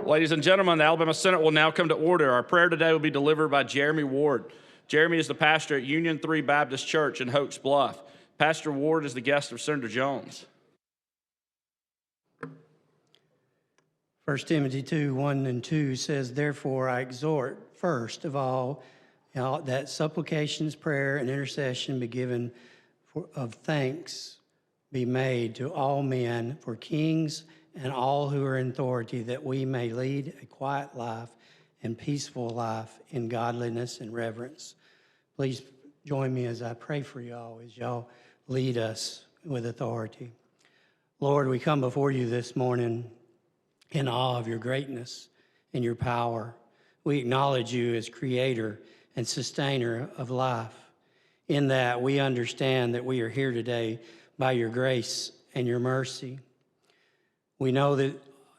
Ladies and gentlemen, the Alabama Senate will now come to order. Our prayer today will be delivered by Jeremy Ward. Jeremy is the pastor at Union 3 Baptist Church in Hoax Bluff. Pastor Ward is the guest of Senator Jones. 1 Timothy 2:1-2 says, "Therefore I exhort, first of all, that supplications, prayer, and intercession be given of thanks be made to all men, for kings and all who are in authority, that we may lead a quiet life and peaceful life in godliness and reverence." Please join me as I pray for y'all as y'all lead us with authority. Lord, we come before you this morning in awe of your greatness and your power. We acknowledge you as creator and sustainer of life. In that, we understand that we are here today by your grace and your mercy. We know that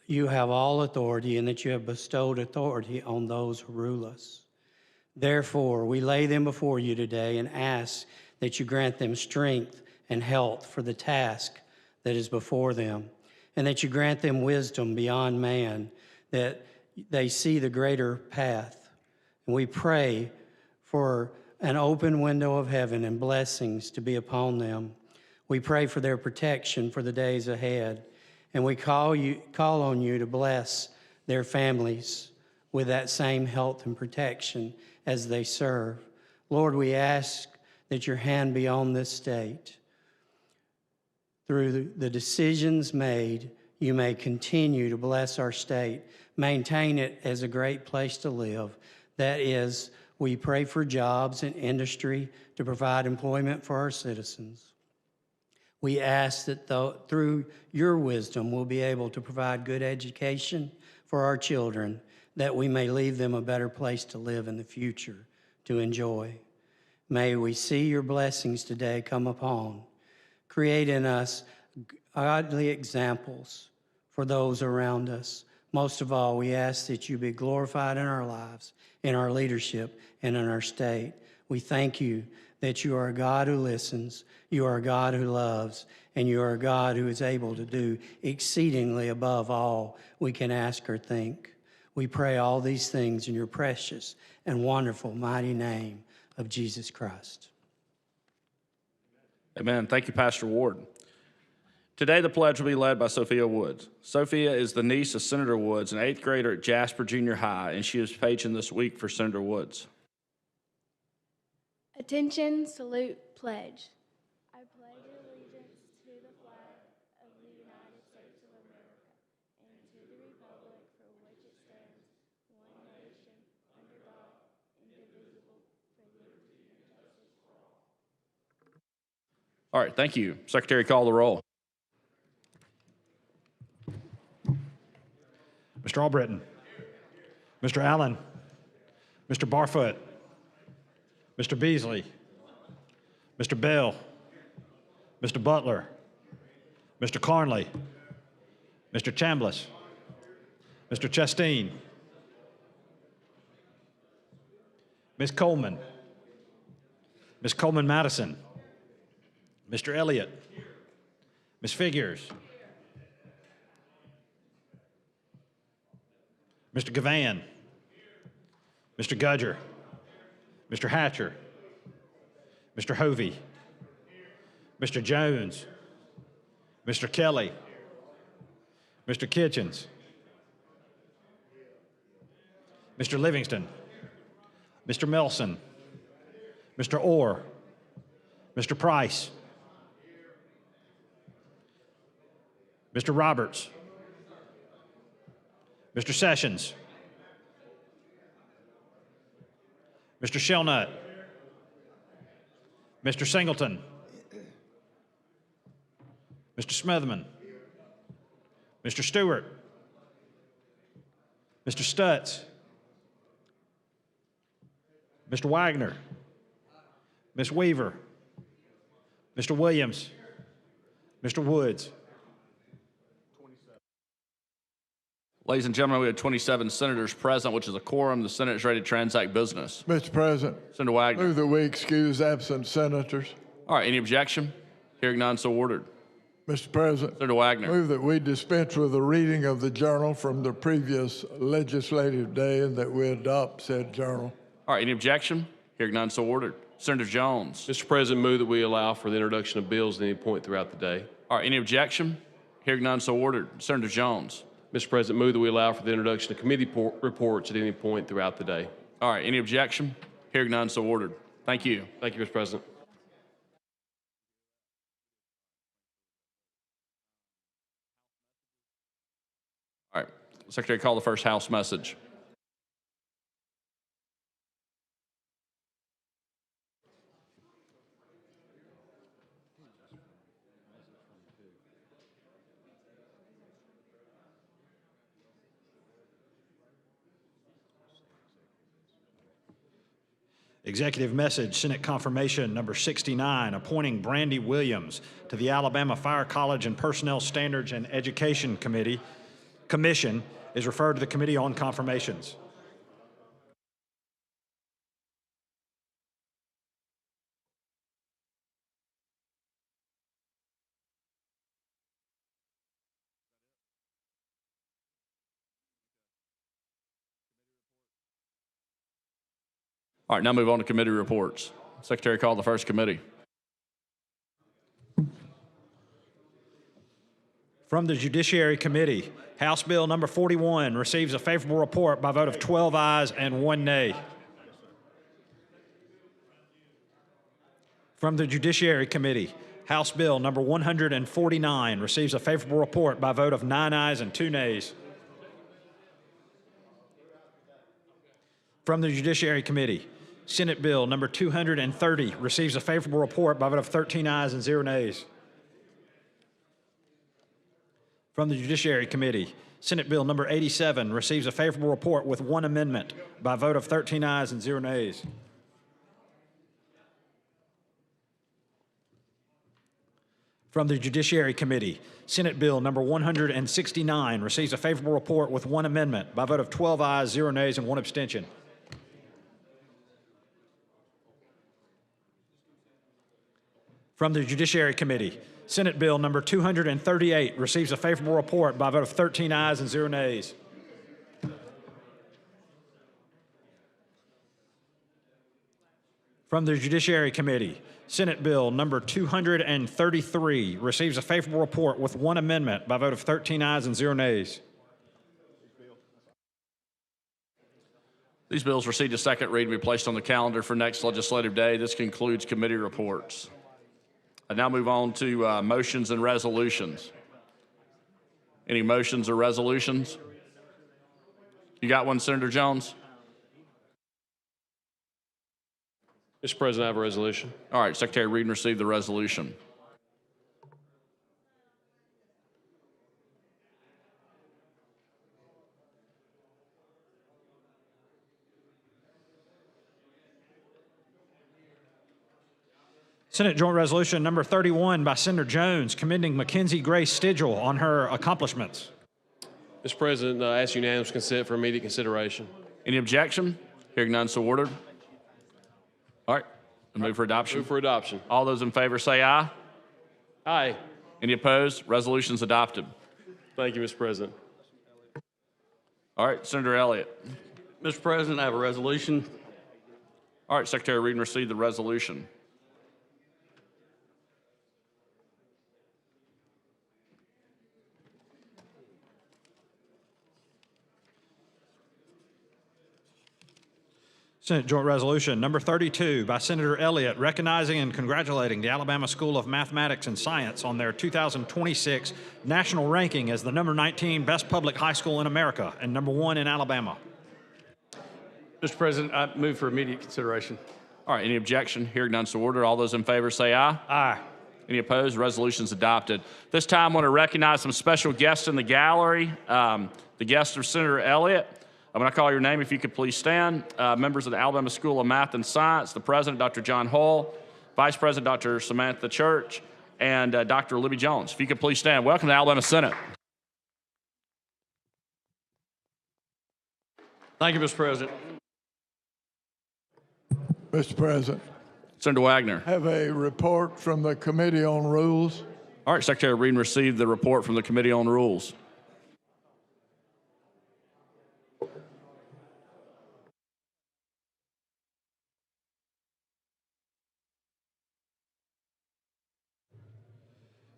you have all authority and that you have bestowed authority on those who rule us. Therefore, we lay them before you today and ask that you grant them strength and health for the task that is before them, and that you grant them wisdom beyond man, that they see the greater path. And we pray for an open window of heaven and blessings to be upon them. We pray for their protection for the days ahead. And we call on you to bless their families with that same health and protection as they serve. Lord, we ask that your hand be on this state. Through the decisions made, you may continue to bless our state, maintain it as a great place to live. That is, we pray for jobs and industry to provide employment for our citizens. We ask that through your wisdom, we'll be able to provide good education for our children, that we may leave them a better place to live in the future, to enjoy. May we see your blessings today come upon. Create in us godly examples for those around us. Most of all, we ask that you be glorified in our lives, in our leadership, and in our state. We thank you that you are a God who listens, you are a God who loves, and you are a God who is able to do exceedingly above all we can ask or think. We pray all these things in your precious and wonderful mighty name of Jesus Christ. Amen. Thank you, Pastor Ward. Today, the pledge will be led by Sophia Woods. Sophia is the niece of Senator Woods, an 8th grader at Jasper Junior High, and she is patron this week for Senator Woods. Attention, salute, pledge. I pledge allegiance to the flag of the United States of America and to the republic for which it stands, one nation, under God, indivisible, for liberty and justice for all. All right, thank you. Secretary, call the roll. Mr. Albritton, Mr. Allen, Mr. Barfoot, Mr. Beasley, Mr. Bell, Mr. Butler, Mr. Carnley, Mr. Chambliss, Mr. Chasteen, Ms. Coleman, Ms. Coleman-Madison, Mr. Elliott, Ms. Figures, Mr. Gavan, Mr. Gudger, Mr. Hatcher, Mr. Hovey, Mr. Jones, Mr. Kelly, Mr. Kitchens, Mr. Livingston, Mr. Melson, Mr. Orr, Mr. Price, Mr. Roberts, Mr. Sessions, Mr. Shelnut, Mr. Singleton, Mr. Smithman, Mr. Stewart, Mr. Stutz, Mr. Wagner, Ms. Weaver, Mr. Williams, Mr. Woods. Ladies and gentlemen, we have 27 senators present, which is a quorum. The Senate is ready to transact business. Mr. President, Senator Wagner. move that we excuse absent senators. All right, any objection? Hearing none, so ordered. Mr. President, Senator Wagner. move that we dispense with the reading of the journal from the previous legislative day and that we adopt said journal. All right, any objection? Hearing none, so ordered. Senator Jones. Mr. President, move that we allow for the introduction of bills at any point throughout the day. All right, any objection? Hearing none, so ordered. Senator Jones. Mr. President, move that we allow for the introduction of committee reports at any point throughout the day. All right, any objection? Hearing none, so ordered. Thank you. Thank you, Mr. President. All right, Secretary, call the first House message. Executive message, Senate confirmation number 69, appointing Brandy Williams to the Alabama Fire College and Personnel Standards and Education Commission is referred to the Committee on Confirmations. All right, now move on to committee reports. Secretary, call the first committee. From the Judiciary Committee, House Bill number 41 receives a favorable report by a vote of 12 ayes and 1 nay. From the Judiciary Committee, House Bill number 149 receives a favorable report by a vote of 9 ayes and 2 nays. From the Judiciary Committee, Senate Bill number 230 receives a favorable report by a vote of 13 ayes and 0 nays. From the Judiciary Committee, Senate Bill number 87 receives a favorable report with 1 amendment by a vote of 13 ayes and 0 nays. From the Judiciary Committee, Senate Bill number 169 receives a favorable report with 1 amendment by a vote of 12 ayes, 0 nays, and 1 abstention. From the Judiciary Committee, Senate Bill number 238 receives a favorable report by a vote of 13 ayes and 0 nays. From the Judiciary Committee, Senate Bill number 233 receives a favorable report with 1 amendment by a vote of 13 ayes and 0 nays. These bills received a second reading and be placed on the calendar for next legislative day. This concludes committee reports. I now move on to motions and resolutions. Any motions or resolutions? You got one, Senator Jones? Mr. President, I have a resolution. All right, Secretary, read and receive the resolution. Senate Joint Resolution number 31 by Senator Jones commending Mackenzie Grace Stigall on her accomplishments. Mr. President, I ask unanimous consent for immediate consideration. Any objection? Hearing none, so ordered. All right, move for adoption. Move for adoption. All those in favor say aye. Aye. Any opposed? Resolution's adopted. Thank you, Mr. President. All right, Senator Elliott. Mr. President, I have a resolution. All right, Secretary, read and receive the resolution. Senate Joint Resolution number 32 by Senator Elliott recognizing and congratulating the Alabama School of Mathematics and Science on their 2026 national ranking as the number 19 best public high school in America and number 1 in Alabama. Mr. President, I move for immediate consideration. All right, any objection? Hearing none, so ordered. All those in favor say aye. Aye. Any opposed? Resolution's adopted. This time I want to recognize some special guests in the gallery. The guests are Senator Elliott. I'm going to call your name if you could please stand. Members of the Alabama School of Math and Science, the President, Dr. John Hull, Vice President, Dr. Samantha Church, and Dr. Libby Jones. If you could please stand. Welcome to Alabama Senate. Thank you, Mr. President. Mr. President, Senator Wagner. have a report from the Committee on Rules. All right, Secretary, read and receive the report from the Committee on Rules.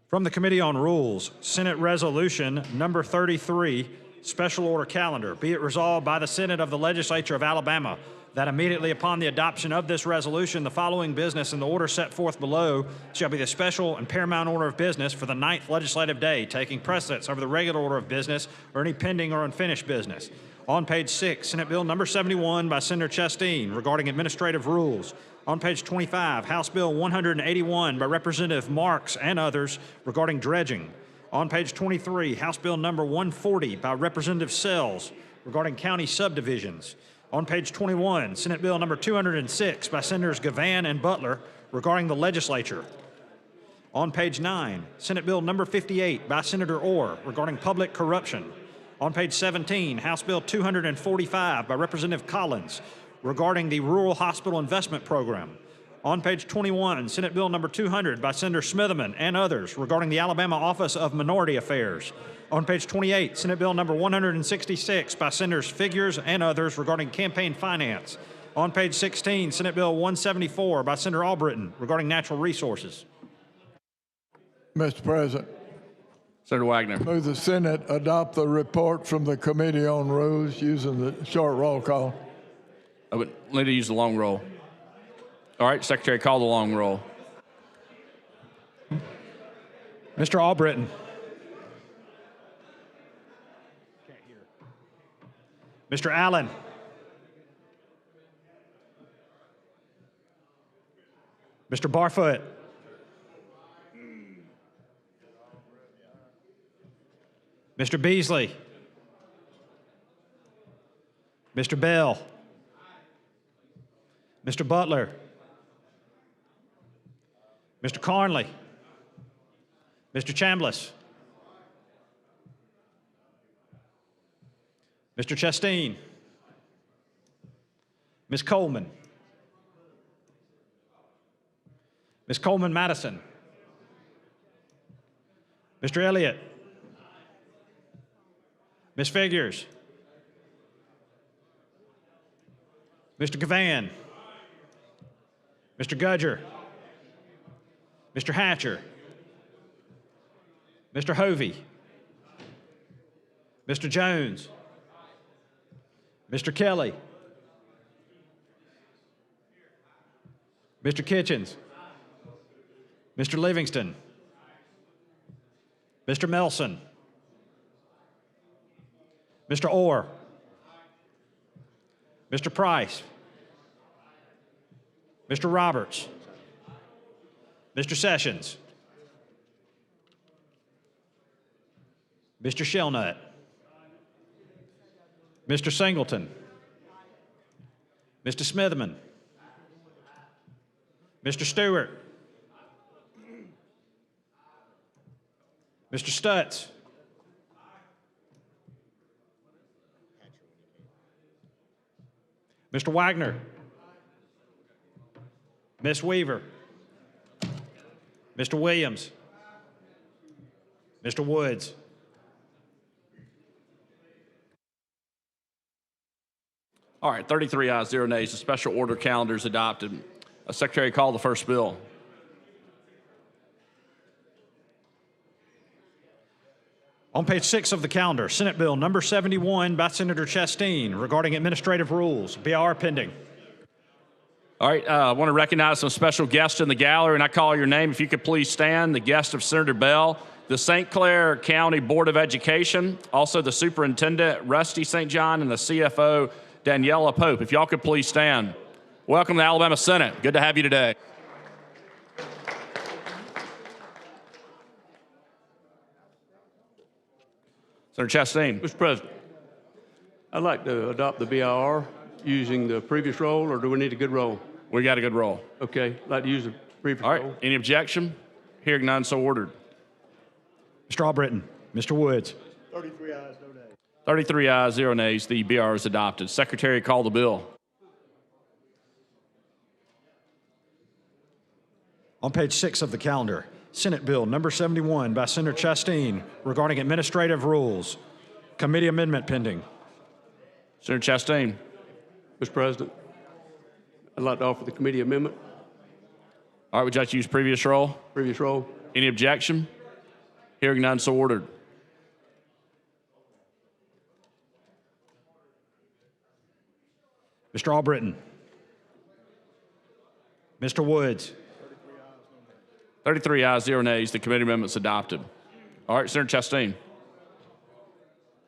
From the Committee on Rules, Senate Resolution Number 33, Special Order Calendar. Be it resolved by the Senate of the Legislature of Alabama that immediately upon the adoption of this resolution, the following business in the order set forth below shall be the special and paramount order of business for the 9th legislative day, taking precedence over the regular order of business or any pending or unfinished business. On page 6, Senate Bill Number 71 by Senator Chasteen regarding administrative rules. On page 25, House Bill 181 by Representative Marks and others regarding dredging. On page 23, House Bill Number 140 by Representative Sells regarding county subdivisions. On page 21, Senate Bill Number 206 by Senators Gavan and Butler regarding the legislature. On page 9, Senate Bill Number 58 by Senator Orr regarding public corruption. On page 17, House Bill 245 by Representative Collins regarding the Rural Hospital Investment Program. On page 21, Senate Bill Number 200 by Senator Smitherman and others regarding the Alabama Office of Minority Affairs. On page 28, Senate Bill Number 166 by Senators Figures and others regarding campaign finance. On page 16, Senate Bill 174 by Senator Albritton regarding natural resources. Mr. President, Senator Wagner. move the Senate adopt the report from the Committee on Rules using the short roll call. I would need to use the long roll. All right, Secretary, call the long roll. Mr. Albritton. Mr. Allen. Mr. Barfoot. Mr. Beasley. Mr. Bell. Mr. Butler. Mr. Carnley. Mr. Chambliss. Mr. Chasteen. Ms. Coleman. Ms. Coleman Madison. Mr. Elliott. Ms. Figures. Mr. Gavan. Mr. Gudger. Mr. Hatcher. Mr. Hovey. Mr. Jones. Mr. Kelly. Mr. Kitchens. Mr. Livingston. Mr. Melson. Mr. Orr. Mr. Price. Mr. Roberts. Mr. Sessions. Mr. Shelnut. Mr. Singleton. Mr. Smitherman. Mr. Stewart. Mr. Stutz. Mr. Wagner. Ms. Weaver. Mr. Williams. Mr. Woods. All right, 33 ayes, 0 nays. The special order calendar is adopted. Secretary, call the first bill. On page 6 of the calendar, Senate Bill Number 71 by Senator Chasteen regarding administrative rules. BR pending. All right, I want to recognize some special guests in the gallery, and I call your name. If you could please stand. The guest of Senator Bell, the St. Clair County Board of Education, also the Superintendent, Rusty St. John, and the CFO, Daniela Pope. If y'all could please stand. Welcome to the Alabama Senate. Good to have you today. Senator Chasteen. Mr. President, I'd like to adopt the BIR using the previous roll, or do we need a good roll? We got a good roll. Okay, I'd like to use the previous All right, roll. any objection? Hearing none, so ordered. Mr. Albritton. Mr. Woods. 33 ayes, 0 nays. The BR is adopted. Secretary, call the bill. On page 6 of the calendar, Senate Bill number 71 by Senator Chastain regarding administrative rules. Committee amendment pending. Senator Chastain. Mr. President, I'd like to offer the committee amendment. All right, would you like to use previous roll? Previous roll. Any objection? Hearing none, so ordered. Mr. Albritton. Mr. Woods. 33 ayes, 0 nays. The committee amendment's adopted. All right, Senator Chastain.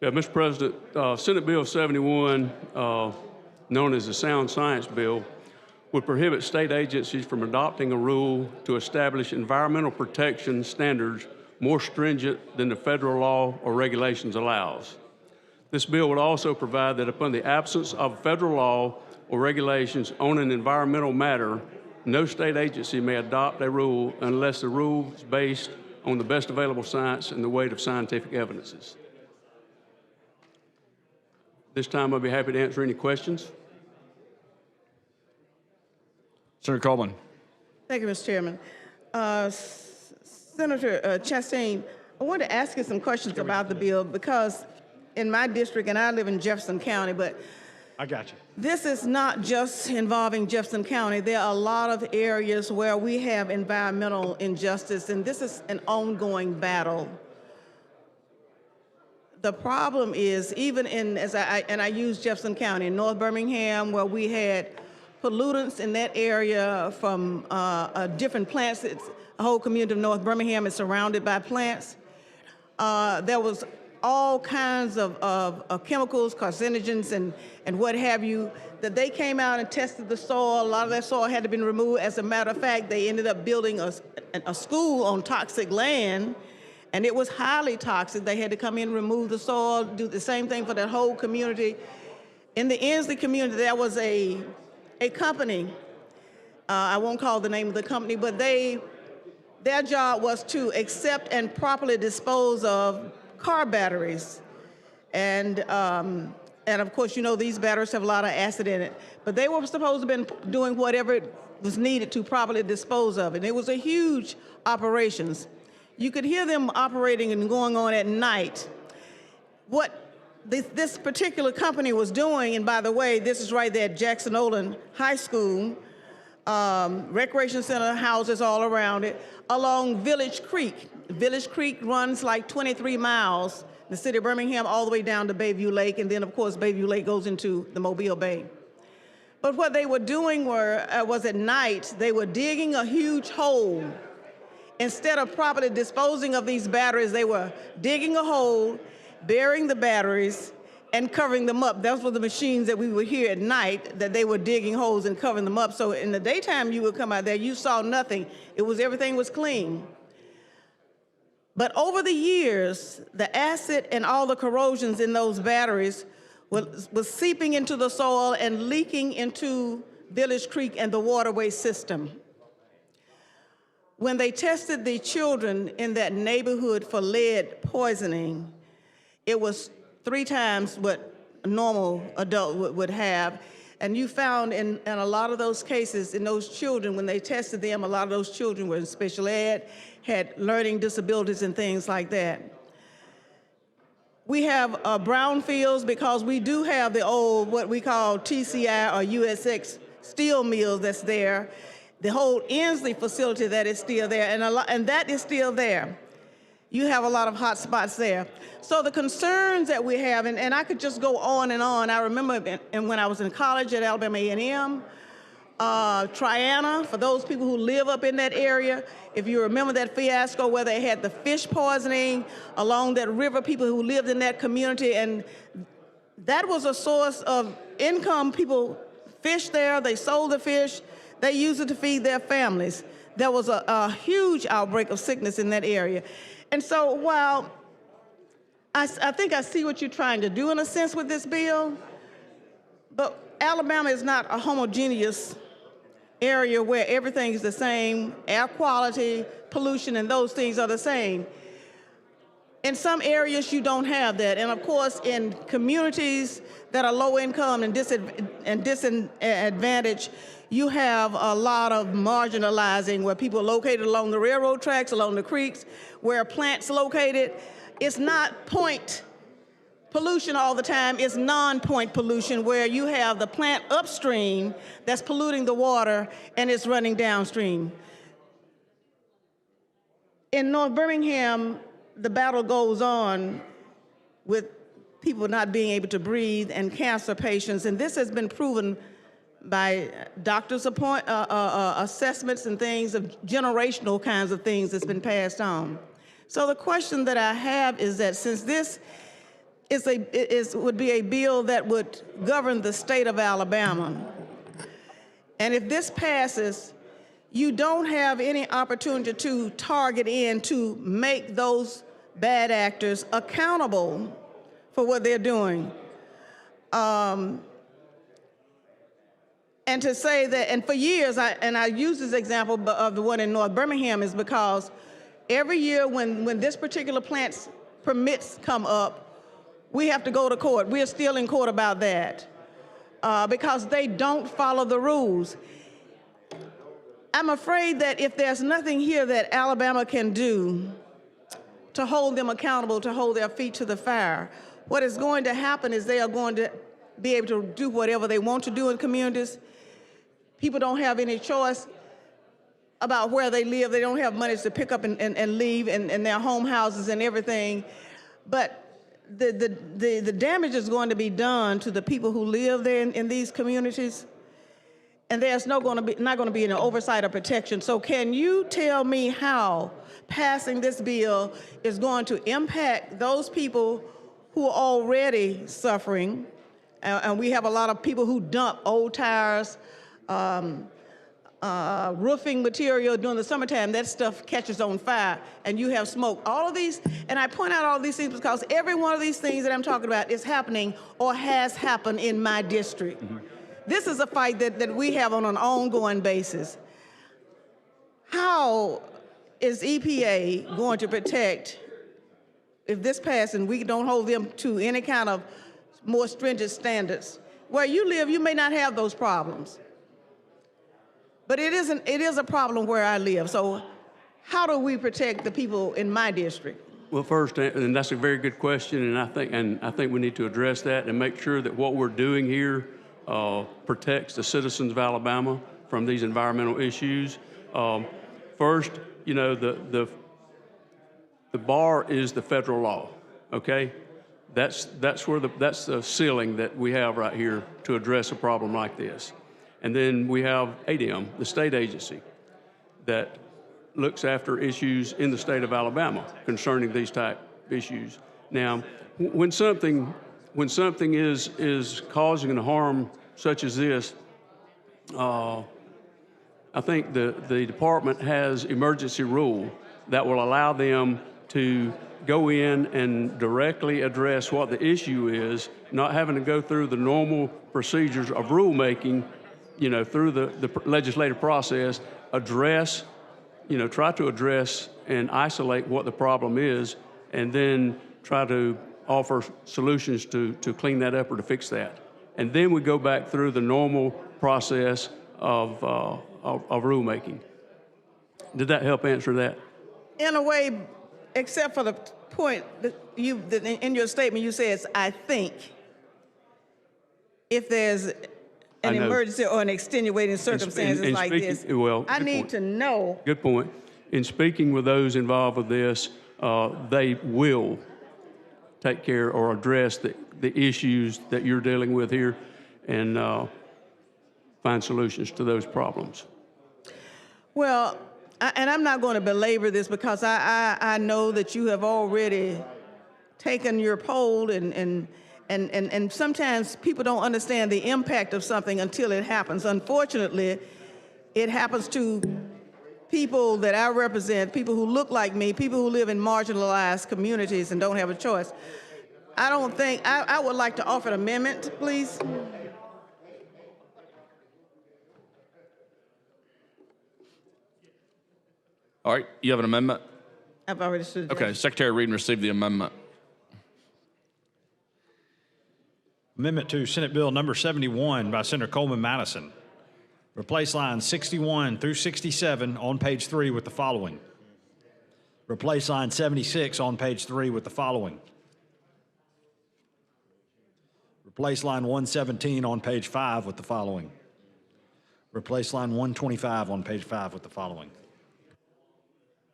Yeah, Mr. President, Senate Bill 71, known as the Sound Science Bill, would prohibit state agencies from adopting a rule to establish environmental protection standards more stringent than the federal law or regulations allows. This bill would also provide that upon the absence of federal law or regulations on an environmental matter, no state agency may adopt a rule unless the rule is based on the best available science and the weight of scientific evidences. This time, I'll be happy to answer any questions. Senator Coleman. Thank you, Mr. Chairman. Senator Chastain, I wanted to ask you some questions about the bill because in my district, and I live in Jefferson County, but I got you. this is not just involving Jefferson County. There are a lot of areas where we have environmental injustice, and this is an ongoing battle. The problem is, even in, I use Jefferson County, in North Birmingham, where we had pollutants in that area from different plants. The whole community of North Birmingham is surrounded by plants. There was all kinds of chemicals, carcinogens, and what have you, that they came out and tested the soil. A lot of that soil had to be removed. As a matter of fact, they ended up building a school on toxic land, and it was highly toxic. They had to come in, remove the soil, do the same thing for that whole community. In the Inslee community, there was a company, I won't call the name of the company, but their job was to accept and properly dispose of car batteries. And of course, you know, these batteries have a lot of acid in it. But they were supposed to have been doing whatever was needed to properly dispose of it. And it was a huge operations. You could hear them operating and going on at night. What this particular company was doing, and by the way, this is right there at Jackson Olin High School, recreation center, houses all around it, along Village Creek. Village Creek runs like 23 miles, the city of Birmingham, all the way down to Bayview Lake, and then of course Bayview Lake goes into the Mobile Bay. But what they were doing was at night, they were digging a huge hole. Instead of properly disposing of these batteries, they were digging a hole, burying the batteries, and covering them up. Those were the machines that we would hear at night, that they were digging holes and covering them up. So in the daytime, you would come out there, you saw nothing. Everything was clean. But over the years, the acid and all the corrosions in those batteries was seeping into the soil and leaking into Village Creek and the waterway system. When they tested the children in that neighborhood for lead poisoning, it was 3 times what a normal adult would have. And you found in a lot of those cases, in those children, when they tested them, a lot of those children were in special ed, had learning disabilities and things like that. We have brownfields because we do have the old, what we call TCI or USX steel mills that's there. The whole Inslee facility that is still there, and that is still there. You have a lot of hot spots there. So the concerns that we have, and I could just go on and on. I remember when I was in college at Alabama A&M, Triana, for those people who live up in that area, if you remember that fiasco where they had the fish poisoning along that river, people who lived in that community, and that was a source of income. People fished there, they sold the fish, they used it to feed their families. There was a huge outbreak of sickness in that area. And so while I think I see what you're trying to do in a sense with this bill, but Alabama is not a homogeneous area where everything is the same, air quality, pollution, and those things are the same. In some areas, you don't have that. And of course, in communities that are low income and disadvantaged, you have a lot of marginalizing where people are located along the railroad tracks, along the creeks, where plants located. It's not point pollution all the time, it's non-point pollution where you have the plant upstream that's polluting the water and it's running downstream. In North Birmingham, the battle goes on with people not being able to breathe and cancer patients, and this has been proven by doctors' assessments and things of generational kinds of things that's been passed on. So the question that I have is that since this would be a bill that would govern the state of Alabama, and if this passes, you don't have any opportunity to target in to make those bad actors accountable for what they're doing. And to say that, and for years, I use this example of the one in North Birmingham is because every year when this particular plant's permits come up, we have to go to court. We're still in court about that because they don't follow the rules. I'm afraid that if there's nothing here that Alabama can do to hold them accountable, to hold their feet to the fire, what is going to happen is they are going to be able to do whatever they want to do in communities. People don't have any choice about where they live. They don't have money to pick up and leave and their home houses and everything. But the damage is going to be done to the people who live there in these communities. And there's not going to be an oversight or protection. So can you tell me how passing this bill is going to impact those people who are already suffering? And we have a lot of people who dump old tires, roofing material during the summertime. That stuff catches on fire and you have smoke. All of these, and I point out all these things because every one of these things that I'm talking about is happening or has happened in my district. Mm-hmm. This is a fight that we have on an ongoing basis. How is EPA going to protect, if this passes and we don't hold them to any kind of more stringent standards? Where you live, you may not have those problems. But it is a problem where I live. So how do we protect the people in my district? Well, first, and that's a very good question, and I think we need to address that and make sure that what we're doing here protects the citizens of Alabama from these environmental issues. First, you know, the bar is the federal law. Okay, that's the ceiling that we have right here to address a problem like this. And then we have ADM, the state agency, that looks after issues in the state of Alabama concerning these type issues. Now, when something is causing a harm such as this, I think the department has emergency rule that will allow them to go in and directly address what the issue is, not having to go through the normal procedures of rulemaking, you know, through the legislative process, try to address and isolate what the problem is, and then try to offer solutions to clean that up or to fix that. And then we go back through the normal process of rulemaking. Did that help answer that? In a way, except for the point that in your statement you said, I think, if there's an emergency or an extenuating circumstances like this, well, I need to know. Good point. In speaking with those involved with this, they will take care or address the issues that you're dealing with here and find solutions to those problems. Well, and I'm not going to belabor this because I know that you have already taken your poll and sometimes people don't understand the impact of something until it happens. Unfortunately, it happens to people that I represent, people who look like me, people who live in marginalized communities and don't have a choice. I would like to offer an amendment, please. All right, you have an amendment? I've already suggested. Okay, Secretary read and receive the amendment. Amendment to Senate Bill number 71 by Senator Coleman Madison. Replace lines 61 through 67 on page 3 with the following. Replace line 76 on page 3 with the following. Replace line 117 on page 5 with the following. Replace line 125 on page 5 with the following.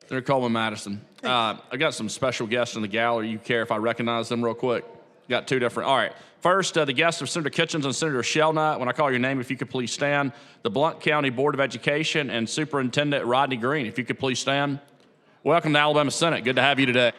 Senator Coleman Madison. I got some special guests in the gallery. You care if I recognize them real quick? Got two different. All right. First, the guests are Senator Kitchens and Senator Shelnut. When I call your name, if you could please stand. The Blount County Board of Education and Superintendent Rodney Green, if you could please stand. Welcome to Alabama Senate. Good to have you today.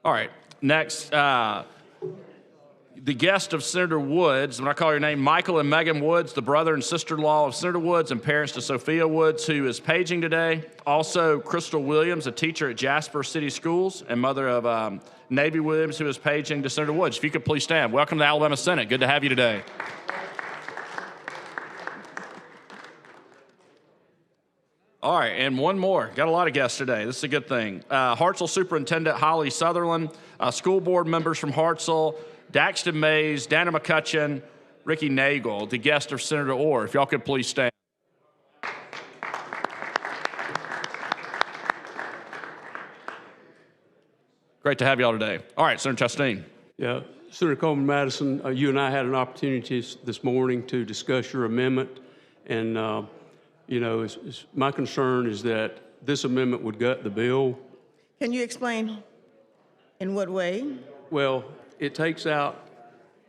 All right. Next, the guest of Senator Woods, when I call your name, Michael and Megan Woods, the brother and sister-in-law of Senator Woods and parents to Sophia Woods, who is paging today. Also, Crystal Williams, a teacher at Jasper City Schools and mother of Navy Williams, who is paging to Senator Woods. If you could please stand. Welcome to the Alabama Senate. Good to have you today. All right, and one more. Got a lot of guests today. This is a good thing. Hartselle Superintendent Holly Sutherland, school board members from Hartselle, Daxton Mays, Dana McCutcheon, Ricky Nagel, the guest of Senator Orr. If y'all could please stand. Great to have y'all today. All right, Senator Chastain. Yeah, Senator Coleman Madison, you and I had an opportunity this morning to discuss your amendment, and you know, my concern is that this amendment would gut the bill. Can you explain in what way? Well, it takes out,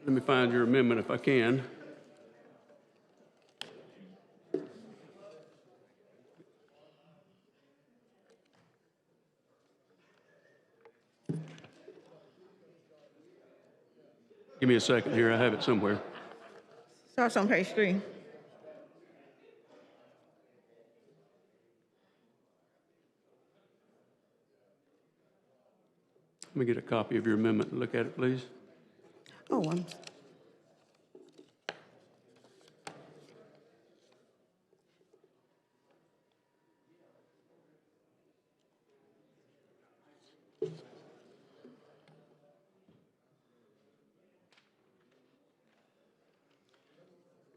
let me find your amendment if I can. Give me a second here, I have it somewhere. Starts on page 3. Let me get a copy of your amendment and look at it, please. Oh,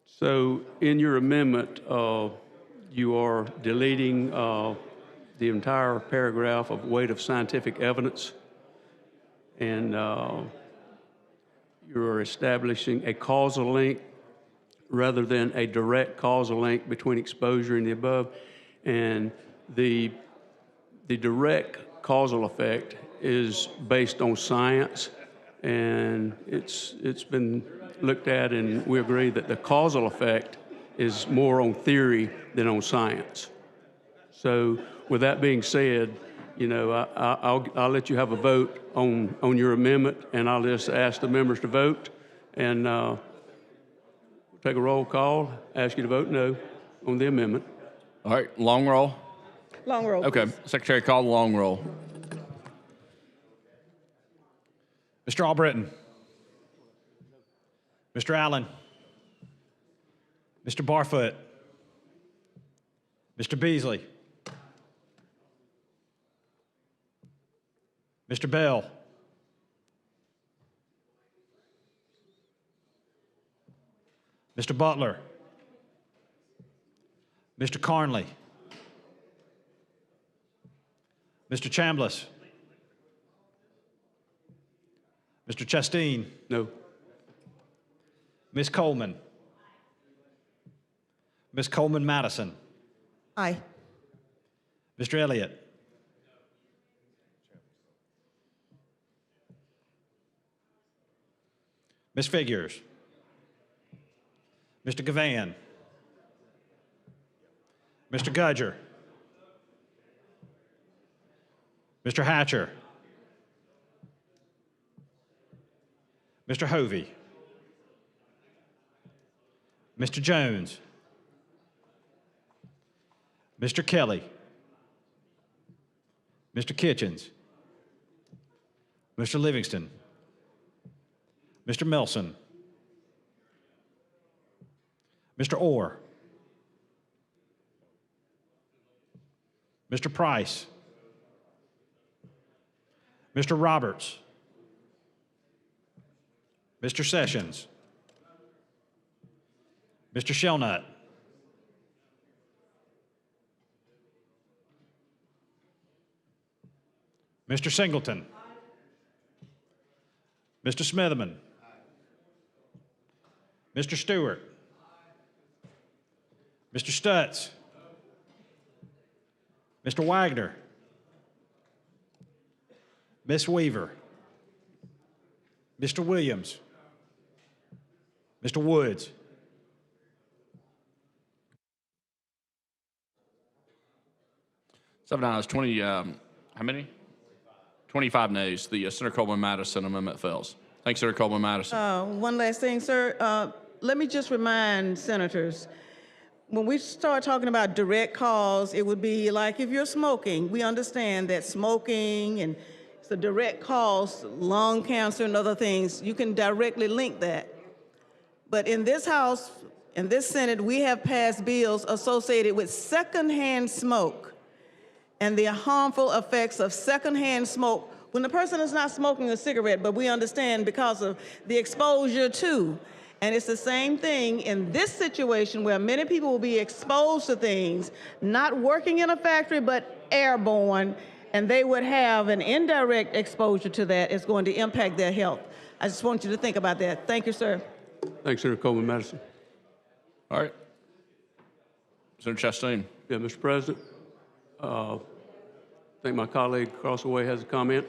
So in your amendment, you are deleting the entire paragraph of weight of scientific evidence, and you're establishing a causal link rather than a direct causal link between exposure and the above. And the direct causal effect is based on science, and it's been looked at, and we agree that the causal effect is more on theory than on science. So with that being said, you know, I'll let you have a vote on your amendment, and I'll just ask the members to vote, and take a roll call, ask you to vote no on the amendment. All right, long roll. long roll. Okay, Secretary, call the long roll. Mr. Albritton. Mr. Allen. Mr. Barfoot. Mr. Beasley. Mr. Bell. Mr. Butler. Mr. Carnley. Mr. Chambliss. Mr. Chastain. No. Ms. Coleman. Ms. Coleman Madison. Aye. Mr. Elliott. Ms. Figures. Mr. Gavan. Mr. Gudger. Mr. Hatcher. Mr. Hovey. Mr. Jones. Mr. Kelly. Mr. Kitchens. Mr. Livingston, Mr. Melson, Mr. Orr, Mr. Price, Mr. Roberts, Mr. Sessions, Mr. Shelnut, Mr. Singleton, Mr. Smitherman, Mr. Stewart, Mr. Stutz, Mr. Wagner, Ms. Weaver, Mr. Williams, Mr. Woods. Seven ayes, 20, how many? 25 nays. The Senator Coleman Madison amendment fails. Thanks, Senator Coleman Madison. One last thing, sir. Let me just remind senators, when we start talking about direct cause, it would be like if you're smoking. We understand that smoking and it's a direct cause, lung cancer and other things. You can directly link that. But in this House, in this Senate, we have passed bills associated with secondhand smoke and the harmful effects of secondhand smoke when the person is not smoking a cigarette, but we understand because of the exposure to. And it's the same thing in this situation where many people will be exposed to things, not working in a factory, but airborne, and they would have an indirect exposure to that. It's going to impact their health. I just want you to think about that. Thank you, sir. Thanks, Senator Coleman Madison. All right. Senator Chastain. Yeah, Mr. President, I think my colleague across the way has a comment.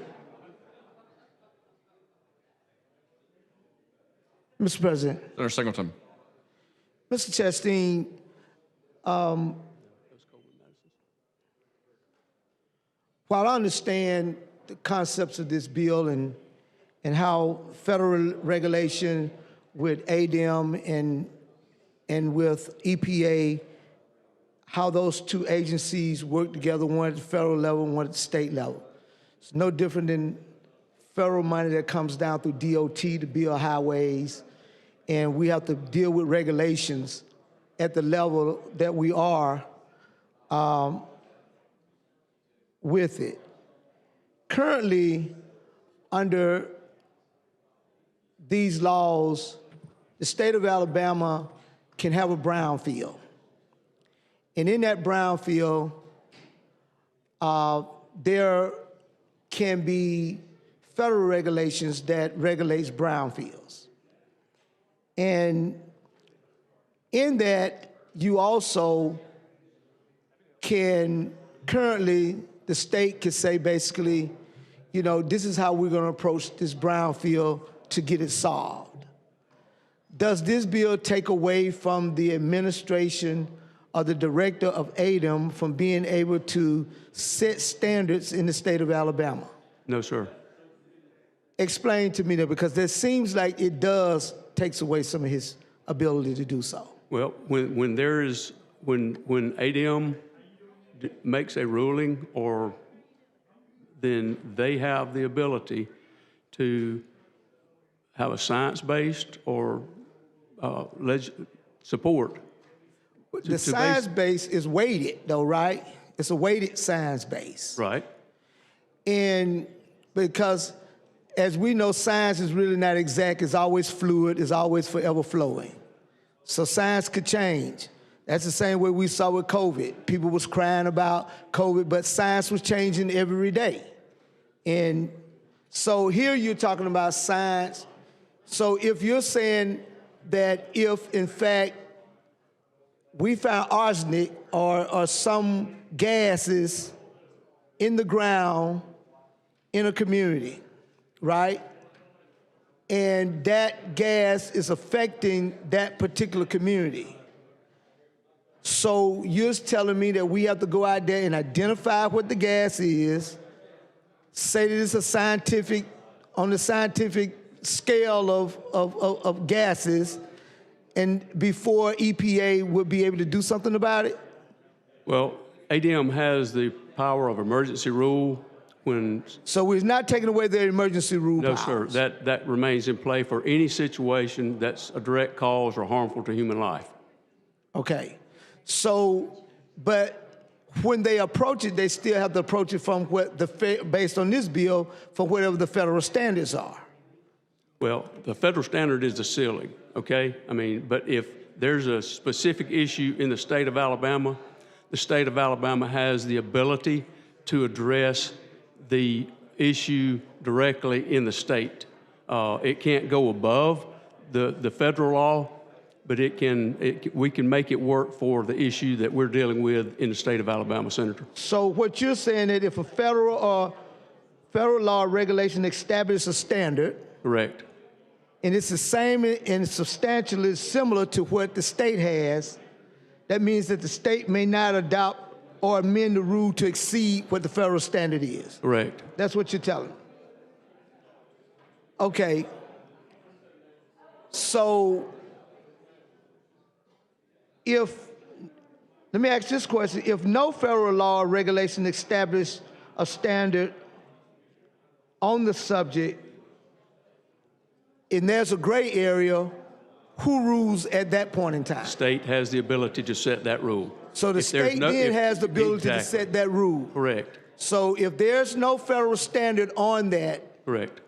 Mr. President, Senator Singleton. Mr. Chastain, while I understand the concepts of this bill and how federal regulation with ADEM and with EPA, how those two agencies work together, one at the federal level and one at the state level. It's no different than federal money that comes down through DOT to build highways, and we have to deal with regulations at the level that we are with it. Currently, under these laws, the state of Alabama can have a brownfield. And in that brownfield, there can be federal regulations that regulates brownfields. And in that, you also can, currently, the state can say basically, you know, this is how we're gonna approach this brownfield to get it solved. Does this bill take away from the administration or the director of ADEM from being able to set standards in the state of Alabama? No, sir. Explain to me that, because it seems like it does takes away some of his ability to do so. Well, when ADEM makes a ruling, or then they have the ability to have a science-based or support. The science base is weighted though, right? It's a weighted science base. Right. And because as we know, science is really not exact, it's always fluid, it's always forever flowing. So science could change. That's the same way we saw with COVID. People was crying about COVID, but science was changing every day. And so here you're talking about science. So if you're saying that if, in fact, we found arsenic or some gases in the ground in a community, right? And that gas is affecting that particular community. So you're telling me that we have to go out there and identify what the gas is, say that it's a scientific, on the scientific scale of gases, and before EPA would be able to do something about it? Well, ADEM has the power of emergency rule when, So we're not taking away their emergency rule no, powers. sir, that remains in play for any situation that's a direct cause or harmful to human life. Okay. So, but when they approach it, they still have to approach it from what based on this bill, from whatever the federal standards are. Well, the federal standard is the ceiling, okay? I mean, but if there's a specific issue in the state of Alabama has the ability to address the issue directly in the state. It can't go above the federal law, but we can make it work for the issue that we're dealing with in the state of Alabama, Senator. So what you're saying that if a federal law or regulation establishes a standard, Correct. and it's the same and substantially similar to what the state has, that means that the state may not adopt or amend the rule to exceed what the federal standard is. Correct. That's what you're telling me. Okay. So let me ask this question. If no federal law or regulation establish a standard on the subject, and there's a gray area, who rules at that point in time? State has the ability to set that rule. So the state then has the ability to set that rule. Correct. So if there's no federal standard on that, Correct.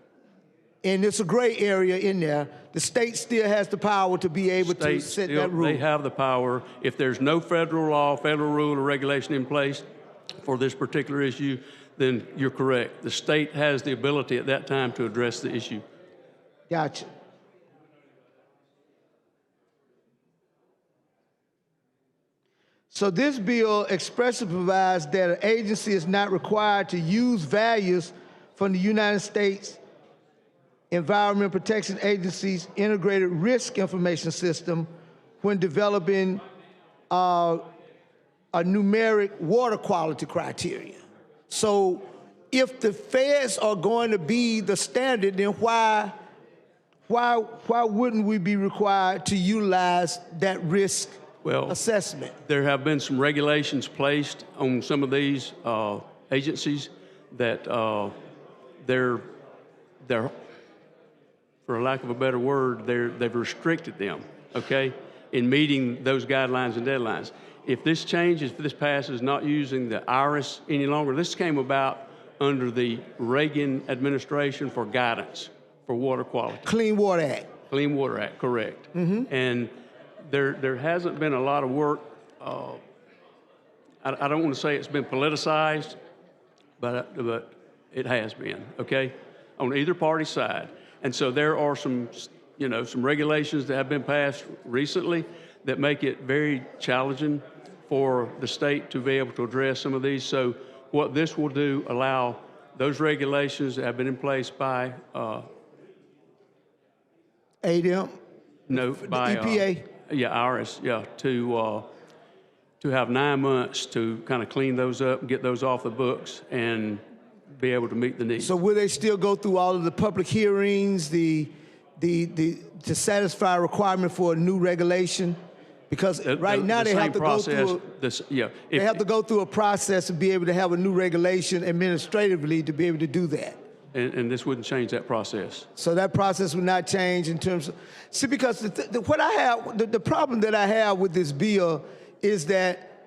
and it's a gray area in there, the state still has the power to be able to States set still, that rule. they have the power. If there's no federal law, federal rule, or regulation in place for this particular issue, then you're correct. The state has the ability at that time to address the issue. Gotcha. So this bill expressly provides that an agency is not required to use values from the United States Environmental Protection Agency's Integrated Risk Information System when developing a numeric water quality criteria. So if the feds are going to be the standard, then why wouldn't we be required to utilize that risk assessment? There have been some regulations placed on some of these agencies that they're, for a lack of a better word, they've restricted them, okay, in meeting those guidelines and deadlines. If this changes, if this passes, not using the IRIS any longer, this came about under the Reagan administration for guidance for water quality. Clean Water Act. Clean Water Act, correct. And there hasn't been a lot of work. I don't want to say it's been politicized, but it has been, okay, on either party side. And so there are some regulations that have been passed recently that make it very challenging for the state to be able to address some of these. So what this will do, allow those regulations that have been in place by ADM? No, by EPA? IRIS, to have 9 months to kind of clean those up and get those off the books and be able to meet the needs. So will they still go through all of the public hearings, to satisfy a requirement for a new regulation? Because right now they have to go through. They have to go through a process to be able to have a new regulation administratively to be able to do that. And this wouldn't change that process. So that process would not change in terms of, see, because the problem that I have with this bill is that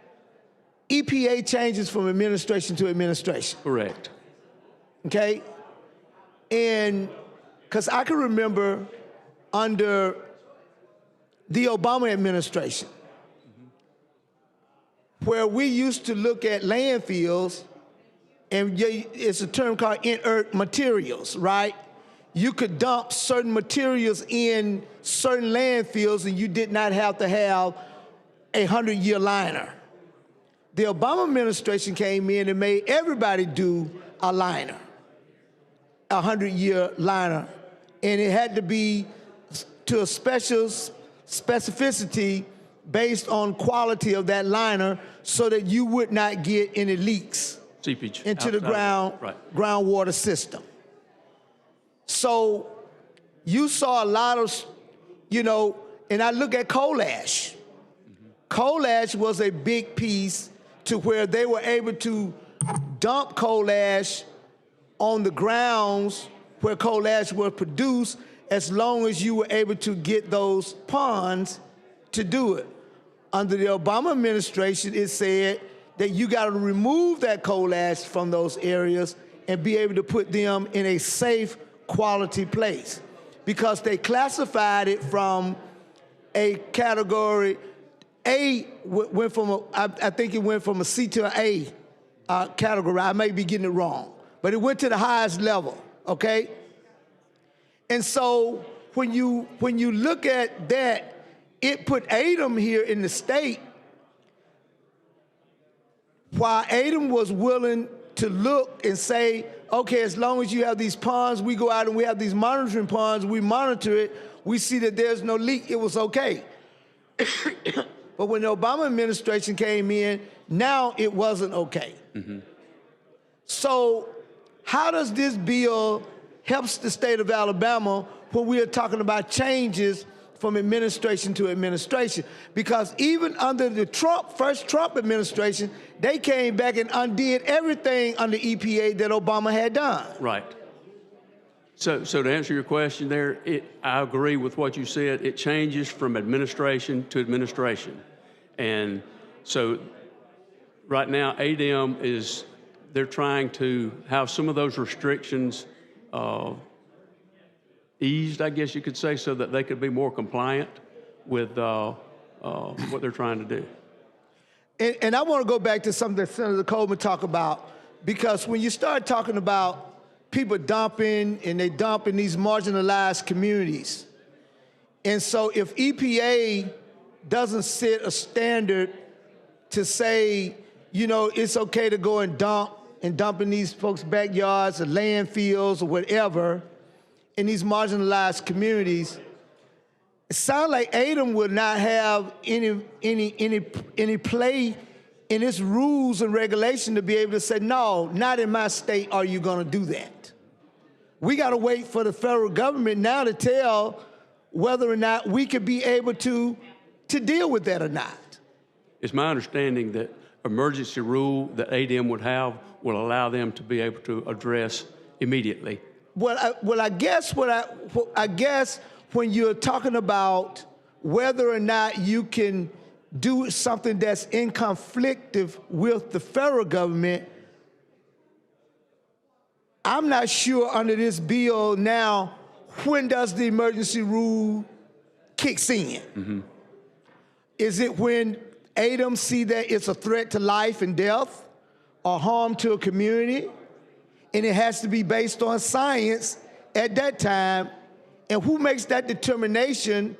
EPA changes from administration to administration. Correct. Okay? And because I can remember under the Obama administration, where we used to look at landfills, and it's a term called inert materials, right? You could dump certain materials in certain landfills and you did not have to have a 100-year liner. The Obama administration came in and made everybody do a liner, a 100-year liner, and it had to be to a special specificity based on quality of that liner so that you would not get any leaks Seepage into the groundwater system. So you saw a lot of, and I look at coal ash. Coal ash was a big piece to where they were able to dump coal ash on the grounds where coal ash was produced, as long as you were able to get those ponds to do it. Under the Obama administration, it said that you got to remove that coal ash from those areas and be able to put them in a safe, quality place, because they classified it from a category A, went from I think it went from a C to an A category. I may be getting it wrong, but it went to the highest level, okay? And so when you look at that, it put ADEM here in the state, while ADEM was willing to look and say, okay, as long as you have these ponds, we go out and we have these monitoring ponds, we monitor it, we see that there's no leak, it was okay. But when the Obama administration came in, now it wasn't okay. Mm-hmm. So how does this bill help the state of Alabama when we are talking about changes from administration to administration? Because even under the first Trump administration, they came back and undid everything under EPA that Obama had done. Right. So to answer your question there, I agree with what you said. It changes from administration to administration. And so right now, ADEM they're trying to have some of those restrictions eased, I guess you could say, so that they could be more compliant with what they're trying to do. And I want to go back to something that Senator Coleman talked about, because when you start talking about people dumping, and they dump in these marginalized communities, and so if EPA doesn't set a standard to say, you know, it's okay to go and dump in these folks' backyards or landfills or whatever in these marginalized communities, it sounds like ADEM would not have any play in its rules and regulation to be able to say, no, not in my state are you going to do that. We got to wait for the federal government now to tell whether or not we could be able to deal with that or not. It's my understanding that emergency rule that ADEM would have will allow them to be able to address immediately. I guess when you're talking about whether or not you can do something that's in conflictive with the federal government, I'm not sure under this bill now, when does the emergency rule kicks in? Mm-hmm. Is it when ADEM see that it's a threat to life and death or harm to a community? And it has to be based on science at that time. And who makes that determination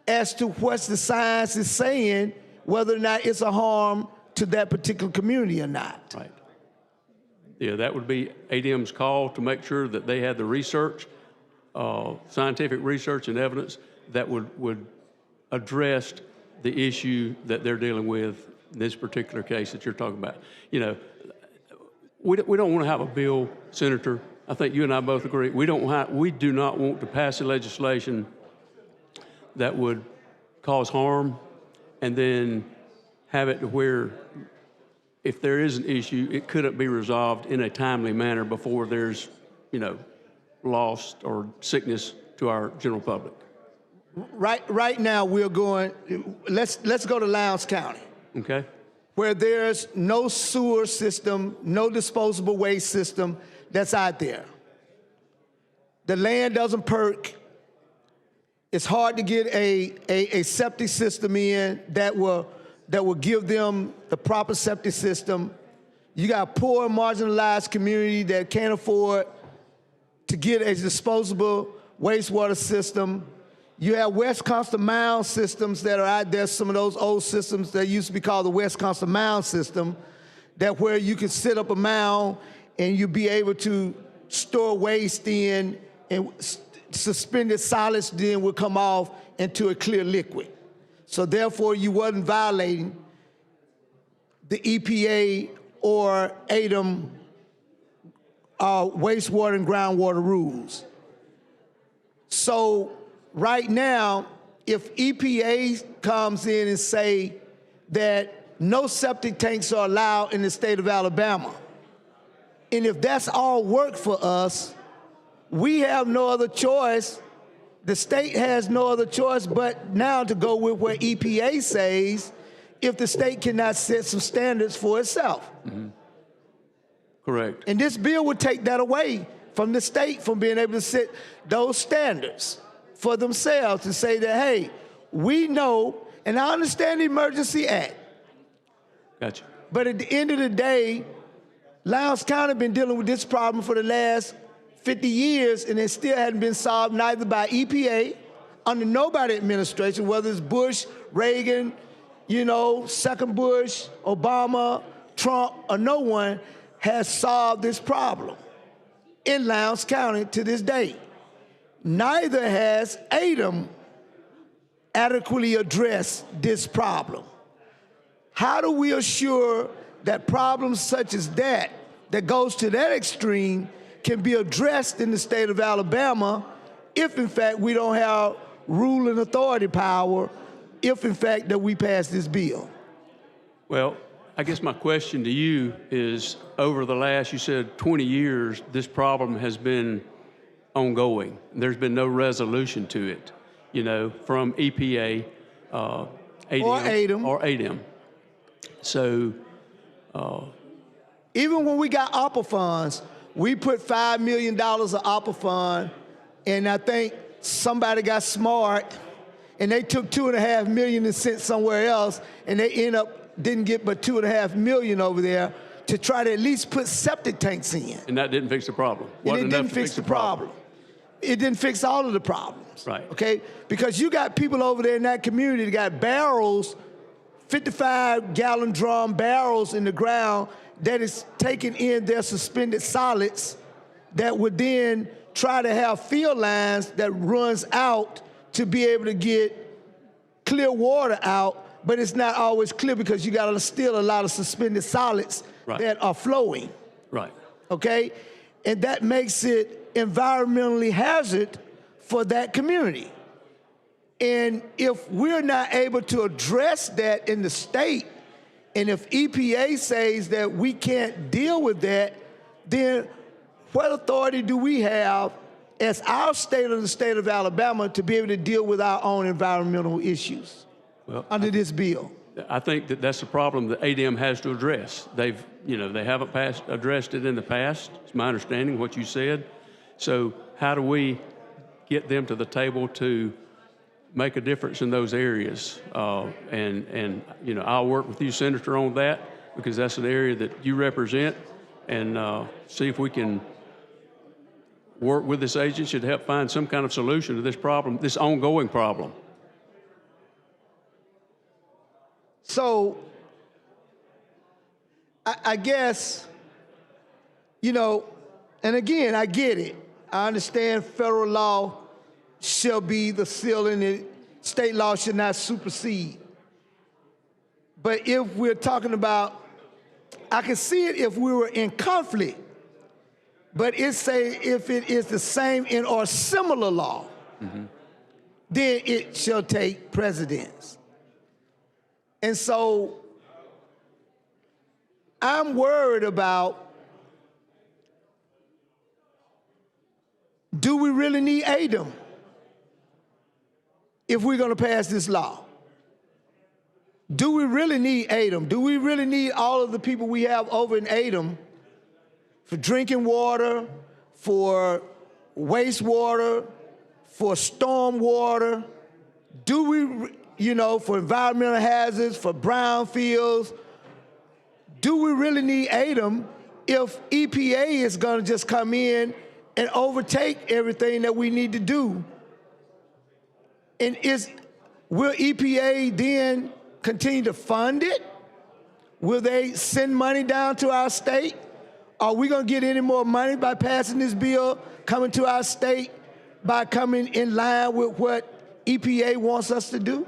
as to what the science is saying, whether or not it's a harm to that particular community or not? Right. Yeah, that would be ADEM's call to make sure that they had the research, scientific research and evidence that would address the issue that they're dealing with in this particular case that you're talking about. You know, we don't want to have a bill, Senator. I think you and I both agree. We do not want to pass a legislation that would cause harm and then have it to where if there is an issue, it couldn't be resolved in a timely manner before there's, you know, loss or sickness to our general public. Right now we're going, let's go to Lowndes County. Okay. Where there's no sewer system, no disposable waste system that's out there. The land doesn't perk. It's hard to get a septic system in that will give them the proper septic system. You got a poor, marginalized community that can't afford to get a disposable wastewater system. You have Wisconsin mound systems that are out there, some of those old systems that used to be called the Wisconsin mound system, that where you can set up a mound and you be able to store waste in, and suspended solids then will come off into a clear liquid. So therefore you wasn't violating the EPA or ADEM wastewater and groundwater rules. So right now, if EPA comes in and say that no septic tanks are allowed in the state of Alabama, And if that's all work for us, we have no other choice. The state has no other choice but now to go with what EPA says if the state cannot set some standards for itself. Correct. And this bill would take that away from the state from being able to set those standards for themselves and say that, hey, we know, and I understand the Emergency Act, Gotcha. but at the end of the day, Lowndes County been dealing with this problem for the last 50 years, and it still hadn't been solved neither by EPA, under nobody administration, whether it's Bush, Reagan, second Bush, Obama, Trump, or no one has solved this problem in Lowndes County to this day. Neither has ADEM adequately addressed this problem. How do we assure that problems such as that goes to that extreme can be addressed in the state of Alabama if in fact we don't have rule and authority power, if in fact that we pass this bill? Well, I guess my question to you is, over the last, you said 20 years, this problem has been ongoing. There's been no resolution to it, from EPA, ADEM. Or ADEM. So, even when we got ARPA funds, we put $5 million of ARPA fund, and I think somebody got smart, and they took $2.5 million and sent somewhere else, and they didn't get but $2.5 million over there to try to at least put septic tanks in. And that didn't fix the problem. And it didn't fix the problem. It didn't fix all of the problems. Right. Okay? Because you got people over there in that community that got barrels, 55-gallon drum barrels in the ground that is taking in their suspended solids that would then try to have field lines that runs out to be able to get clear water out, but it's not always clear because you got still a lot of suspended solids that are flowing. Right. Okay? And that makes it environmentally hazard for that community. And if we're not able to address that in the state, and if EPA says that we can't deal with that, then what authority do we have as our state or the state of Alabama to be able to deal with our own environmental issues under this bill? I think that's the problem that ADEM has to address. They haven't addressed it in the past. It's my understanding what you said. So how do we get them to the table to make a difference in those areas? And I'll work with you, Senator, on that, because that's an area that you represent, and see if we can work with this agency to help find some kind of solution to this problem, this ongoing problem. So I guess, and again, I get it. I understand federal law shall be the seal in it. State law should not supersede. But if we're talking about, I can see it if we were in conflict, but it say if it is the same in or similar law, then it shall take precedence. And so I'm worried about, do we really need ADEM if we're going to pass this law? Do we really need ADEM? Do we really need all of the people we have over in ADEM for drinking water, for wastewater, for storm water? Do we, for environmental hazards, for brownfields? Do we really need ADEM if EPA is going to just come in and overtake everything that we need to do? And will EPA then continue to fund it? Will they send money down to our state? Are we going to get any more money by passing this bill, coming to our state, by coming in line with what EPA wants us to do?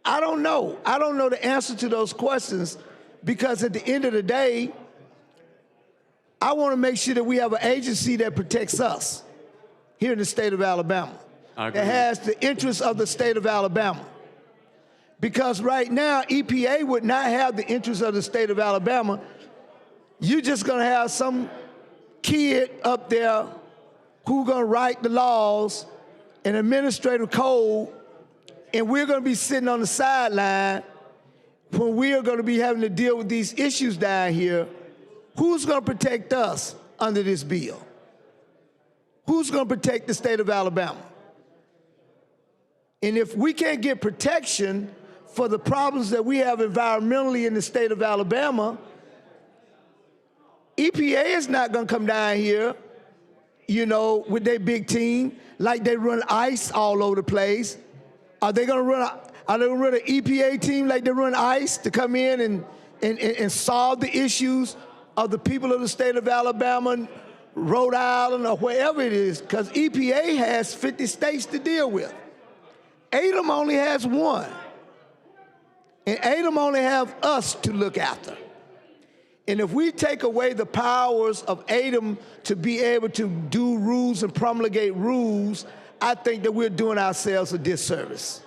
I don't know. I don't know the answer to those questions, because at the end of the day, I want to make sure that we have an agency that protects us here in the state of Alabama, that has the interests of the state of Alabama. Because right now, EPA would not have the interests of the state of Alabama you just gonna have some kid up there who gonna write the laws and administrative code, and we're gonna be sitting on the sideline when we are gonna be having to deal with these issues down here. Who's gonna protect us under this bill? Who's gonna protect the state of Alabama? And if we can't get protection for the problems that we have environmentally in the state of Alabama, EPA is not gonna come down here, you know, with their big team, like they run ICE all over the place. Are they gonna run an EPA team like they run ICE to come in and solve the issues of the people of the state of Alabama, Rhode Island, or wherever it is? Because EPA has 50 states to deal with. ADEM only has one. And ADEM only have us to look after. And if we take away the powers of ADEM to be able to do rules and promulgate rules, I think that we're doing ourselves a disservice.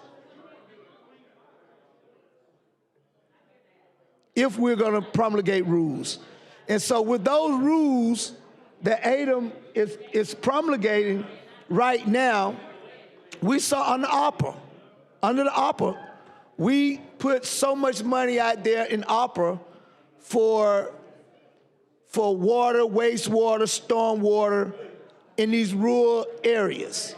If we're gonna promulgate rules. And so with those rules that ADEM is promulgating right now, we saw under the ARPA, we put so much money out there in ARPA for water, wastewater, stormwater in these rural areas.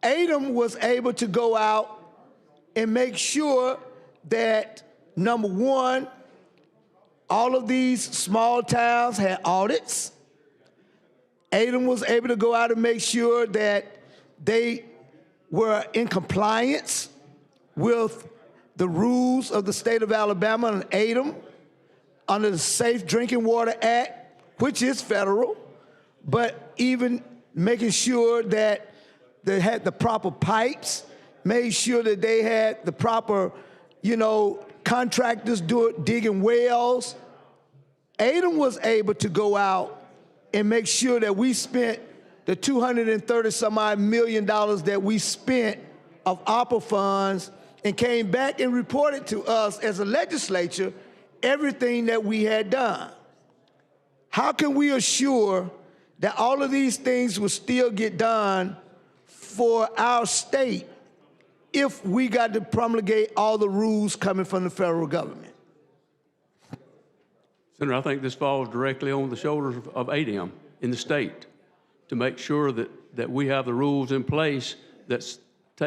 ADEM was able to go out and make sure that, number one, all of these small towns had audits. ADEM was able to go out and make sure that they were in compliance with the rules of the state of Alabama and ADEM under the Safe Drinking Water Act, which is federal, but even making sure that they had the proper pipes, made sure that they had the proper, contractors digging wells. ADEM was able to go out and make sure that we spent the $230-some-odd million that we spent of ARPA funds and came back and reported to us as a legislature everything that we had done. How can we assure that all of these things will still get done for our state if we got to promulgate all the rules coming from the federal government? Senator, I think this falls directly on the shoulders of ADEM in the state to make sure that we have the rules in place that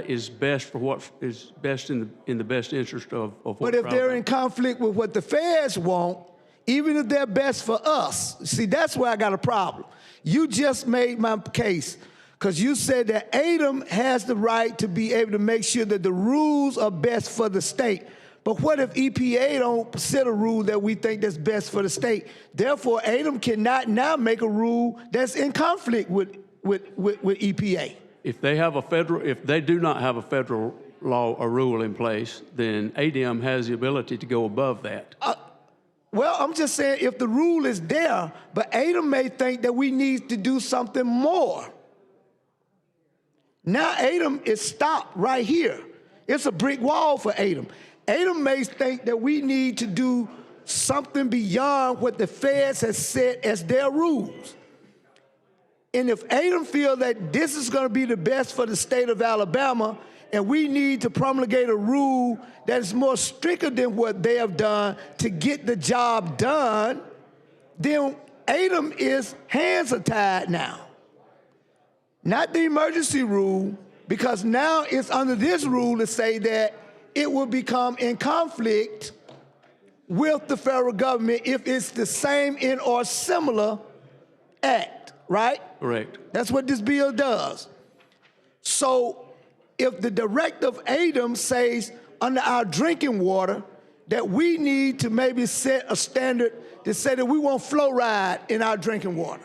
is best for what is best in the best interest of what. But if they're in conflict with what the feds want, even if they're best for us, see, that's where I got a problem. You just made my case, because you said that ADEM has the right to be able to make sure that the rules are best for the state. But what if EPA don't set a rule that we think that's best for the state? Therefore, ADEM cannot now make a rule that's in conflict with EPA. If they do not have a federal law or rule in place, then ADEM has the ability to go above that. Well, I'm just saying if the rule is there, but ADEM may think that we need to do something more. Now ADEM is stopped right here. It's a brick wall for ADEM. ADEM may think that we need to do something beyond what the feds has set as their rules. And if ADEM feel that this is going to be the best for the state of Alabama, and we need to promulgate a rule that is more stricter than what they have done to get the job done, then ADEM is hands are tied now. Not the emergency rule, because now it's under this rule to say that it will become in conflict with the federal government if it's the same in or similar act, right? Correct. That's what this bill does. So if the directive of ADEM says under our drinking water that we need to maybe set a standard to say that we want fluoride in our drinking water,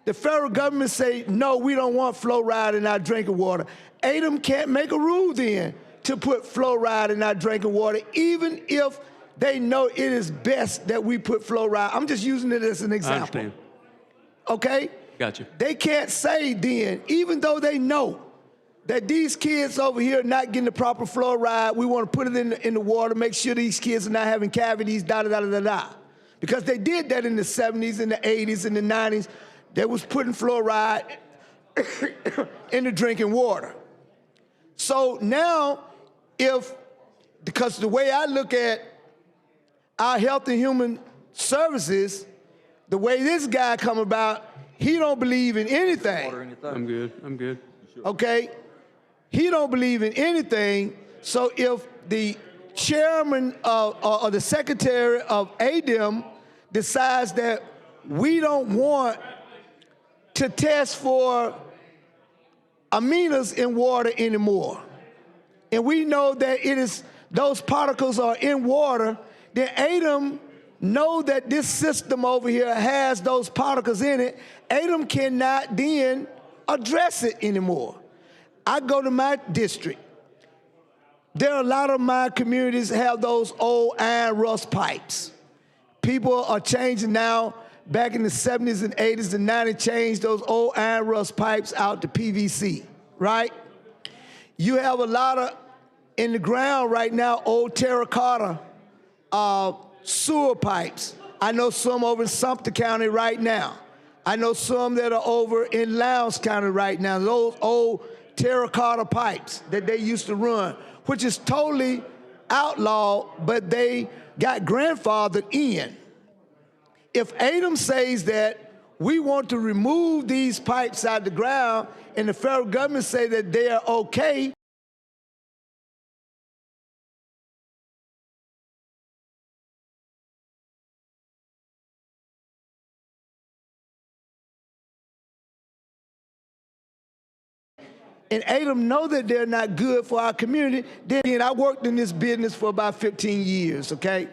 the federal government say, no, we don't want fluoride in our drinking water. ADEM can't make a rule then to put fluoride in our drinking water, even if they know it is best that we put fluoride. I'm just using it as an example. I understand. Okay? Gotcha. They can't say then, even though they know that these kids over here are not getting the proper fluoride, we want to put it in the water, make sure these kids are not having cavities, da-da-da-da-da. because they did that in the 70s and the 80s and the 90s. They was putting fluoride in the drinking water. So now, because the way I look at our Health and Human Services, the way this guy come about, he don't believe in anything. I'm good. Okay? He don't believe in anything. So if the chairman or the secretary of ADEM decides that we don't want to test for aminas in water anymore, and we know that those particles are in water, then ADEM know that this system over here has those particles in it. ADEM cannot then address it anymore. I go to my district. There are a lot of my communities have those old iron rust pipes. People are changing now. Back in the 70s and 80s and 90s, changed those old iron rust pipes out to PVC, right? You have a lot of, in the ground right now, old terracotta sewer pipes. I know some over in Sumter County right now. I know some that are over in Lowndes County right now, those old terracotta pipes that they used to run, which is totally outlawed, but they got grandfathered in. If ADEM says that we want to remove these pipes out of the ground and the federal government say that they are okay, and ADEM know that they're not good for our community, then I worked in this business for about 15 years, okay?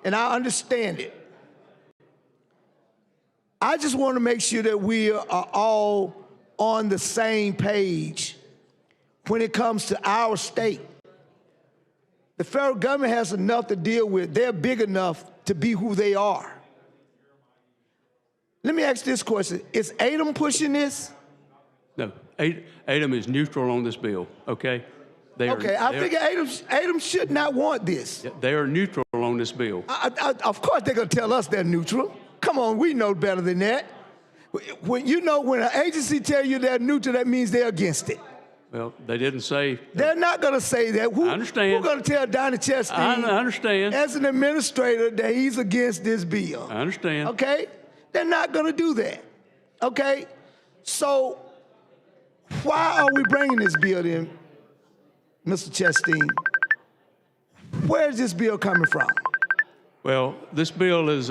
And I understand it. I just want to make sure that we are all on the same page when it comes to our state. The federal government has enough to deal with. They're big enough to be who they are. Let me ask this question. Is ADEM pushing this? No, ADEM is neutral on this bill, okay? I figure ADEM should not want this. They are neutral on this bill. Of course they're going to tell us they're neutral. Come on, we know better than that. When an agency tell you they're neutral, that means they're against it. Well, they didn't say. They're not going to say that. I understand. Who's going to tell Donnie Chastain, I understand, as an administrator, that he's against this bill? I understand. Okay? They're not going to do that. Okay? So why are we bringing this bill in, Mr. Chastain? Where's this bill coming from? Well, this bill is.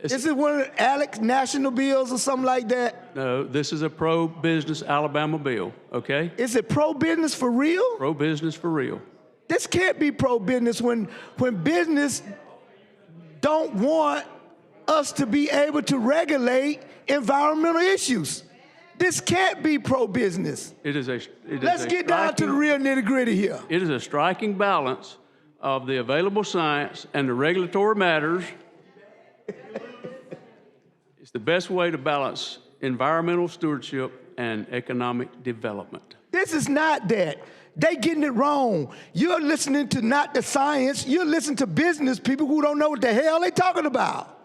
Is it one of the Alex national bills or something like that? No, this is a pro-business Alabama bill, okay? Is it pro-business for real? Pro-business for real. This can't be pro-business when business don't want us to be able to regulate environmental issues. This can't be pro-business. Let's get down to the real nitty-gritty here. It is a striking balance of the available science and the regulatory matters. It's the best way to balance environmental stewardship and economic development. This is not that. They getting it wrong. You're listening to not the science. You're listening to business people who don't know what the hell they talking about.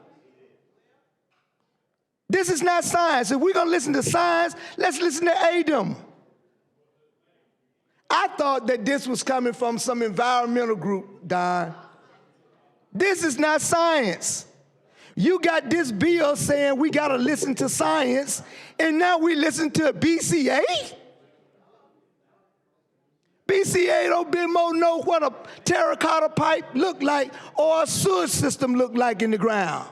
This is not science. If we're going to listen to science, let's listen to ADEM. I thought that this was coming from some environmental group, Don. This is not science. You got this bill saying we got to listen to science, and now we listen to BCA? BCA don't been more know what a terracotta pipe look like or a sewer system look like in the ground.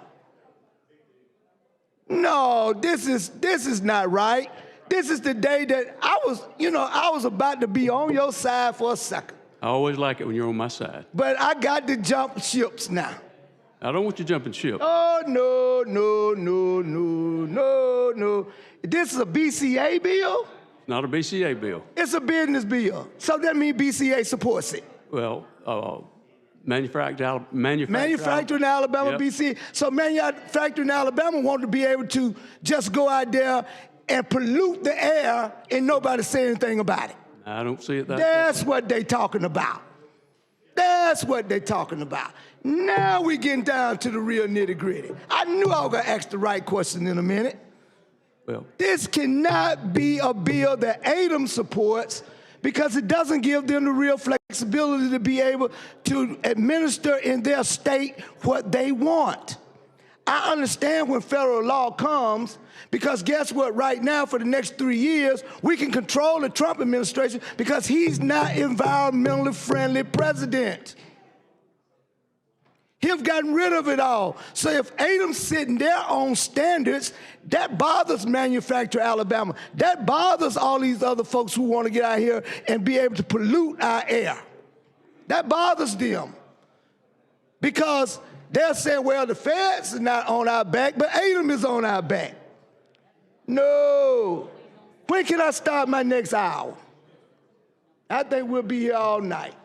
No, this is not right. This is the day that I was about to be on your side for a second. I always like it when you're on my side. But I got to jump ships now. I don't want you jumping ship. Oh, no. This is a BCA bill? Not a BCA bill. It's a business bill. So that means BCA supports it. Well, manufacturing Alabama, yep. BCA. So manufacturing Alabama want to be able to just go out there and pollute the air and nobody say anything about it. I don't see it that way. That's what they talking about. That's what they're talking about. Now we're getting down to the real nitty-gritty. I knew I was going to ask the right question in a minute. Well, This cannot be a bill that ADAM supports because it doesn't give them the real flexibility to be able to administer in their state what they want. I understand when federal law comes, because guess what? Right now, for the next 3 years, we can control the Trump administration because he's not environmentally friendly president. He've gotten rid of it all. So if ADAM's setting their own standards, that bothers Manufacture Alabama. That bothers all these other folks who want to get out here and be able to pollute our air. That bothers them. Because they're saying, well, the feds are not on our back, but ADAM is on our back. No. When can I start my next hour? I think we'll be here all night.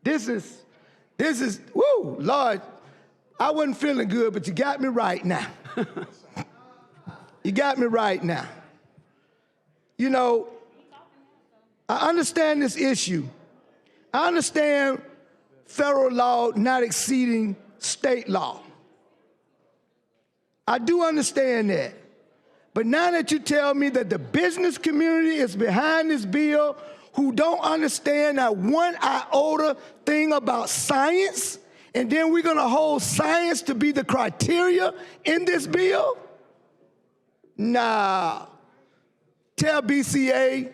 This is, woo, Lord, I wasn't feeling good, but you got me right now. You got me right now. You know, I understand this issue. I understand federal law not exceeding state law. I do understand that. But now that you tell me that the business community is behind this bill, who don't understand that one iota thing about science, and then we're going to hold science to be the criteria in this bill? Nah. Tell BCA,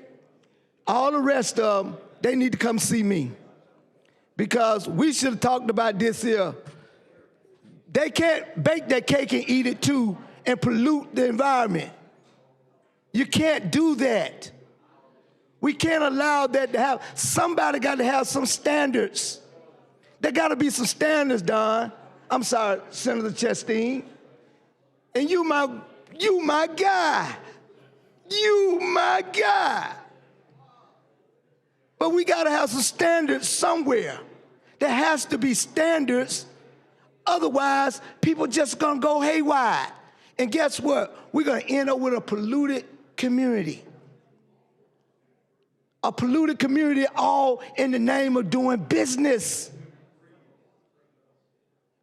all the rest of them, they need to come see me. Because we should have talked about this here. They can't bake that cake and eat it too and pollute the environment. You can't do that. We can't allow that to happen. Somebody got to have some standards. There got to be some standards, Don. I'm sorry, Senator Chastain. And you my guy. You my guy. But we got to have some standards somewhere. There has to be standards. Otherwise, people just going to go haywire. And guess what? We're going to end up with a polluted community. A polluted community all in the name of doing business.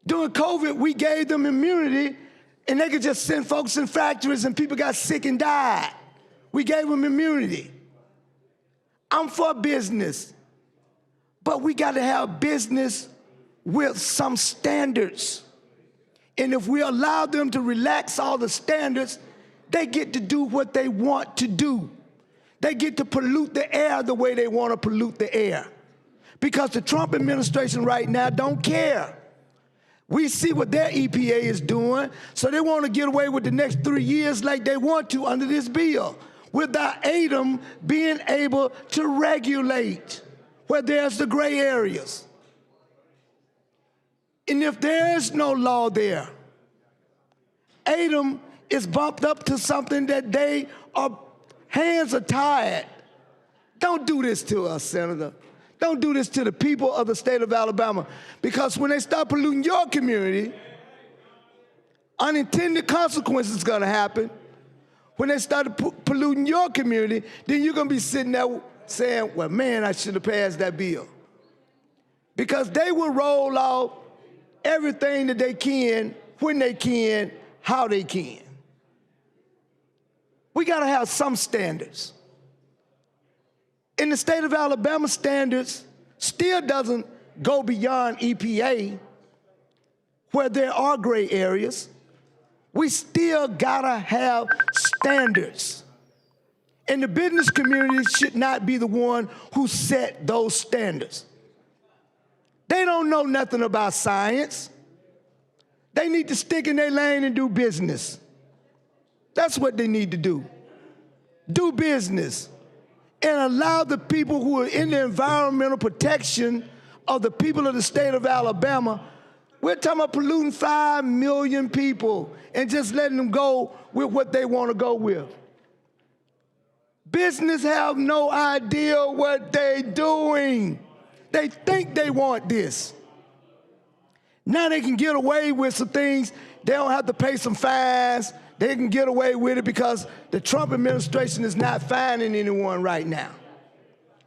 During COVID, we gave them immunity, and they could just send folks in factories, and people got sick and died. We gave them immunity. I'm for business, but we got to have business with some standards. And if we allow them to relax all the standards, they get to do what they want to do. They get to pollute the air the way they want to pollute the air. Because the Trump administration right now don't care. We see what their EPA is doing, so they want to get away with the next 3 years like they want to under this bill, without ADAM being able to regulate where there's the gray areas. And if there is no law there, ADAM is bumped up to something that they are, hands are tied. Don't do this to us, Senator. Don't do this to the people of the state of Alabama, because when they start polluting your community, unintended consequences are going to happen. When they start polluting your community, then you're going to be sitting there saying, well, man, I should have passed that bill. Because they will roll out everything that they can, when they can, how they can. We got to have some standards. In the state of Alabama, standards still doesn't go beyond EPA, where there are gray areas. We still gotta have standards. And the business community should not be the one who set those standards. They don't know nothing about science. They need to stick in their lane and do business. That's what they need to do. Do business. And allow the people who are in the environmental protection of the people of the state of Alabama. We're talking about polluting 5 million people and just letting them go with what they want to go with. Business have no idea what they're doing. They think they want this. Now they can get away with some things. They don't have to pay some fines. They can get away with it because the Trump administration is not fining anyone right now.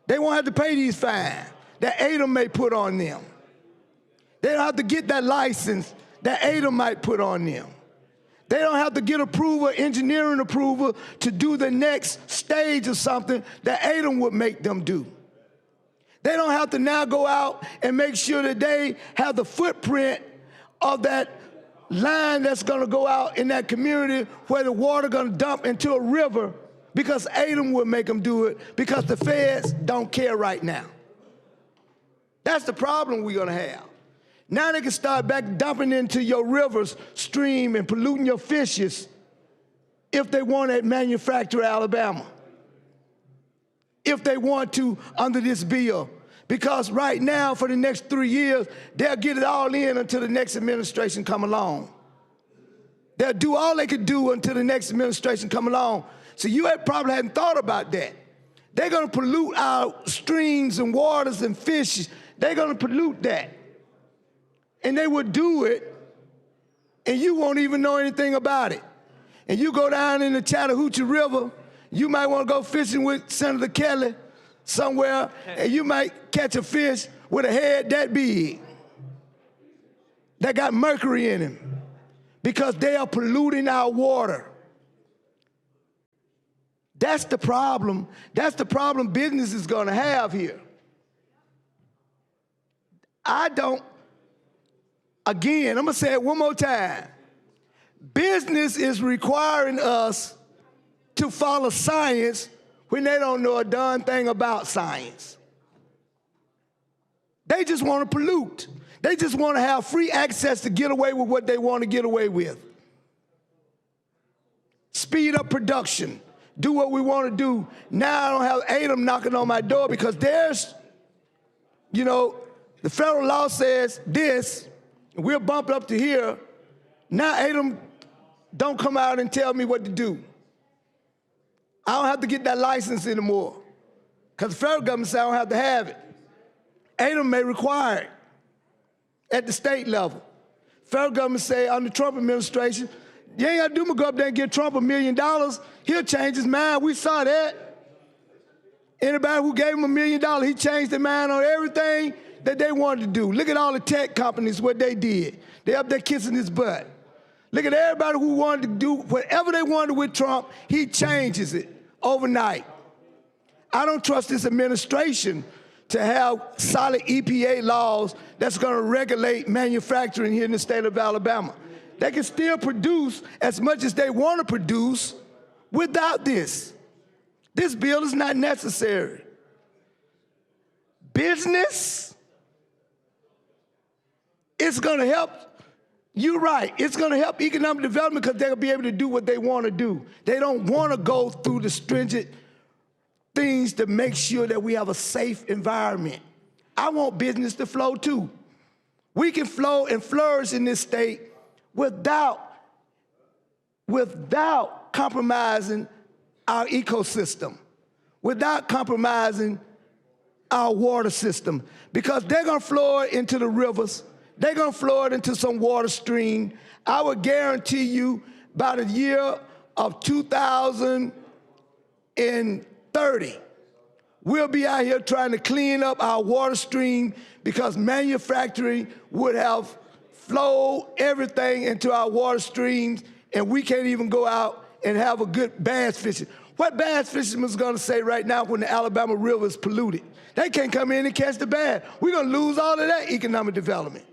They won't have to pay these fines. that ADEM may put on them. They don't have to get that license that ADEM might put on them. They don't have to get approval, engineering approval, to do the next stage of something that ADEM would make them do. They don't have to now go out and make sure that they have the footprint of that line that's gonna go out in that community where the water gonna dump into a river, because ADEM will make them do it, because the feds don't care right now. That's the problem we're gonna have. Now they can start back dumping into your rivers, stream, and polluting your fishes if they want to manufacture Alabama. If they want to under this bill. Because right now, for the next 3 years, they'll get it all in until the next administration come along. They'll do all they could do until the next administration come along. So you probably hadn't thought about that. They're gonna pollute our streams and waters and fishes. They're gonna pollute that. And they would do it, and you won't even know anything about it. And you go down in the Chattahoochee River, you might want to go fishing with Senator Kelly somewhere, and you might catch a fish with a head that big that got mercury in him, because they are polluting our water. That's the problem. That's the problem business is going to have here. Again, I'm going to say it one more time. Business is requiring us to follow science when they don't know a darn thing about science. They just want to pollute. They just want to have free access to get away with what they want to get away with. Speed up production. Do what we want to do. Now I don't have ADEM knocking on my door because there's, the federal law says this, we're bumped up to here. Now ADEM don't come out and tell me what to do. I don't have to get that license anymore because the federal government says I don't have to have it. ADEM may require it at the state level. Federal government say under the Trump administration, you ain't got to do but go up there and give Trump $1 million. He'll change his mind. We saw that. Anybody who gave him $1 million, he changed their mind on everything that they wanted to do. Look at all the tech companies, what they did. They up there kissing his butt. Look at everybody who wanted to do whatever they wanted with Trump, he changes it overnight. I don't trust this administration to have solid EPA laws that's going to regulate manufacturing here in the state of Alabama. They can still produce as much as they want to produce without this. This bill is not necessary. Business, it's going to help. You're right. It's going to help economic development because they'll be able to do what they want to do. They don't want to go through the stringent things to make sure that we have a safe environment. I want business to flow too. We can flow and flourish in this state without compromising our ecosystem, without compromising our water system, because they're going to flow it into the rivers. They're going to flow it into some water stream. I would guarantee you by the year of 2030, we'll be out here trying to clean up our water stream because manufacturing would have flowed everything into our water streams, and we can't even go out and have a good bass fishing. What bass fisherman's going to say right now when the Alabama River is polluted? They can't come in and catch the bass. We're going to lose all of that economic development.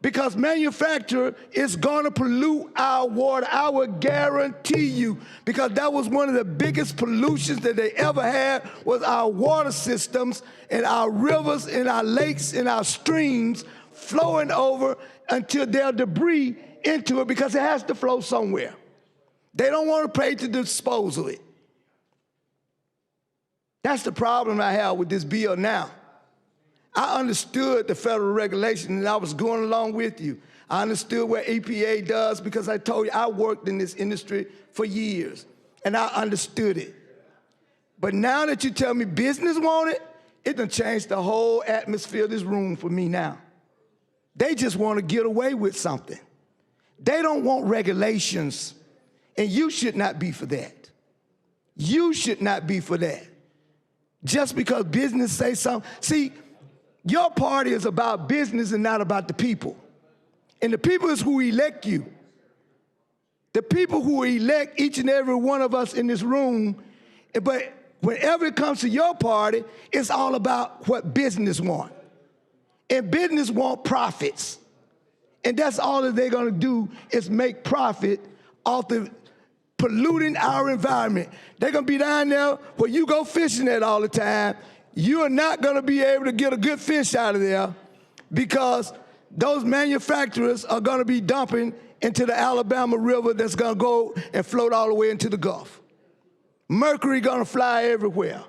Because manufacture is going to pollute our water, I would guarantee you, because that was one of the biggest pollutions that they ever had was our water systems and our rivers and our lakes and our streams flowing over until there's debris into it because it has to flow somewhere. They don't want to pay to dispose of it. That's the problem I have with this bill now. I understood the federal regulation, and I was going along with you. I understood what EPA does because I told you I worked in this industry for years, and I understood it. But now that you tell me business want it done changed the whole atmosphere of this room for me now. They just want to get away with something. They don't want regulations, and you should not be for that. You should not be for that. just because business say something. See, your party is about business and not about the people. And the people is who elect you. The people who elect each and every one of us in this room, but whenever it comes to your party, it's all about what business want. And business want profits. And that's all that they're gonna do is make profit off the polluting our environment. They're gonna be down there where you go fishing at all the time. You are not gonna be able to get a good fish out of there because those manufacturers are gonna be dumping into the Alabama River that's gonna go and float all the way into the Gulf. Mercury gonna fly everywhere.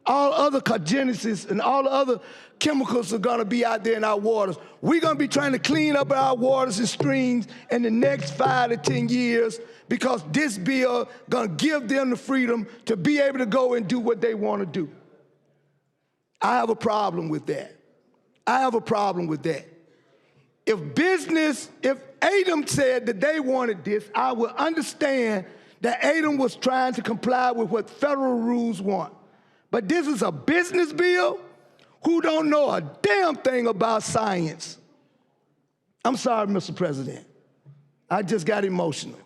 All other carcinogens and all the other chemicals are gonna be out there in our waters. We're gonna be trying to clean up our waters and streams in the next 5 to 10 years because this bill gonna give them the freedom to be able to go and do what they wanna do. I have a problem with that. I have a problem with that. If ADEM said that they wanted this, I would understand that ADEM was trying to comply with what federal rules want. But this is a business bill who don't know a damn thing about science. I'm sorry, Mr. President. I just got emotional.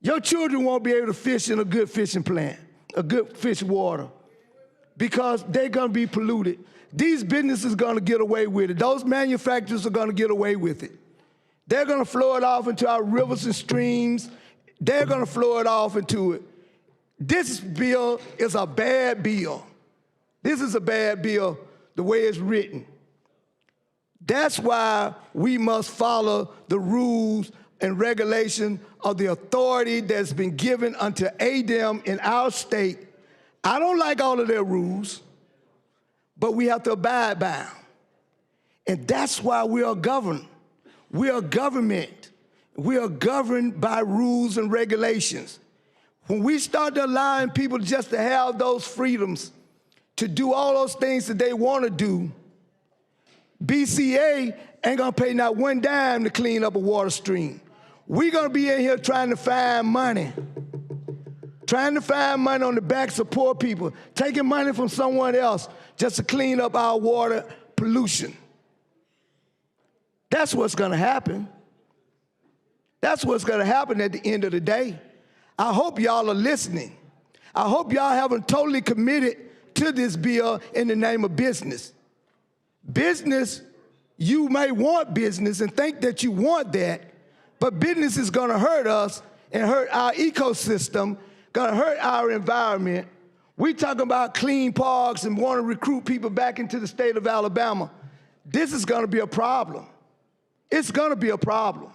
Your children won't be able to fish in a good fishing plant, a good fish water, because they're gonna be polluted. These businesses are gonna get away with it. Those manufacturers are gonna get away with it. They're gonna flow it off into our rivers and streams. They're gonna flow it off into it. This bill is a bad bill. This is a bad bill the way it's written. That's why we must follow the rules and regulation of the authority that's been given unto ADEM in our state. I don't like all of their rules, but we have to abide by them. And that's why we are governed. We are government. We are governed by rules and regulations. When we start allowing people just to have those freedoms to do all those things that they want to do, BCA ain't gonna pay not one dime to clean up a water stream. We're gonna be in here trying to find money on the backs of poor people, taking money from someone else just to clean up our water pollution. That's what's gonna happen. That's what's gonna happen at the end of the day. I hope y'all are listening. I hope y'all haven't totally committed to this bill in the name of business. Business, you may want business and think that you want that, but business is gonna hurt us and hurt our ecosystem, gonna hurt our environment. We talking about clean parks and want to recruit people back into the state of Alabama. This is gonna be a problem. It's gonna be a problem.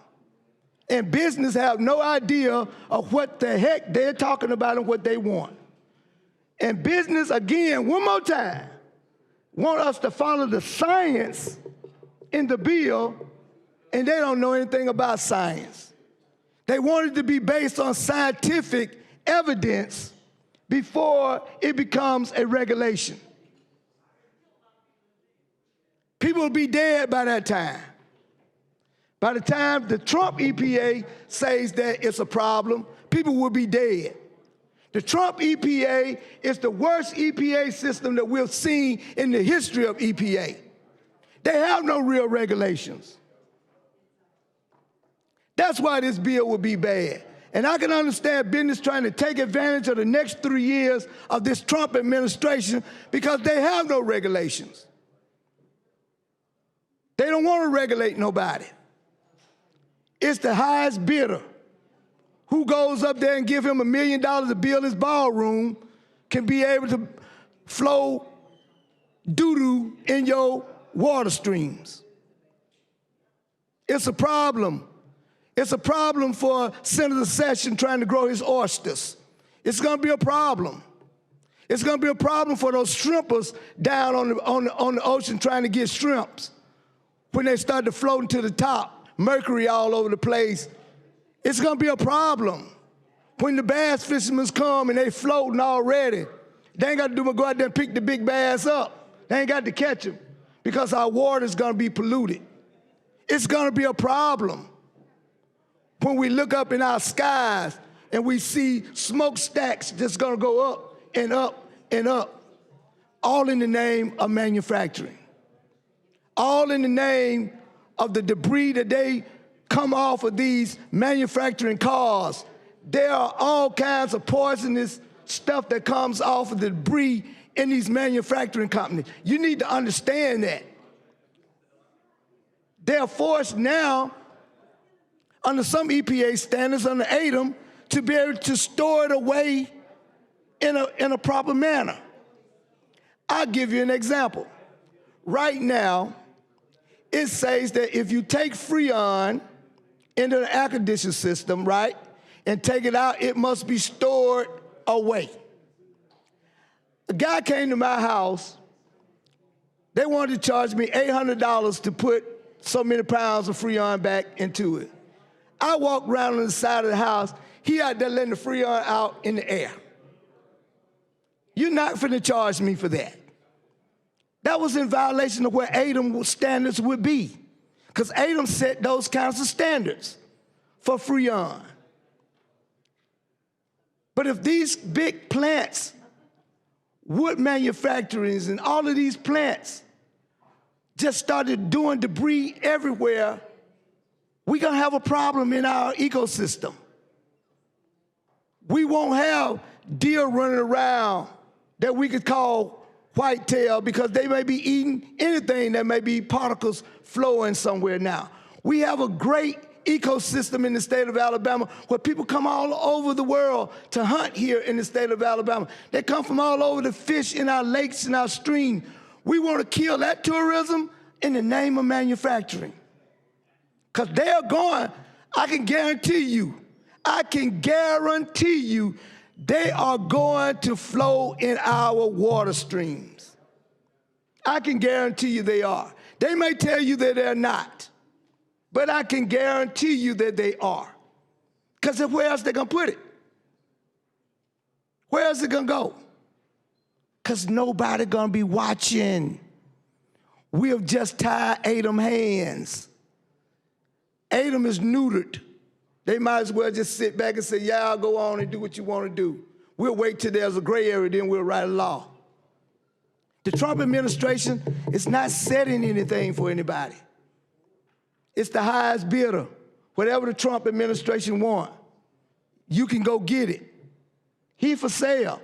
And business have no idea of what the heck they're talking about and what they want. And business, again, one more time, want us to follow the science in the bill, and they don't know anything about science. They want it to be based on scientific evidence before it becomes a regulation. People will be dead by that time. By the time the Trump EPA says that it's a problem, people will be dead. The Trump EPA is the worst EPA system that we've seen in the history of EPA. They have no real regulations. That's why this bill will be bad. And I can understand business trying to take advantage of the next 3 years of this Trump administration because they have no regulations. They don't want to regulate nobody. It's the highest bidder who goes up there and give him $1 million to build his ballroom can be able to flow doo-doo in your water streams. It's a problem. It's a problem for Senator Sessions trying to grow his oysters. It's going to be a problem. It's going to be a problem for those shrimpers down on the ocean trying to get shrimps when they start to float to the top. Mercury all over the place. It's gonna be a problem. When the bass fishermen come and they floating already, they ain't got to do but go out there and pick the big bass up. They ain't got to catch them because our water is gonna be polluted. It's gonna be a problem. When we look up in our skies and we see smokestacks just gonna go up and up and up, all in the name of manufacturing. All in the name of the debris that they come off of these manufacturing cars. There are all kinds of poisonous stuff that comes off of the debris in these manufacturing companies. You need to understand that. They're forced now, under some EPA standards, under ADEM, to be able to store it away in a proper manner. I'll give you an example. Right now, it says that if you take Freon into the air conditioning system, right, and take it out, it must be stored away. A guy came to my house. They wanted to charge me $800 to put so many pounds of Freon back into it. I walked around on the side of the house. He out there letting the Freon out in the air. You're not finna charge me for that. That was in violation of where ADEM standards would be, because ADEM set those kinds of standards for Freon. But if these big plants, wood manufacturers and all of these plants just started doing debris everywhere, we're gonna have a problem in our ecosystem. We won't have deer running around that we could call whitetail because they may be eating anything that may be particles flowing somewhere now. We have a great ecosystem in the state of Alabama where people come all over the world to hunt here in the state of Alabama. They come from all over to fish in our lakes and our streams. We want to kill that tourism in the name of manufacturing. Because they are going, I can guarantee you, they are going to flow in our water streams. I can guarantee you they are. They may tell you that they're not, but I can guarantee you that they are. Because where else they gonna put it? Where else it gonna go? Because nobody gonna be watching. We have just tied ADEM hands. ADEM is neutered. They might as well just sit back and say, yeah, I'll go on and do what you want to do. We'll wait till there's a gray area, then we'll write a law. The Trump administration is not setting anything for anybody. It's the highest bidder. Whatever the Trump administration wants, you can go get it. He for sale.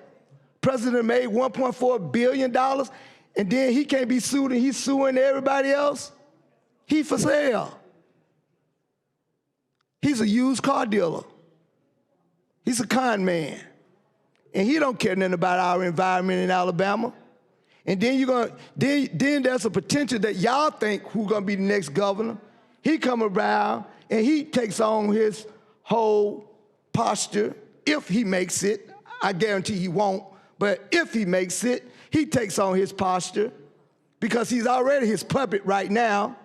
President made $1.4 billion, and then he can't be sued and he's suing everybody else. He for sale. He's a used car dealer. He's a con man. And he don't care nothing about our environment in Alabama. And then then there's a potential that y'all think who's gonna be the next governor. He come around and he takes on his whole posture. If he makes it, I guarantee he won't, but if he makes it, he takes on his posture because he's already his puppet right now.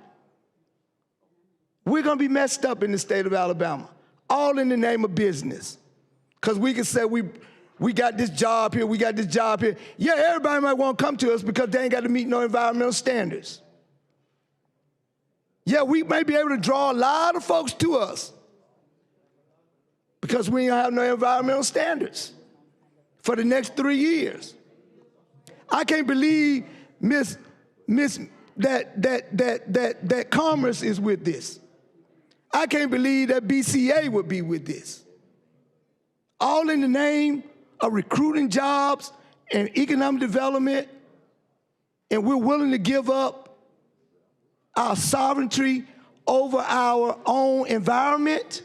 We're gonna be messed up in the state of Alabama, all in the name of business. Because we can say we got this job here, we got this job here. Yeah, everybody might want to come to us because they ain't got to meet no environmental standards. Yeah, we may be able to draw a lot of folks to us because we ain't gonna have no environmental standards for the next 3 years. I can't believe that Commerce is with this. I can't believe that BCA would be with this. All in the name of recruiting jobs and economic development, and we're willing to give up our sovereignty over our own environment.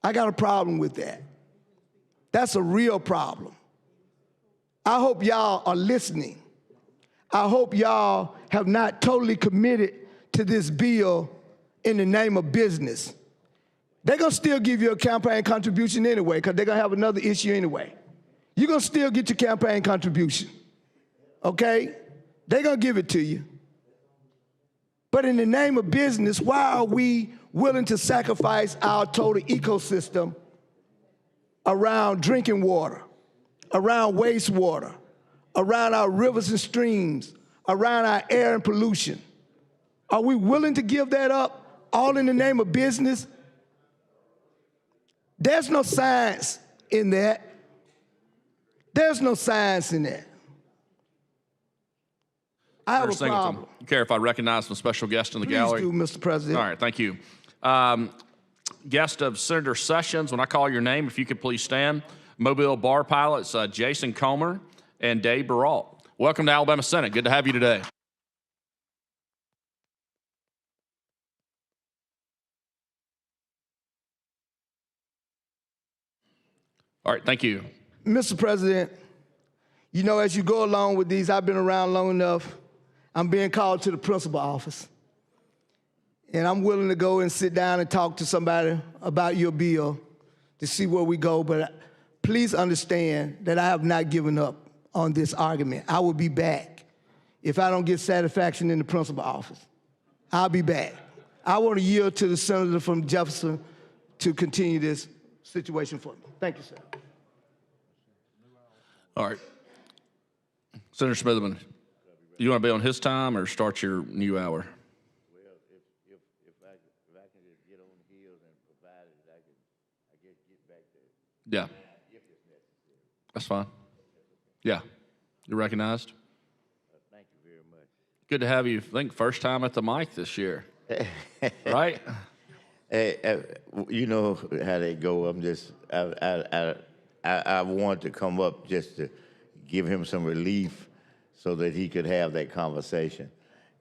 I got a problem with that. That's a real problem. I hope y'all are listening. I hope y'all have not totally committed to this bill in the name of business. They're gonna still give you a campaign contribution anyway, because they're gonna have another issue anyway. You're gonna still get your campaign contribution, okay? They're gonna give it to you. But in the name of business, why are we willing to sacrifice our total ecosystem around drinking water, around wastewater, around our rivers and streams, around our air and pollution? Are we willing to give that up all in the name of business? There's no science in that. There's no science in that. I have a Singleton, problem. you care if I recognize some special guests in the Please gallery? do, Mr. President. All right, thank you. Guest of Senator Sessions, when I call your name, if you could please stand. Mobile Bar Pilots, Jason Comer and Dave Baralt. Welcome to Alabama Senate. Good to have you today. All right, thank you. Mr. President, you know, as you go along with these, I've been around long enough. I'm being called to the principal office. And I'm willing to go and sit down and talk to somebody about your bill to see where we go. But please understand that I have not given up on this argument. I will be back if I don't get satisfaction in the principal office. I'll be back. I want to yield to the senator from Jefferson to continue this situation for me. Thank you, sir. All right. Senator Smitherman, you want to be on his time or start your new hour? Well, if I can just get on the heels and provide it, I guess get back there. Yeah. That's fine. Yeah. You're recognized. Thank you very much. Good to have you. I think first time at the mic this year. Right? Hey, you know how they go. I'm just, I wanted to come up just to give him some relief so that he could have that conversation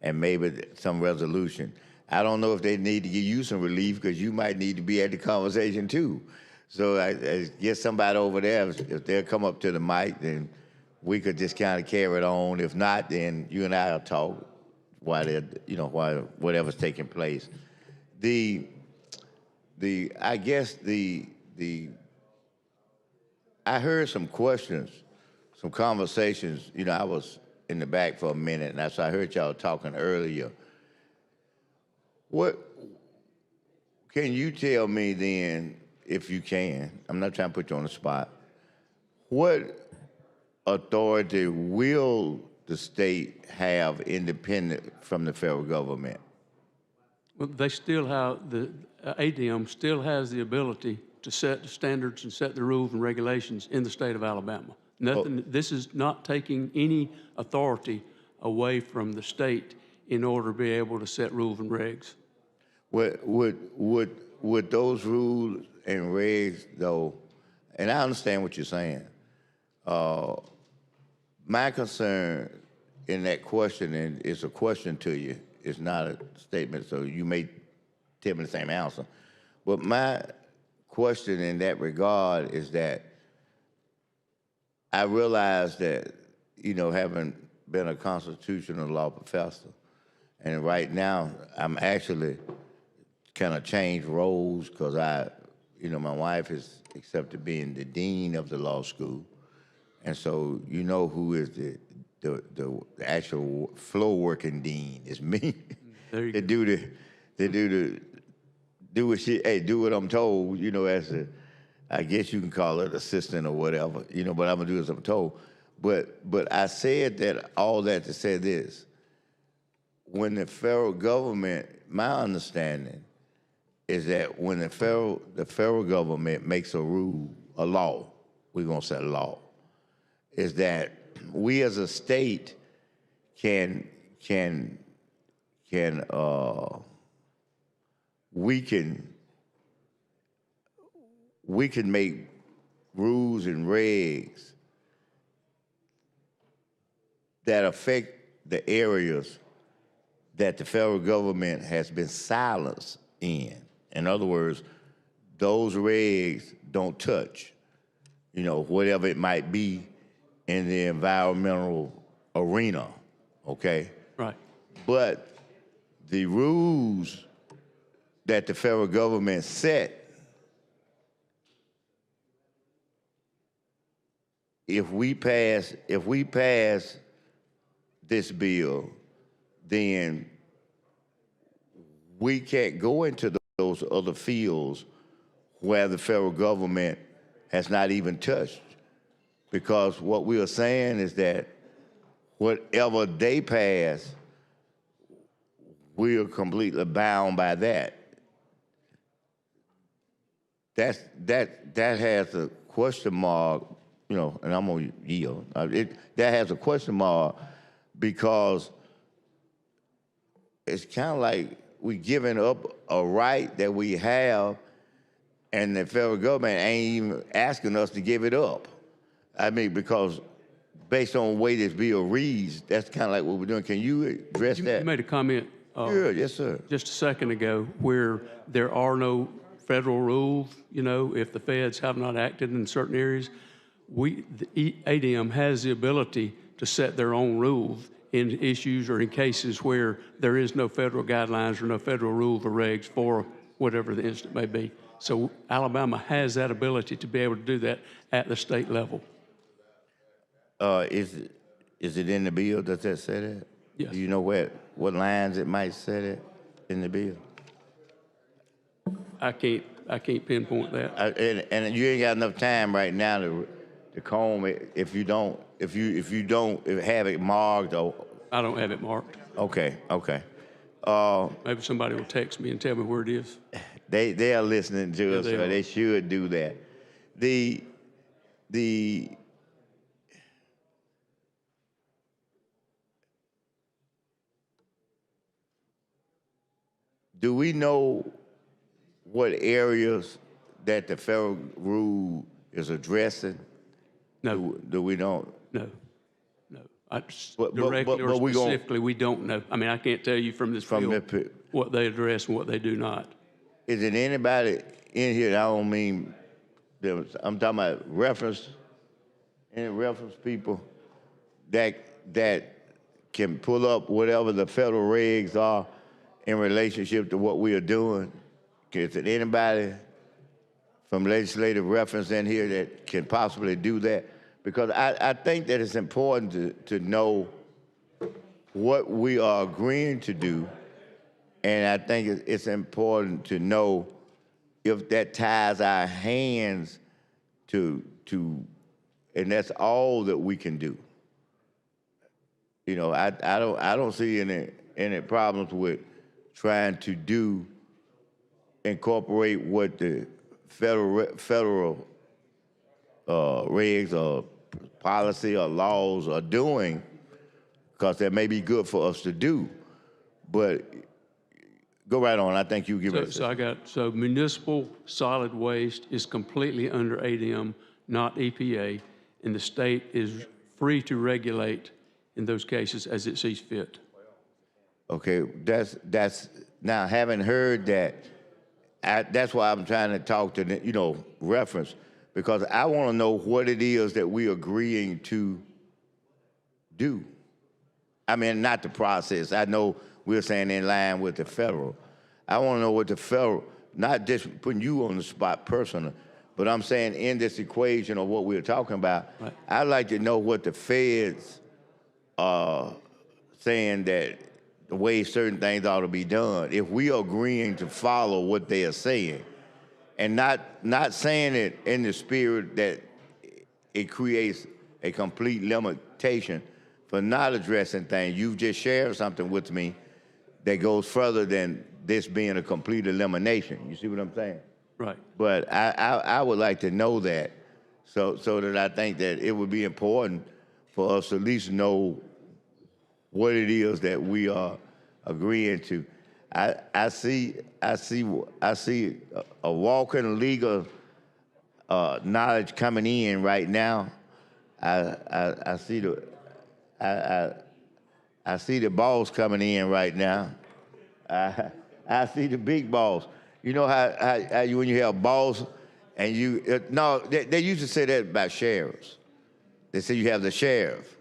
and maybe some resolution. I don't know if they need to give you some relief because you might need to be at the conversation too. So I guess somebody over there, if they'll come up to the mic, then we could just kind of carry it on. If not, then you and I will talk while while whatever's taking place. I guess I heard some questions, some conversations. You know, I was in the back for a minute, and so I heard y'all talking earlier. What can you tell me then, if you can? I'm not trying to put you on the spot. What authority will the state have independent from the federal government? Well, they still have, the ADM still has the ability to set the standards and set the rules and regulations in the state of Alabama. Nothing, this is not taking any authority away from the state in order to be able to set rules and regs. Would those rules and regs, though, and I understand what you're saying, my concern in that question, and it's a question to you, it's not a statement, so you may tell me the same answer. But my question in that regard is that I realize that, having been a constitutional law professor, and right now I'm actually kind of changed roles because my wife has accepted being the dean of the law school. And so who is the actual floor working dean is me. There you They go. do what I'm told, as I guess you can call it assistant or whatever, but I'm gonna do as I'm told. But I said that all that to say this. When the federal government, my understanding is that when the federal government makes a rule, a law, we're gonna say law, is that we as a state can make rules and regs that affect the areas that the federal government has been silenced in. In other words, those regs don't touch, whatever it might be in the environmental arena, okay? Right. But the rules that the federal government set, if we pass this bill, then we can't go into those other fields where the federal government has not even touched. Because what we are saying is that whatever they pass, we are completely bound by that. That has a question mark you know, and I'm gonna yield. That has a question mark because it's kind of like we giving up a right that we have, and the federal government ain't even asking us to give it up. I mean, because based on the way this bill reads, that's kind of like what we're doing. Can you address that? You made a comment Sure, yes, sir. just a second ago where there are no federal rules, you know, if the feds have not acted in certain areas. The ADM has the ability to set their own rules in issues or in cases where there is no federal guidelines or no federal rules or regs for whatever the incident may be. So Alabama has that ability to be able to do that at the state level. Is it in the bill? Does that say that? Yes. Do you know what lines it might say that in the bill? I can't pinpoint that. And you ain't got enough time right now to comb it if you don't have it marked or. I don't have it marked. Okay. Maybe somebody will text me and tell me where it is. They are listening to us, they so are. they should do that. Do we know what areas that the federal rule is addressing? No, Do we don't? no. But Directly or we gon- specifically, we don't know. I mean, I can't tell you from this From bill the what they address and what they do not. Is it anybody in here? I don't mean. I'm talking about any reference people that can pull up whatever the federal regs are in relationship to what we are doing. Is it anybody from legislative reference in here that can possibly do that? Because I think that it's important to know what we are agreeing to do, and I think it's important to know if that ties our hands to, and that's all that we can do. You know, I don't see any problems with trying to incorporate what the federal regs or policy or laws are doing, because that may be good for us to do. But go right on. I think you give it. So municipal solid waste is completely under ADM, not EPA, and the state is free to regulate in those cases as it sees fit. Okay, that's now having heard that, that's why I'm trying to talk to reference, because I want to know what it is that we're agreeing to do. I mean, not the process. I know we're saying in line with the federal. I want to know what the federal, not just putting you on the spot personally, but I'm saying in this equation of what we're talking about, Right. I'd like to know what the feds are saying that the way certain things ought to be done. If we are agreeing to follow what they are saying, and not saying it in the spirit that it creates a complete limitation for not addressing things. You've just shared something with me that goes further than this being a complete elimination. You see what I'm saying? Right. But I would like to know that, so that I think that it would be important for us to at least know what it is that we are agreeing to. I see a walking legal knowledge coming in right now. I see the balls coming in right now. I see the big balls. You know how you, when you have balls and you they used to say that about sheriffs. They say you have the sheriff,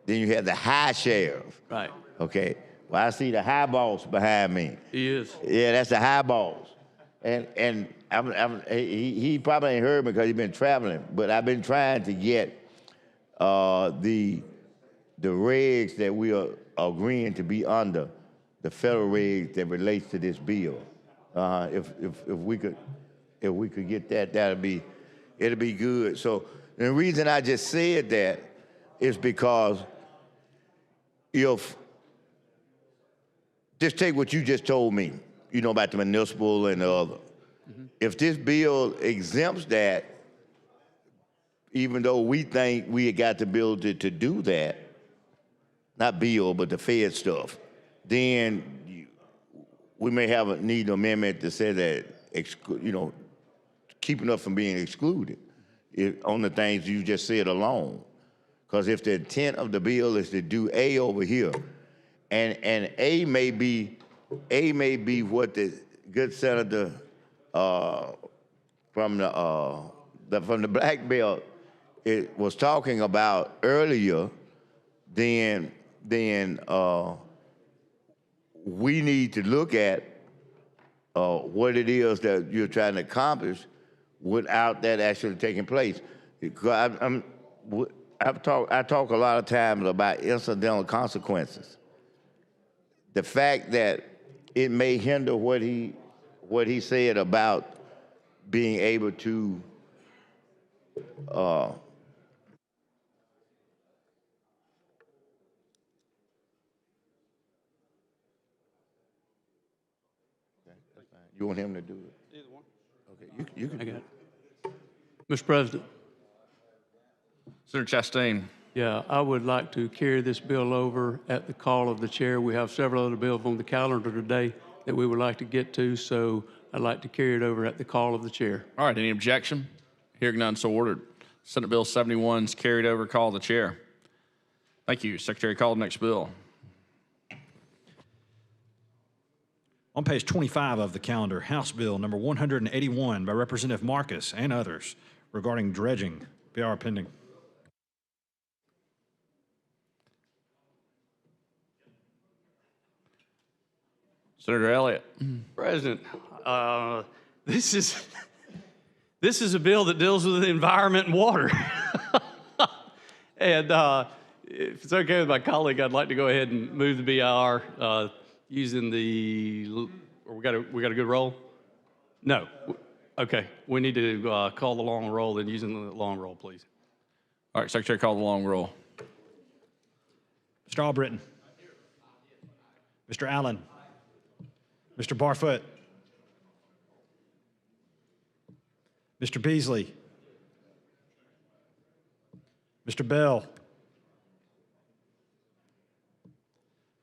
then you have the high sheriff. Right. Okay. Well, I see the high balls behind me. He is. Yeah, that's the high balls. And he probably ain't heard me because he's been traveling, but I've been trying to get the regs that we are agreeing to be under, the federal regs that relates to this bill. If we could get that, it'll be good. So the reason I just said that is because if just take what you just told me, about the municipal and the other. Mm-hmm. If this bill exempts that, even though we think we had got the ability to do that, not build, but the Fed stuff, then we may need an amendment to say that, keeping us from being excluded on the things you just said alone. Because if the intent of the bill is to do A over here, and A may be what the good senator from the Black Belt was talking about earlier, then we need to look at what it is that you're trying to accomplish without that actually taking place. Because I talk a lot of times about incidental consequences. The fact that it may hinder what he said about being able to you want him to do it? Either one. Okay, you can. I got it. Mr. President, Senator Chastain. yeah, I would like to carry this bill over at the call of the chair. We have several other bills on the calendar today that we would like to get to, so I'd like to carry it over at the call of the chair. All right, any objection? Hearing none, so ordered. Senate Bill 71 is carried over, call of the chair. Thank you. Secretary, call the next bill. On page 25 of the calendar, House Bill number 181 by Representative Marcus and others regarding dredging. BR pending. Senator Elliott. President, this is a bill that deals with the environment and water. And if it's okay with my colleague, I'd like to go ahead and move the BIR using the, we got a good roll? No. Okay. We need to call the long roll, then using the long roll, please. All right, Secretary, call the long roll. Mr. Albritton. Mr. Allen. Mr. Barfoot. Mr. Beasley. Mr. Bell.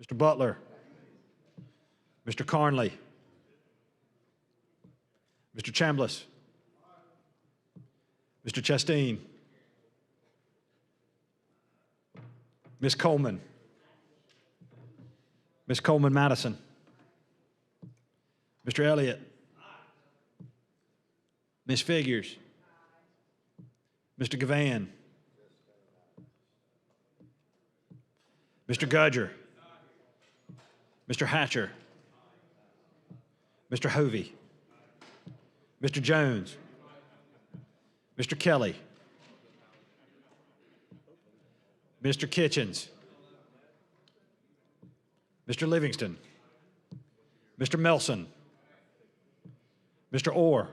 Mr. Butler. Mr. Carnley. Mr. Chambliss. Mr. Chastain. Ms. Coleman. Ms. Coleman Madison. Mr. Elliott. Ms. Figures. Mr. Gavan. Mr. Gudger. Mr. Hatcher. Mr. Hovey. Mr. Jones. Mr. Kelly. Mr. Kitchens. Mr. Livingston. Mr. Melson. Mr. Orr.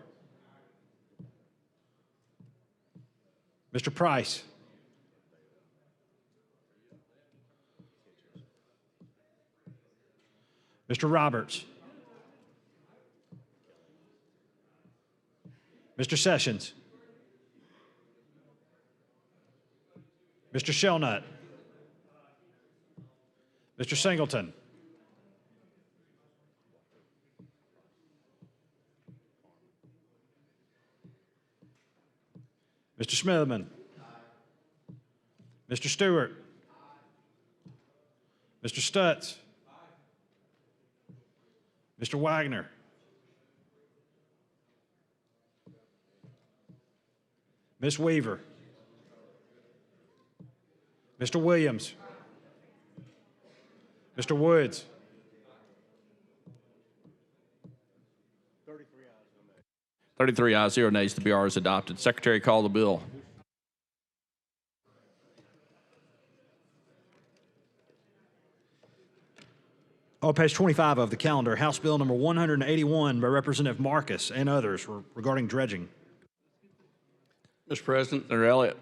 Mr. Price. Mr. Roberts. Mr. Sessions. Mr. Shelnut. Mr. Singleton. Mr. Smithman. Mr. Stewart. Mr. Stutz. Mr. Wagner. Ms. Weaver. Mr. Williams. Mr. Woods. 33 ayes, 0 nays. The BR is adopted. Secretary, call the bill. On page 25 of the calendar, House Bill number 181 by Representative Marcus and others regarding dredging. Mr. President. Senator Elliott.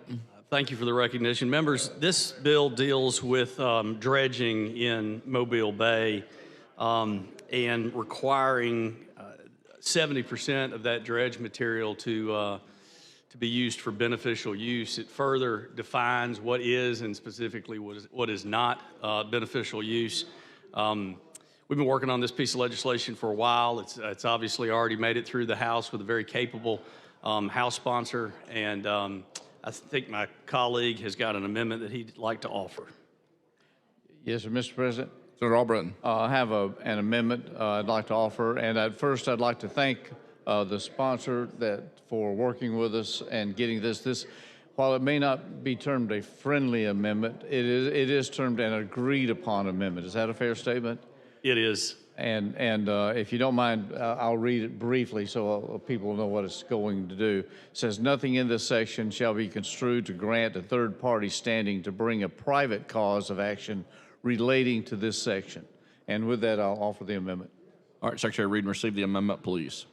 Thank you for the recognition. Members, this bill deals with dredging in Mobile Bay and requiring 70% of that dredge material to to be used for beneficial use. It further defines what is and specifically what is not beneficial use. We've been working on this piece of legislation for a while. It's obviously already made it through the House with a very capable House sponsor, and I think my colleague has got an amendment that he'd like to offer. Yes, sir, Mr. President. Senator Albritton. I have an amendment I'd like to offer, and first I'd like to thank the sponsor for working with us and getting this. While it may not be termed a friendly amendment, it is termed an agreed upon amendment. Is that a fair statement? It is. And if you don't mind, I'll read it briefly so people know what it's going to do. It says, nothing in this section shall be construed to grant a third party standing to bring a private cause of action relating to this section. And with that, I'll offer the amendment. All right, Secretary Reed, receive the amendment, please.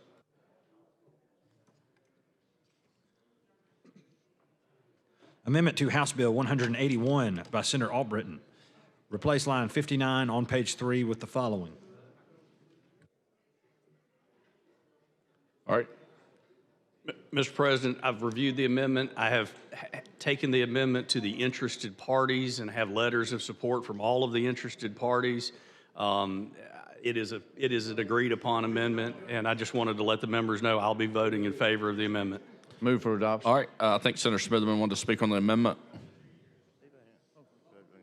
Amendment to House Bill 181 by Senator Albritton. Replace line 59 on page 3 with the following. All right. Mr. President, I've reviewed the amendment. I have taken the amendment to the interested parties and have letters of support from all of the interested parties. It is an agreed upon amendment, and I just wanted to let the members know I'll be voting in favor of the amendment. Move for adoption. All right. I think Senator Smitherman wanted to speak on the amendment.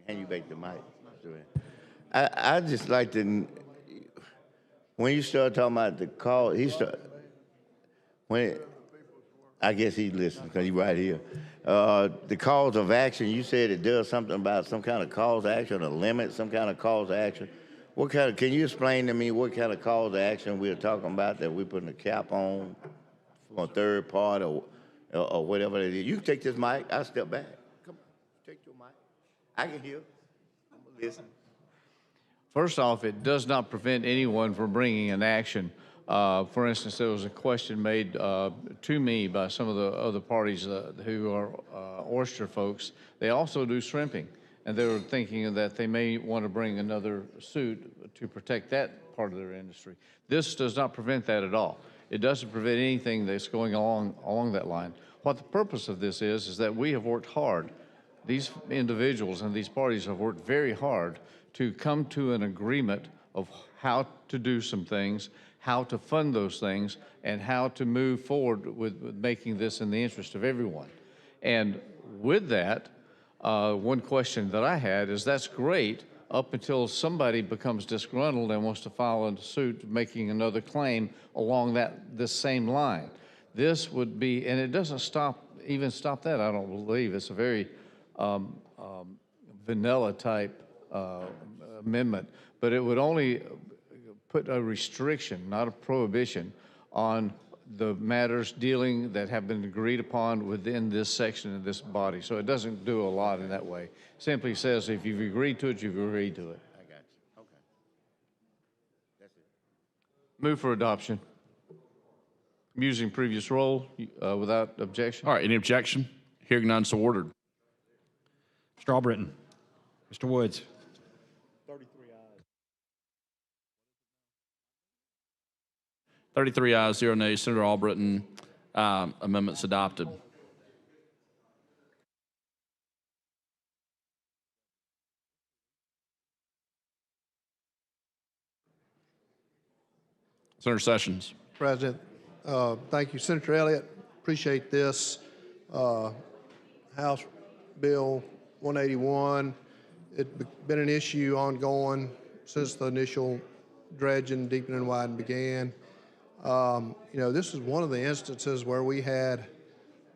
Hand you back the mic. I just like to, when you start talking about the call, I guess he's listening because he's right here. The cause of action, you said it does something about some kind of cause of action, a limit, some kind of cause of action. Can you explain to me what kind of cause of action we're talking about that we're putting a cap on from a third party or whatever it is? You can take this mic, I'll step back. Come on, take your mic. I can hear. I'm going to listen. First off, it does not prevent anyone from bringing an action. For instance, there was a question made to me by some of the other parties who are oyster folks. They also do shrimping, and they were thinking that they may want to bring another suit to protect that part of their industry. This does not prevent that at all. It doesn't prevent anything that's going along that line. What the purpose of this is that we have worked hard. These individuals and these parties have worked very hard to come to an agreement of how to do some things, how to fund those things, and how to move forward with making this in the interest of everyone. And with that, one question that I had is that's great up until somebody becomes disgruntled and wants to file a suit making another claim along this same line. This would be, and it doesn't stop that, I don't believe. It's a very vanilla type amendment, but it would only put a restriction, not a prohibition, on the matters that have been agreed upon within this section of this body. So it doesn't do a lot in that way. Simply says if you've agreed to it, you've agreed to it. I got you. Okay. That's it. Move for adoption. Using previous role without objection. All right. Any objection? Hearing none, so ordered. Mr. Albritton. Mr. Woods. 33 ayes, 0 nays. Senator Albritton, amendment's adopted. Senator Sessions. President, thank you. Senator Elliott, appreciate this. House Bill 181, it's been an issue ongoing since the initial dredging, deepening, and widening began. This is one of the instances where we had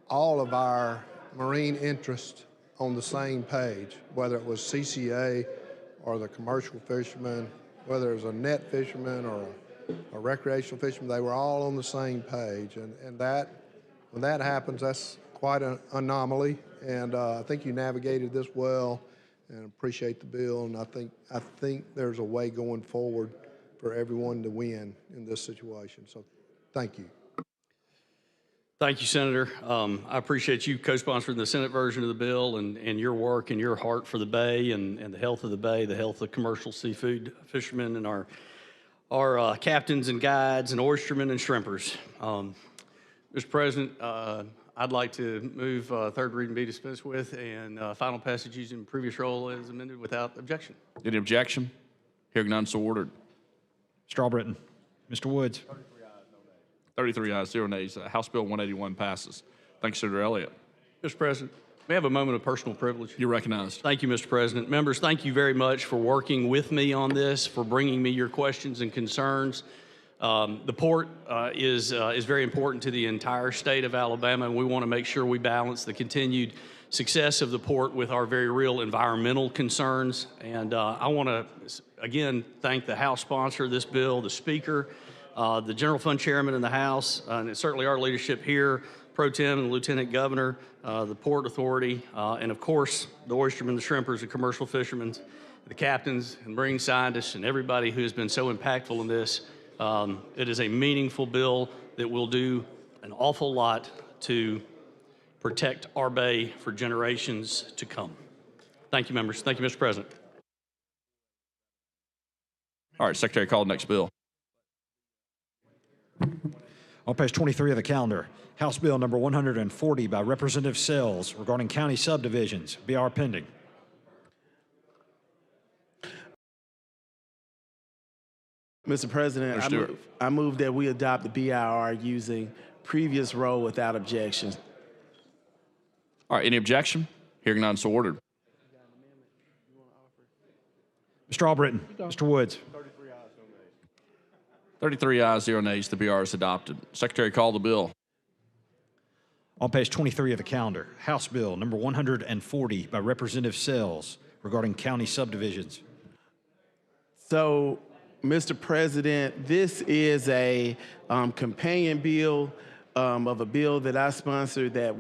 all of our marine interest on the same page, whether it was CCA or the commercial fishermen, whether it was a net fisherman or a recreational fisherman, they were all on the same page. And that, when that happens, that's quite an anomaly. And I think you navigated this well, and appreciate the bill. And I think there's a way going forward for everyone to win in this situation. So thank you. Thank you, Senator. I appreciate you co-sponsoring the Senate version of the bill and your work and your heart for the Bay and the health of the Bay, the health of commercial seafood fishermen and our captains and guides and oystermen and shrimpers. Mr. President, I I'd like to move third reading be dispensed with and final passage using previous rule as amended without objection. Any objection? Hearing none, so ordered. Mr. Albritton. Mr. Woods. 33 ayes, 0 nays. House Bill 181 passes. Thank you, Senator Elliott. Mr. President, may I have a moment of personal privilege? You're recognized. Thank you, Mr. President. Members, thank you very much for working with me on this, for bringing me your questions and concerns. The port is very important to the entire state of Alabama, and we want to make sure we balance the continued success of the port with our very real environmental concerns. And I want to, again, thank the House sponsor of this bill, the Speaker, the General Fund Chairman in the House, and certainly our leadership here, Pro Tem and Lieutenant Governor, the Port Authority, and of course, the oystermen, the shrimpers, the commercial fishermen, the captains and marine scientists, and everybody who has been so impactful in this. It is a meaningful bill that will do an awful lot to protect our bay for generations to come. Thank you, members. Thank you, Mr. President. All right, Secretary, call the next bill. On page 23 of the calendar, House Bill number 140 by Representative Sells regarding county subdivisions. BR pending. Mr. President, I move that we adopt the BIR using previous role without objection. All right, any objection? Hearing none, so ordered. Mr. Albritton. Mr. Woods. 33 ayes, 0 nays. The BR is adopted. Secretary, call the bill. On page 23 of the calendar, House Bill number 140 by Representative Sells regarding county subdivisions. So, Mr. President, this is a companion bill of a bill that I sponsored that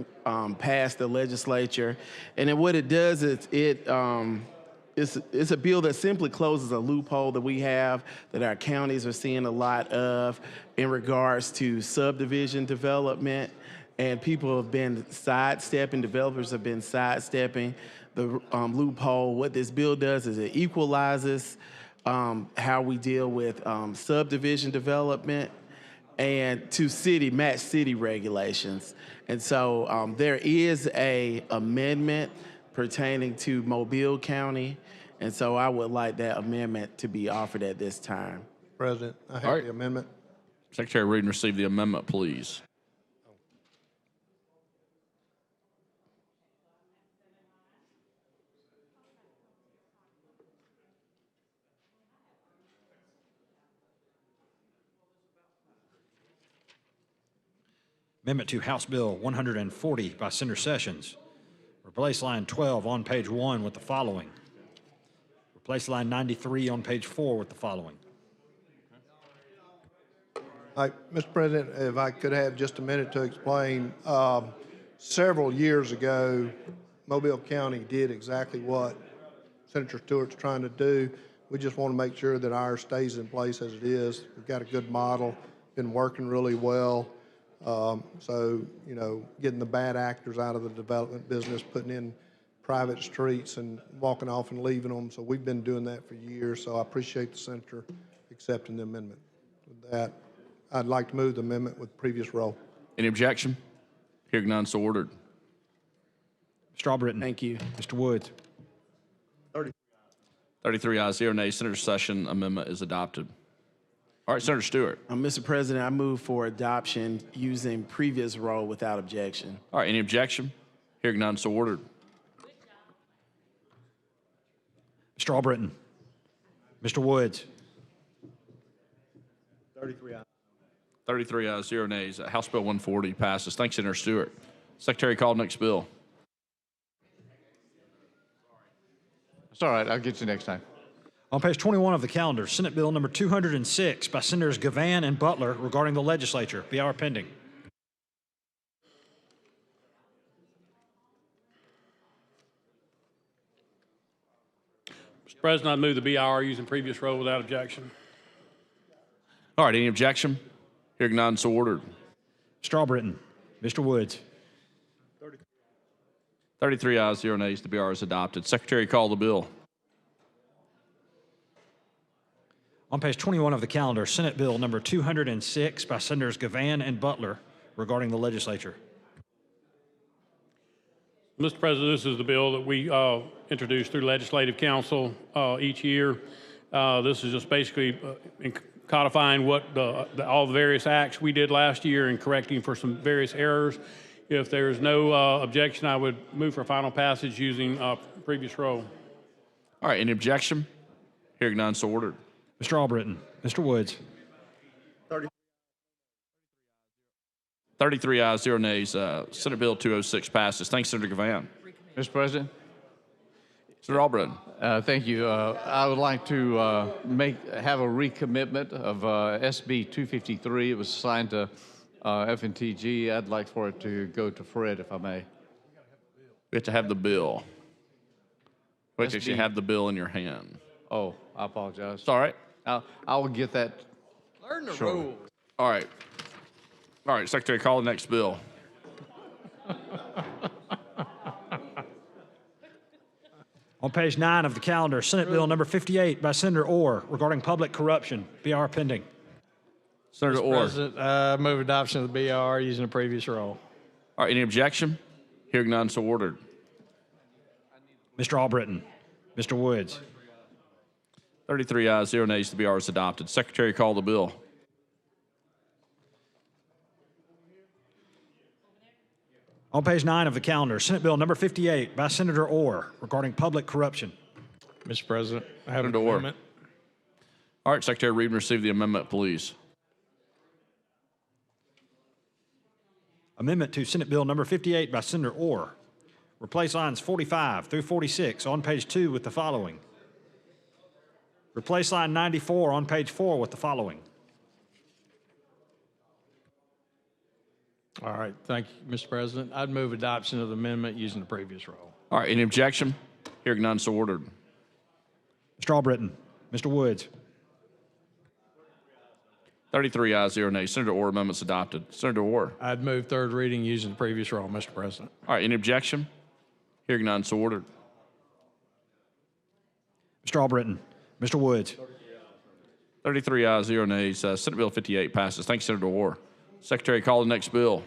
passed the legislature. And then what it does is it's a bill that simply closes a loophole that we have that our counties are seeing a lot of in regards to subdivision development. And people have been sidestepping, developers have been sidestepping the loophole. What this bill does is it equalizes how we deal with subdivision development and to match city regulations. And so there is a amendment pertaining to Mobile County. And so I would like that amendment to be offered at this time. President, I have the amendment. Secretary, read and receive the amendment, please. Amendment to House Bill 140 by Senator Sessions. Replace line 12 on page 1 with the following. Replace line 93 on page 4 with the following. Mr. President, if I could have just a minute to explain. Several years ago, Mobile County did exactly what Senator Stewart's trying to do. We just want to make sure that ours stays in place as it is. We've got a good model, been working really well. So, you know, getting the bad actors out of the development business, putting in private streets and walking off and leaving them. So we've been doing that for years. So I appreciate the senator accepting the amendment. With that, I'd like to move the amendment with previous roll. Any objection? Hearing none, so ordered. Mr. Albritton. Thank you. Mr. Woods. 33 ayes, 0 nays. Senator Sessions amendment is adopted. All right, Senator Stewart. Mr. President, I move for adoption using previous role without objection. All right, any objection? Hearing none, so ordered. Mr. Albritton. Mr. Woods. 33 ayes, 0 nays. House Bill 140 passes. Thanks, Senator Stewart. Secretary, call next bill. It's all right. I'll get you next time. On page 21 of the calendar, Senate Bill number 206 by Senators Gavan and Butler regarding the legislature. BR pending. Mr. President, I move the BIR using previous role without objection. All right, any objection? Hearing none, so ordered. Mr. Albritton. Mr. Woods. 33 ayes, 0 nays. The BR is adopted. Secretary, call the bill. On page 21 of the calendar, Senate Bill number 206 by Senators Gavan and Butler regarding the legislature. Mr. President, this is the bill that we introduce through Legislative Council each year. This is just basically codifying what all the various acts we did last year and correcting for some various errors. If there's no objection, I would move for final passage using previous roll. All right, any objection? Hearing none, so ordered. Mr. Albritton. Mr. Woods. 33 ayes, 0 nays. Senate Bill 206 passes. Thanks, Senator Gavan. Mr. President? Senator Albritton. Thank you. I would like to have a recommitment of SB 253. It was assigned to FNTG. I'd like for it to go to Fred, if I may. We have to have the bill. We have to SB. actually have the bill in your hand. Oh, I apologize. It's all right. I will get that. Learn the shortly. rules. All right. All right, Secretary, call the next bill. On page 9 of the calendar, Senate Bill number 58 by Senator Orr regarding public corruption. BR pending. Senator Mr. Orr. President, move adoption of the BR using the previous roll. All right, any objection? Hearing none, so ordered. Mr. Albritton. Mr. Woods. 33 ayes, 0 nays. The BR is adopted. Secretary, call the bill. On page 9 of the calendar, Senate Bill number 58 by Senator Orr regarding public corruption. Mr. President, I have an Senator Orr. amendment. All right, Secretary, read and receive the amendment, please. Amendment to Senate Bill number 58 by Senator Orr. Replace lines 45 through 46 on page 2 with the following. Replace line 94 on page 4 with the following. All right, thank you, Mr. President. I'd move adoption of the amendment using the previous roll. All right, any objection? Hearing none, so ordered. Mr. Albritton. Mr. Woods. 33 ayes, 0 nays. Senator Orr, amendment's adopted. Senator Orr. I'd move third reading using the previous roll, Mr. President. All right, any objection? Hearing none, so ordered. Mr. Albritton. Mr. Woods. 33 ayes, 0 nays. Senate Bill 58 passes. Thanks, Senator Orr. Secretary, call the next bill.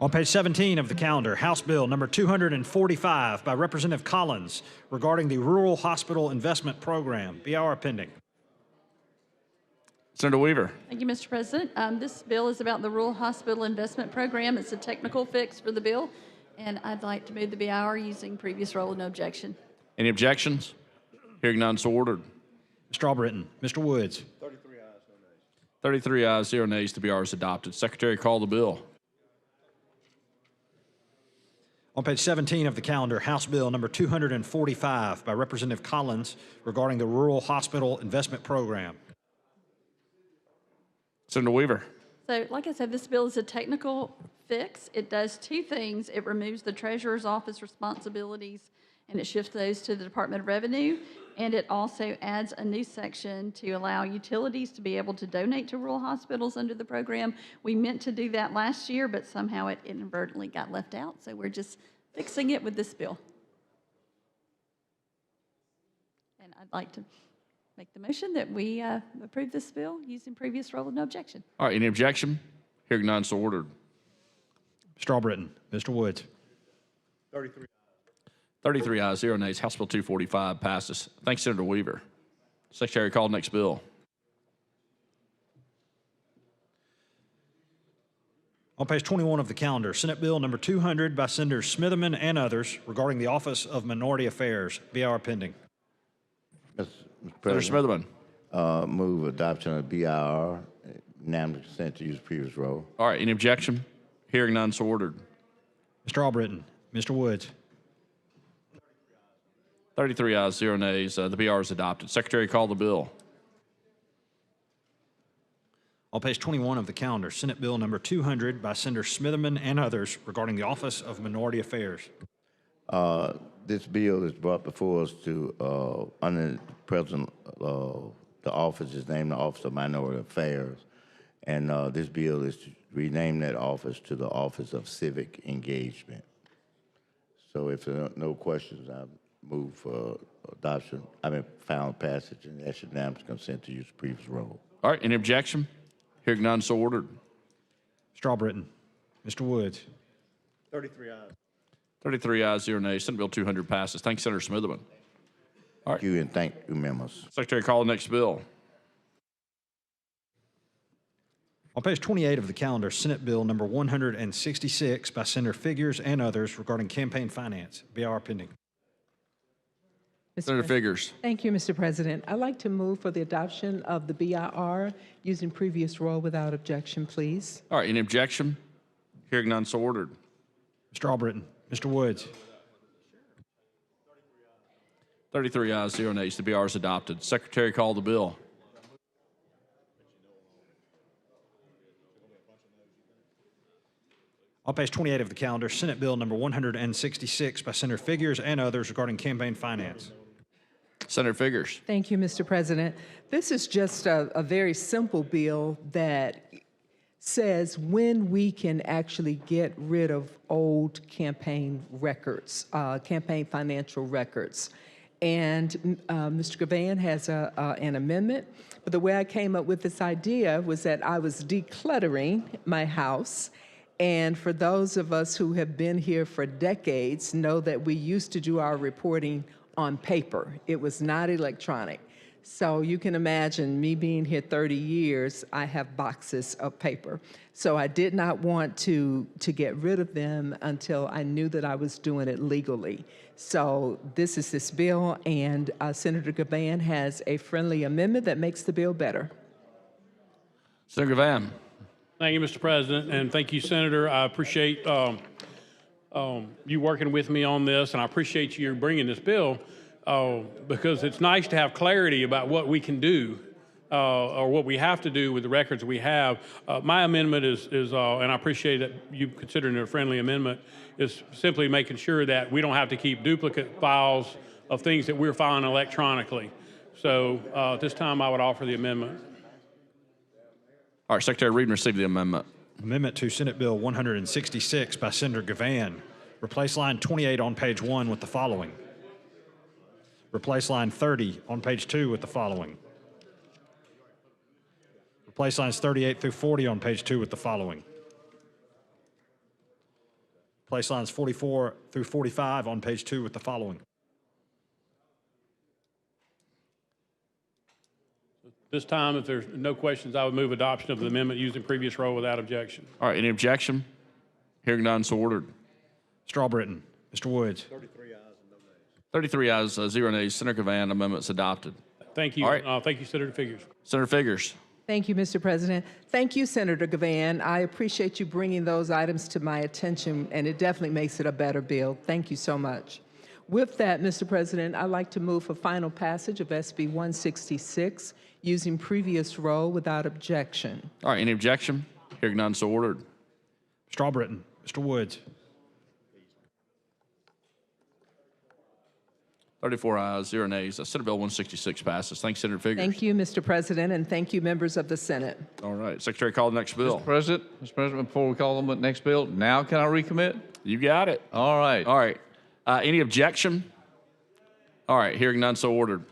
On page 17 of the calendar, House Bill number 245 by Representative Collins regarding the Rural Hospital Investment Program. BR pending. Senator Weaver. Thank you, Mr. President. This bill is about the Rural Hospital Investment Program. It's a technical fix for the bill, and I'd like to move the BR using previous roll with no objection. Any objections? Hearing none, so ordered. Mr. Albritton. Mr. Woods. 33 ayes, 0 nays. The BR is adopted. Secretary, call the bill. On page 17 of the calendar, House Bill number 245 by Representative Collins regarding the Rural Hospital Investment Program. Senator Weaver. So, like I said, this bill is a technical fix. It does two things. It removes the Treasurer's Office responsibilities and it shifts those to the Department of Revenue. And it also adds a new section to allow utilities to be able to donate to rural hospitals under the program. We meant to do that last year, but somehow it inadvertently got left out. So we're just fixing it with this bill. And I'd like to make the motion that we approve this bill using previous roll with no objection. All right, any objection? Hearing none, so ordered. Mr. Albritton. Mr. Woods. 33 ayes, 0 nays. House Bill 245 passes. Thanks, Senator Weaver. Secretary, call the next bill. On page 21 of the calendar, Senate Bill number 200 by Senators Smitherman and others regarding the Office of Minority Affairs. BR pending. Mr. Senator President, Smitherman. move adoption of BIR, unanimous consent to use previous roll. All right, any objection? Hearing none, so ordered. Mr. Albritton. Mr. Woods. 33 ayes, 0 nays. The BR is adopted. Secretary, call the bill. On page 21 of the calendar, Senate Bill number 200 by Senator Smitherman and others regarding the Office of Minority Affairs. This bill is brought before us to, under the President, the office is named the Office of Minority Affairs. And this bill is to rename that office to the Office of Civic Engagement. So if there are no questions, I move for adoption, final passage, and that's unanimous consent to use previous roll. All right, any objection? Hearing none, so ordered. Strawbritton. Mr. Woods. 33 ayes, 0 nays. Senate Bill 200 passes. Thank you, Senator Smitherman. Thank you, and thank you, members. Secretary, call the next bill. On page 28 of the calendar, Senate Bill number 166 by Senator Figures and others regarding campaign finance. BIR pending. Senator Figures. Thank you, Mr. President. I'd like to move for the adoption of the BIR using previous rule without objection, please. All right, any objection? Hearing none, so ordered. Strawbritton. Mr. Woods. 33 ayes, 0 nays. The BR is adopted. Secretary, call the bill. On page 28 of the calendar, Senate Bill number 166 by Senator Figures and others regarding campaign finance. Senator Figures. Thank you, Mr. President. This is just a very simple bill that says when we can actually get rid of old campaign records, campaign financial records. And Mr. Gavan has an amendment. But the way I came up with this idea was that I was decluttering my house. And for those of us who have been here for decades know that we used to do our reporting on paper. It was not electronic. So you can imagine me being here 30 years, I have boxes of paper. So I did not want to get rid of them until I knew that I was doing it legally. So this is this bill, and Senator Gavan has a friendly amendment that makes the bill better. Senator Gavan. Thank you, Mr. President, and thank you, Senator. I appreciate you working with me on this, and I appreciate you bringing this bill because it's nice to have clarity about what we can do or what we have to do with the records we have. My amendment is and I appreciate that you considering it a friendly amendment, is simply making sure that we don't have to keep duplicate files of things that we're filing electronically. So at this time, I would offer the amendment. All right, Secretary Reed, receive the amendment. Amendment to Senate Bill 166 by Senator Gavan. Replace line 28 on page 1 with the following. Replace line 30 on page 2 with the following. Replace lines 38 through 40 on page 2 with the following. Replace lines 44 through 45 on page 2 with the following. This time, if there's no questions, I would move adoption of the amendment using previous rule without objection. All right, any objection? Hearing none, so ordered. Strawbritton. Mr. Woods. 33 ayes, 0 nays. Senator Gavan, amendment's adopted. Thank you. All right. Thank you, Senator Figures. Senator Figures. Thank you, Mr. President. Thank you, Senator Gavan. I appreciate you bringing those items to my attention, and it definitely makes it a better bill. Thank you so much. With that, Mr. President, I'd like to move for final passage of SB 166 using previous rule without objection. All right, any objection? Hearing none, so ordered. Strawbritton. Mr. Woods. 34 ayes, 0 nays. Senate Bill 166 passes. Thanks, Senator Figures. Thank you, Mr. President, and thank you, members of the Senate. All right, Secretary, call the next bill. Mr. President, before we call the next bill, now can I recommit? You got it. All right. All right. Any objection? All right, hearing none, so ordered.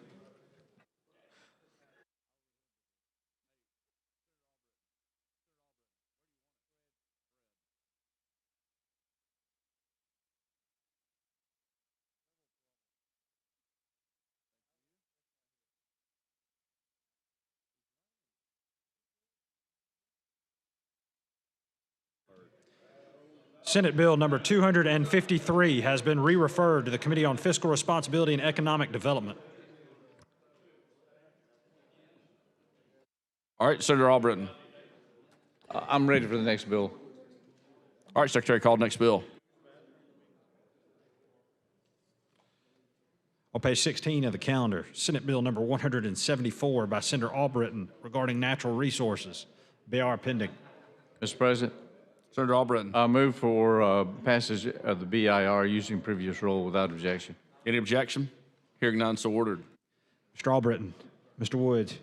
Senate Bill number 253 has been re-referred to the Committee on Fiscal Responsibility and Economic Development. All right, Senator Albritton. I'm ready for the next bill. All right, Secretary, call the next bill. On page 16 of the calendar, Senate Bill number 174 by Senator Albritton regarding natural resources. BR pending. Mr. President. Senator Albritton. I move for passage of the BIR using previous rule without objection. Any objection? Hearing none, so ordered. Mr. Albritton. Mr. Woods.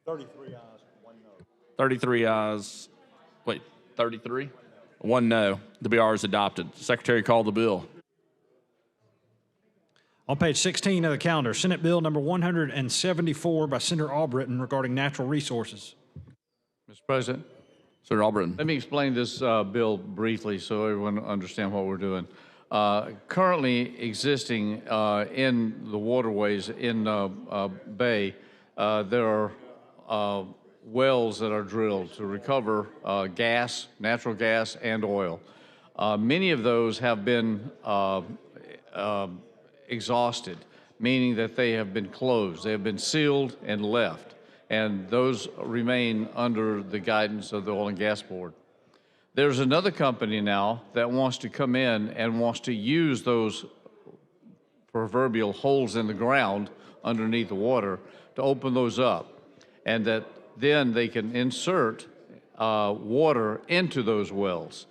33 ayes, 1 no. 33 ayes. Wait, 33? 1 no. The BR is adopted. Secretary, call the bill. On page 16 of the calendar, Senate Bill number 174 by Senator Albritton regarding natural resources. Mr. President, Senator Albritton. let me explain this bill briefly so everyone understands what we're doing. Currently existing in the waterways in Bay, there are wells that are drilled to recover gas, natural gas, and oil. Many of those have been exhausted, meaning that they have been closed. They have been sealed and left, and those remain under the guidance of the Oil and Gas Board. There's another company now that wants to come in and wants to use those proverbial holes in the ground underneath the water to open those up, and that then they can insert water into those wells.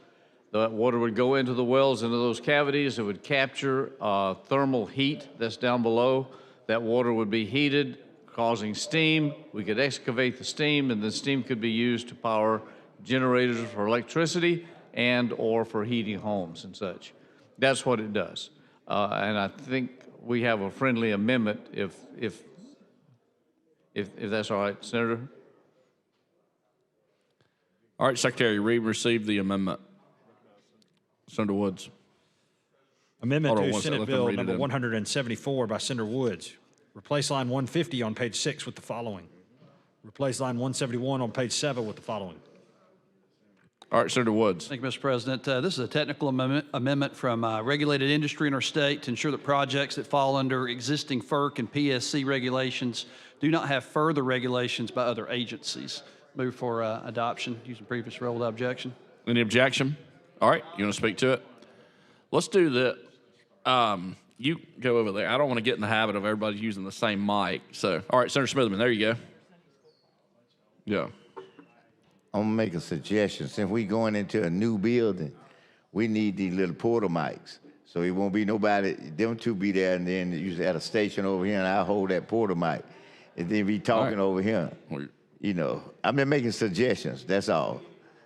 The water would go into the wells, into those cavities. It would capture thermal heat that's down below. That water would be heated, causing steam. We could excavate the steam, and the steam could be used to power generators for electricity and or for heating homes and such. That's what it does. And I think we have a friendly amendment if that's all right, Senator. All right, Secretary Reed received the amendment. Senator Woods. Amendment Hold on to one second, Senate let them Bill read it number in. 174 by Senator Woods. Replace line 150 on page 6 with the following. Replace line 171 on page 7 with the following. All right, Senator Woods. Thank you, Mr. President. This is a technical amendment from regulated industry in our state to ensure that projects that fall under existing FERC and PSC regulations do not have further regulations by other agencies. Move for adoption using previous rule without objection. Any objection? All right, you want to speak to it? Let's do that. You go over there. I don't want to get in the habit of everybody using the same mic. So, all right, Senator Smitherman, there you go. Yeah. I'm gonna make a suggestion. Since we going into a new building, we need these little porta mics. So it won't be nobody, them two be there, and then you at a station over here, and I hold that porta mic. And then be talking over here. You know, I'm just making suggestions, that's all.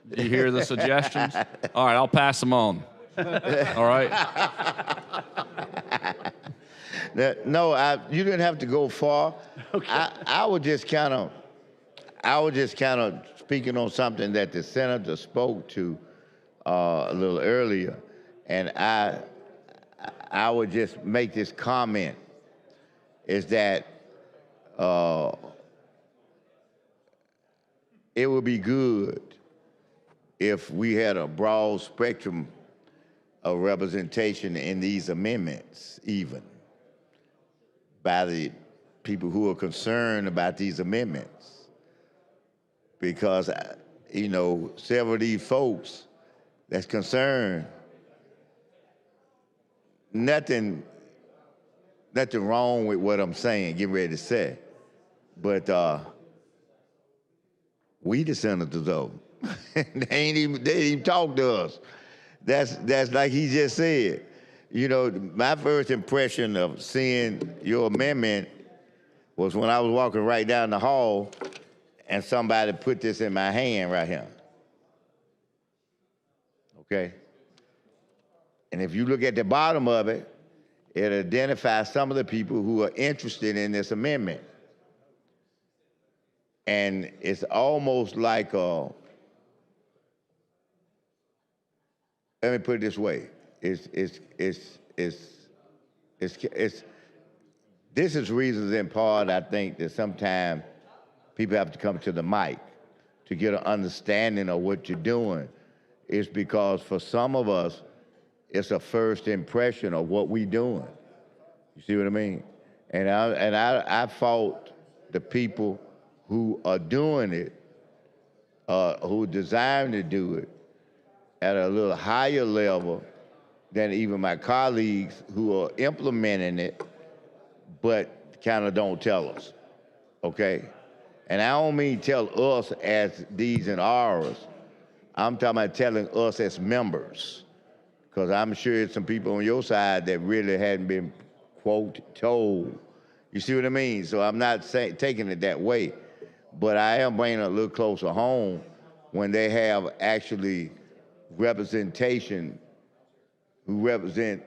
Do you hear the suggestions? All right, I'll pass them on. All right. No, you didn't have to go far. Okay. I was just kind of speaking on something that the senator spoke to a little earlier, and I would just make this comment: is that it would be good if we had a broad spectrum of representation in these amendments, even by the people who are concerned about these amendments. Because, you know, several of these folks that's concerned, nothing wrong with what I'm saying, getting ready to say, but we the senators though. they ain't even talk to us. That's like he just said. You know, my first impression of seeing your amendment was when I was walking right down the hall and somebody put this in my hand right here. Okay? And if you look at the bottom of it, it identifies some of the people who are interested in this amendment. And it's almost like let me put it this way. This is reasons in part, I think, that sometimes people have to come to the mic to get an understanding of what you're doing. It's because for some of us, it's a first impression of what we're doing. You see what I mean? And I fault the people who are doing it, who designed to do it, at a little higher level than even my colleagues who are implementing it, but kind of don't tell us, okay? And I don't mean tell us as these and ours. I'm talking about telling us as members, because I'm sure there's some people on your side that really hadn't been, quote, told. You see what I mean? So I'm not taking it that way, but I am bringing it a little closer home when they have actually representation who represent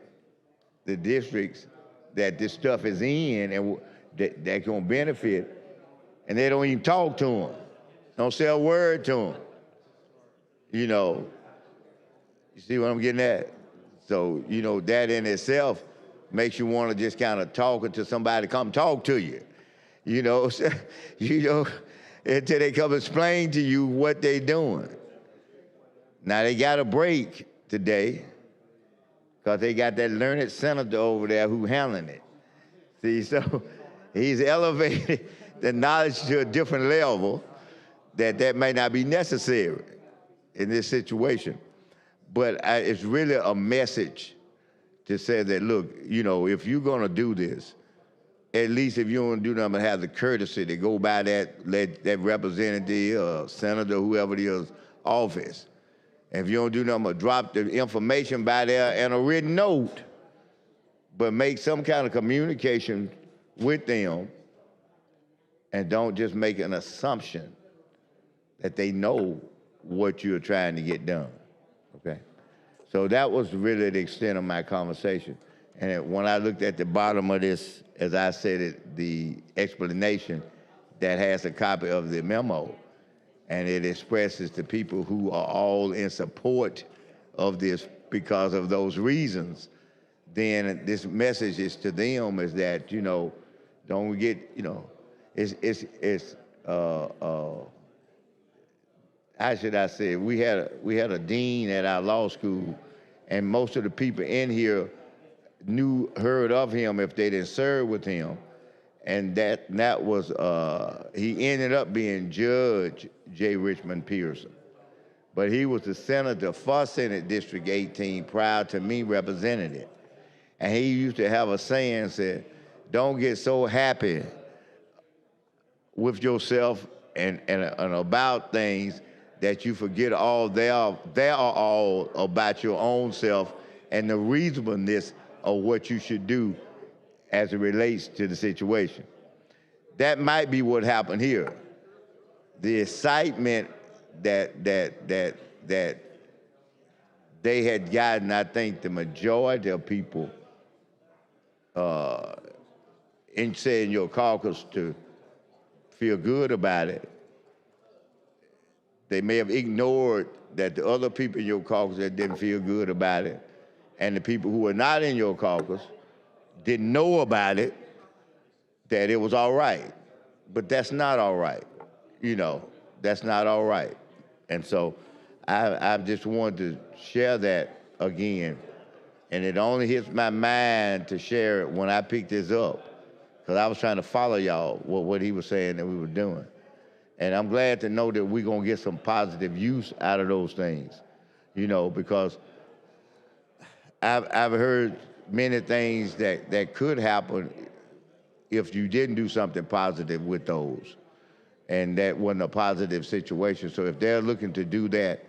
the districts that this stuff is in and that gonna benefit, and they don't even talk to them. Don't say a word to them. You know, you see what I'm getting at? So, you know, that in itself makes you want to just kind of talk until somebody come talk to you. You know, you know, until they come explain to you what they doing. Now they got a break today because they got that learned senator over there who handling it. See, so he's elevated the knowledge to a different level that may not be necessary in this situation. But it's really a message to say that, look, you know, if you're gonna do this, at least if you don't do nothing, have the courtesy to go by that representative or senator, whoever it is, office. And if you don't do nothing but drop the information by there and a written note, but make some kind of communication with them and don't just make an assumption that they know what you're trying to get done, okay? So that was really the extent of my conversation. And when I looked at the bottom of this, as I said it, the explanation that has a copy of the memo, and it expresses to people who are all in support of this because of those reasons, then this message is to them is that, you know, don't get, you know, how should I say, we had a dean at our law school, and most of the people in here heard of him if they didn't serve with him. And that was, he ended up being Judge J. Richmond Pearson. But he was the senator for Senate District 18 prior to me representing it. And he used to have a saying, said, don't get so happy with yourself and about things that you forget they are all about your own self and the reasonableness of what you should do as it relates to the situation. That might be what happened here. The excitement that they had gotten, I think the majority of people in saying your caucus to feel good about it, they may have ignored that the other people in your caucus that didn't feel good about it, and the people who were not in your caucus didn't know about it, that it was all right. But that's not all right. You know, that's not all right. And so I just wanted to share that again. And it only hits my mind to share it when I picked this up, because I was trying to follow y'all what he was saying that we were doing. And I'm glad to know that we're gonna get some positive use out of those things, you know, because I've heard many things that could happen if you didn't do something positive with those. And that wasn't a positive situation. So if they're looking to do that,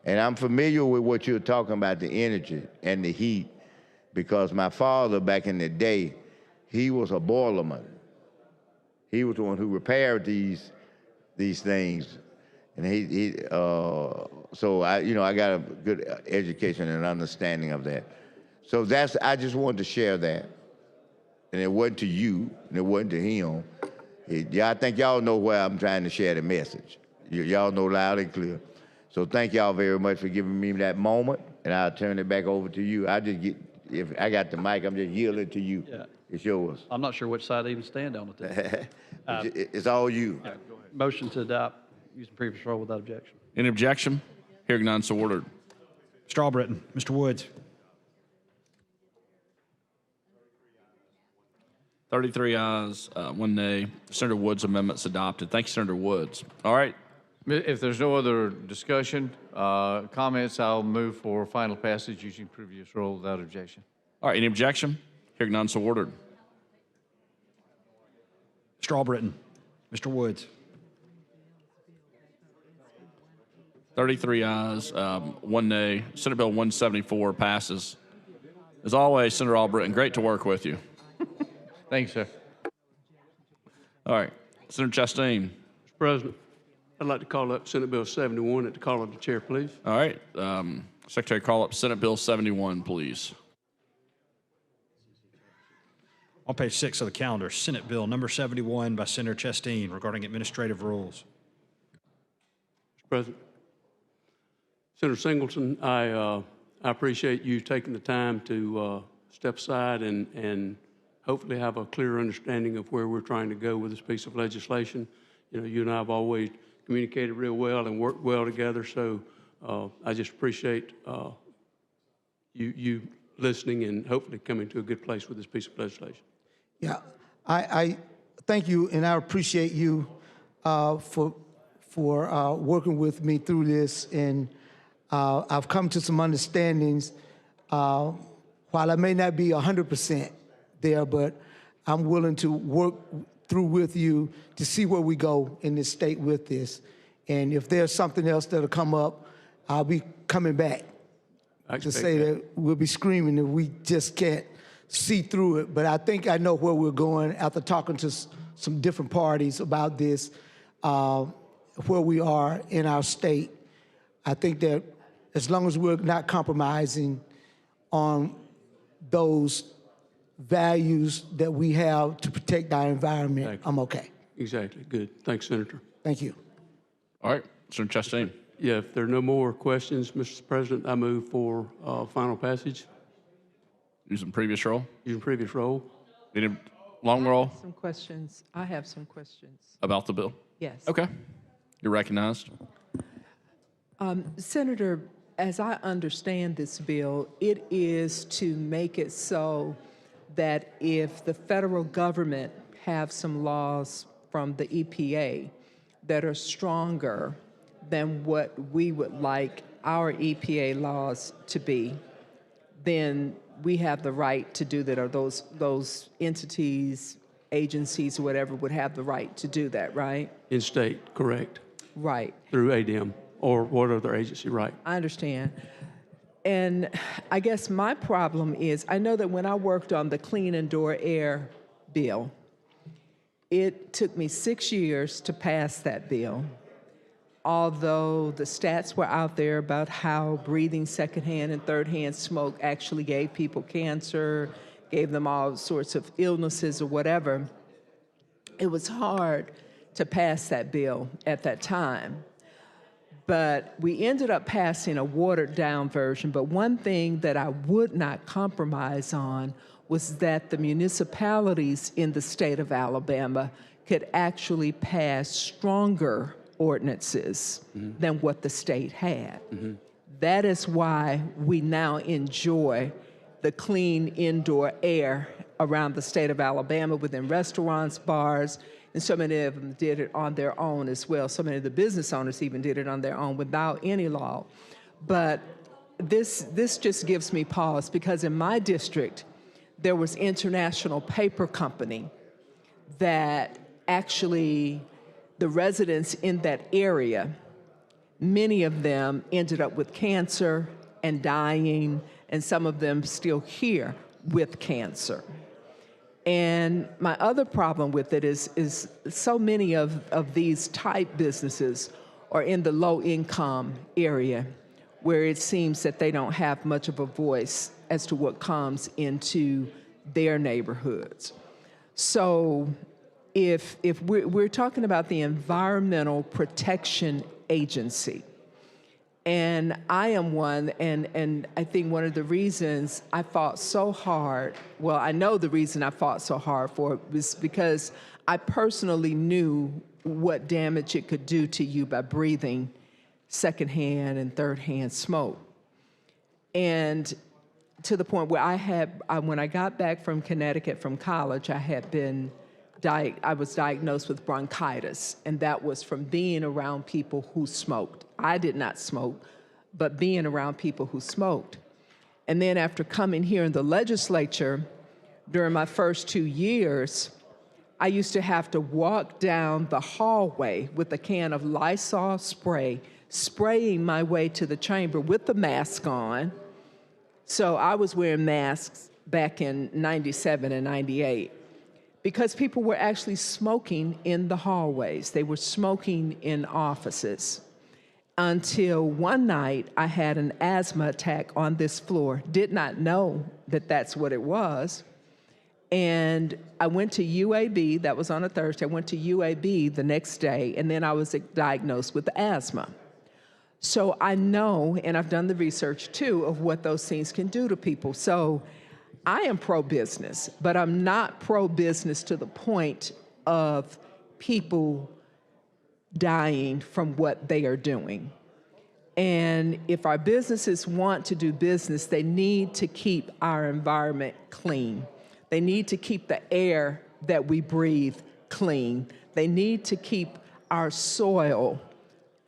and I'm familiar with what you're talking about, the energy and the heat, because my father back in the day, he was a boilerman. He was the one who repaired these things. And so I got a good education and understanding of that. So I just wanted to share that. And it wasn't to you, and it wasn't to him. I think y'all know where I'm trying to share the message. Y'all know loud and clear. So thank y'all very much for giving me that moment, and I'll turn it back over to you. If I got the mic, I'm just yielding to you. Yeah. It's yours. I'm not sure which side to even stand on it. It's all you. Yeah, go ahead. Motion to adopt using previous rule without objection. Any objection? Hearing none, so ordered. Strawbritton. Mr. Woods. 33 ayes, 1 nay. Senator Woods' amendment's adopted. Thank you, Senator Woods. All right. If there's no other discussion, comments, I'll move for final passage using previous rule without objection. All right, any objection? Hearing none, so ordered. Strawbritton. Mr. Woods. 33 ayes, 1 nay. Senate Bill 174 passes. As always, Senator Albritton, great to work with you. Thanks, sir. All right, Senator Chastain. Mr. President, I'd like to call up Senate Bill 71 at the call of the chair, please. All right, Secretary, call up Senate Bill 71, please. On page 6 of the calendar, Senate Bill number 71 by Senator Chastain regarding administrative rules. President. Senator Singleton, I appreciate you taking the time to step aside and hopefully have a clear understanding of where we're trying to go with this piece of legislation. You know, you and I have always communicated real well and worked well together, so I just appreciate you listening and hopefully coming to a good place with this piece of legislation. Yeah, I thank you, and I appreciate you for working with me through this, and I've come to some understandings. While I may not be 100% there, but I'm willing to work through with you to see where we go in this state with this. And if there's something else that'll come up, I'll be coming back to say that we'll be screaming if we just can't see through it. But I think I know where we're going after talking to some different parties about this, where we are in our state. I think that as long as we're not compromising on those values that we have to protect our environment, I'm okay. Exactly. Good. Thanks, Senator. Thank you. All right, Senator Chastain. Yeah, if there are no more questions, Mr. President, I move for final passage. Using previous roll? Using previous roll. Need a long roll Some questions. I have some questions. about the bill? Yes. Okay. You're recognized. Senator, as I understand this bill, it is to make it so that if the federal government have some laws from the EPA that are stronger than what we would like our EPA laws to be, then we have the right to do that, or those entities, agencies, or whatever would have the right to do that, right? In state, correct. Right. Through ADM or what other agency, right? I understand. And I guess my problem is, I know that when I worked on the Clean Indoor Air bill, it took me 6 years to pass that bill. Although the stats were out there about how breathing secondhand and thirdhand smoke actually gave people cancer, gave them all sorts of illnesses or whatever, it was hard to pass that bill at that time. But we ended up passing a watered-down version. But one thing that I would not compromise on was that the municipalities in the state of Alabama could actually pass stronger ordinances than what the state had. That is why we now enjoy the clean indoor air around the state of Alabama within restaurants, bars, and so many of them did it on their own as well. So many of the business owners even did it on their own without any law. But this just gives me pause, because in my district, there was International Paper Company that actually, the residents in that area, many of them ended up with cancer and dying, and some of them still here with cancer. And my other problem with it is so many of these type businesses are in the low income area, where it seems that they don't have much of a voice as to what comes into their neighborhoods. So if we're talking about the Environmental Protection Agency, and I am one, and I think one of the reasons I fought so hard, well, I know the reason I fought so hard for it was because I personally knew what damage it could do to you by breathing secondhand and thirdhand smoke. And to the point where when I got back from Connecticut from college, I was diagnosed with bronchitis, and that was from being around people who smoked. I did not smoke, but being around people who smoked. And then after coming here in the legislature, during my first 2 years, I used to have to walk down the hallway with a can of Lysol spray, spraying my way to the chamber with the mask on. So I was wearing masks back in 97 and 98. Because people were actually smoking in the hallways. They were smoking in offices. Until one night, I had an asthma attack on this floor. Did not know that that's what it was. And I went to UAB, that was on a Thursday. I went to UAB the next day, and then I was diagnosed with asthma. So I know, and I've done the research too, of what those things can do to people. So I am pro-business, but I'm not pro-business to the point of people dying from what they are doing. And if our businesses want to do business, they need to keep our environment clean. They need to keep the air that we breathe clean. They need to keep our soil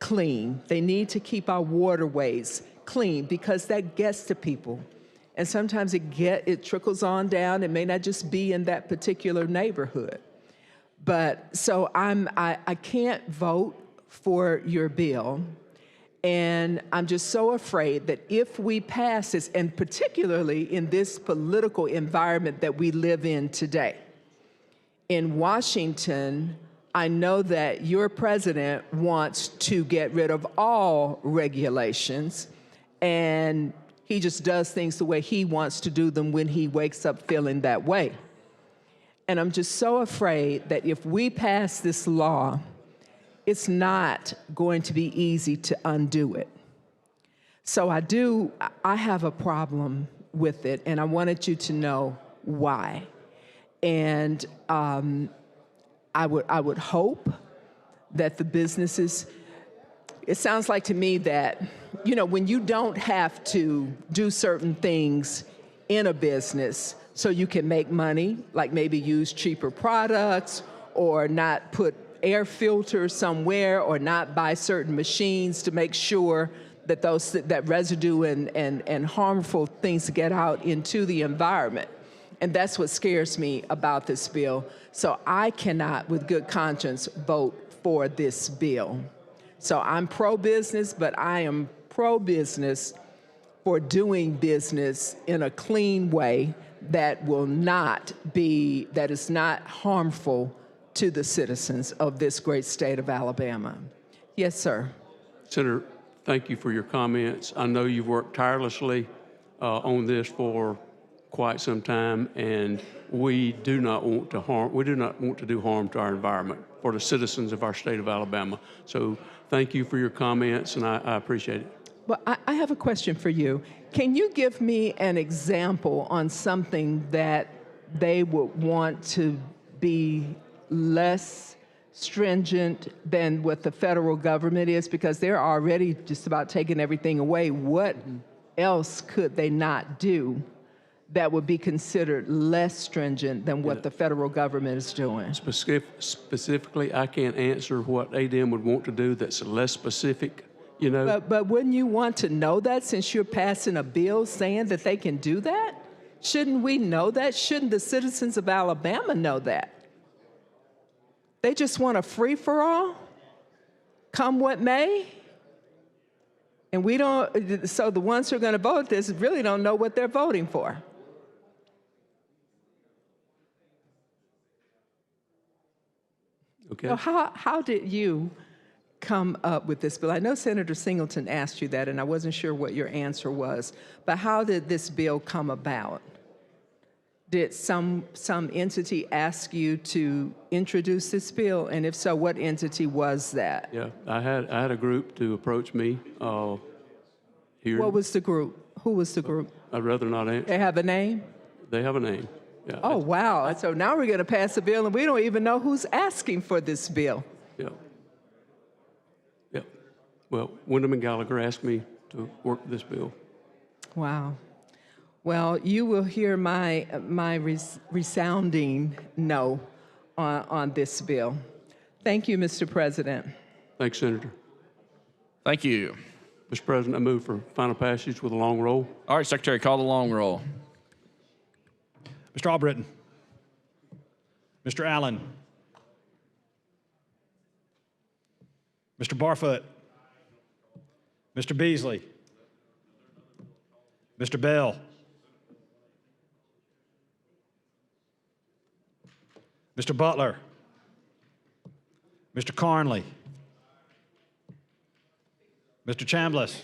clean. They need to keep our waterways clean because that gets to people. And sometimes it trickles on down. It may not just be in that particular neighborhood. But so I can't vote for your bill. And I'm just so afraid that if we pass this, and particularly in this political environment that we live in today, in Washington, I know that your president wants to get rid of all regulations, and he just does things the way he wants to do them when he wakes up feeling that way. And I'm just so afraid that if we pass this law, it's not going to be easy to undo it. So I have a problem with it, and I wanted you to know why. And I would hope that the businesses, it sounds like to me that, you know, when you don't have to do certain things in a business so you can make money, like maybe use cheaper products or not put air filters somewhere or not buy certain machines to make sure that that residue and harmful things get out into the environment. And that's what scares me about this bill. So I cannot, with good conscience, vote for this bill. So I'm pro-business, but I am pro-business for doing business in a clean way that is not harmful to the citizens of this great state of Alabama. Yes, sir. Senator, thank you for your comments. I know you've worked tirelessly on this for quite some time, and we do not want to do harm to our environment for the citizens of our state of Alabama. So thank you for your comments, and I appreciate it. Well, I have a question for you. Can you give me an example on something that they would want to be less stringent than what the federal government is? Because they're already just about taking everything away. What else could they not do that would be considered less stringent than what the federal government is doing? Specifically, I can't answer what ADM would want to do that's less specific, you know. But wouldn't you want to know that since you're passing a bill saying that they can do that? Shouldn't we know that? Shouldn't the citizens of Alabama know that? They just want a free-for-all, come what may? And we don't, so the ones who are going to vote this really don't know what they're voting for. Okay. So how did you come up with this bill? I know Senator Singleton asked you that, and I wasn't sure what your answer was, but how did this bill come about? Did some entity ask you to introduce this bill? And if so, what entity was that? Yeah, I had a group to approach me here. What was the group? Who was the group? I'd rather not answer. They have a name? They have a name. Yeah. Oh, wow. So now we're going to pass a bill, and we don't even know who's asking for this bill. Yeah. Yeah. Well, Wyndham and Gallagher asked me to work this bill. Wow. Well, you will hear my resounding no on this bill. Thank you, Mr. President. Thanks, Senator. Thank you. Mr. President, I move for final passage with a long roll. All right, Secretary, call the long roll. Mr. Albritton. Mr. Allen. Mr. Barfoot. Mr. Beasley. Mr. Bell. Mr. Butler. Mr. Carnley. Mr. Chambliss.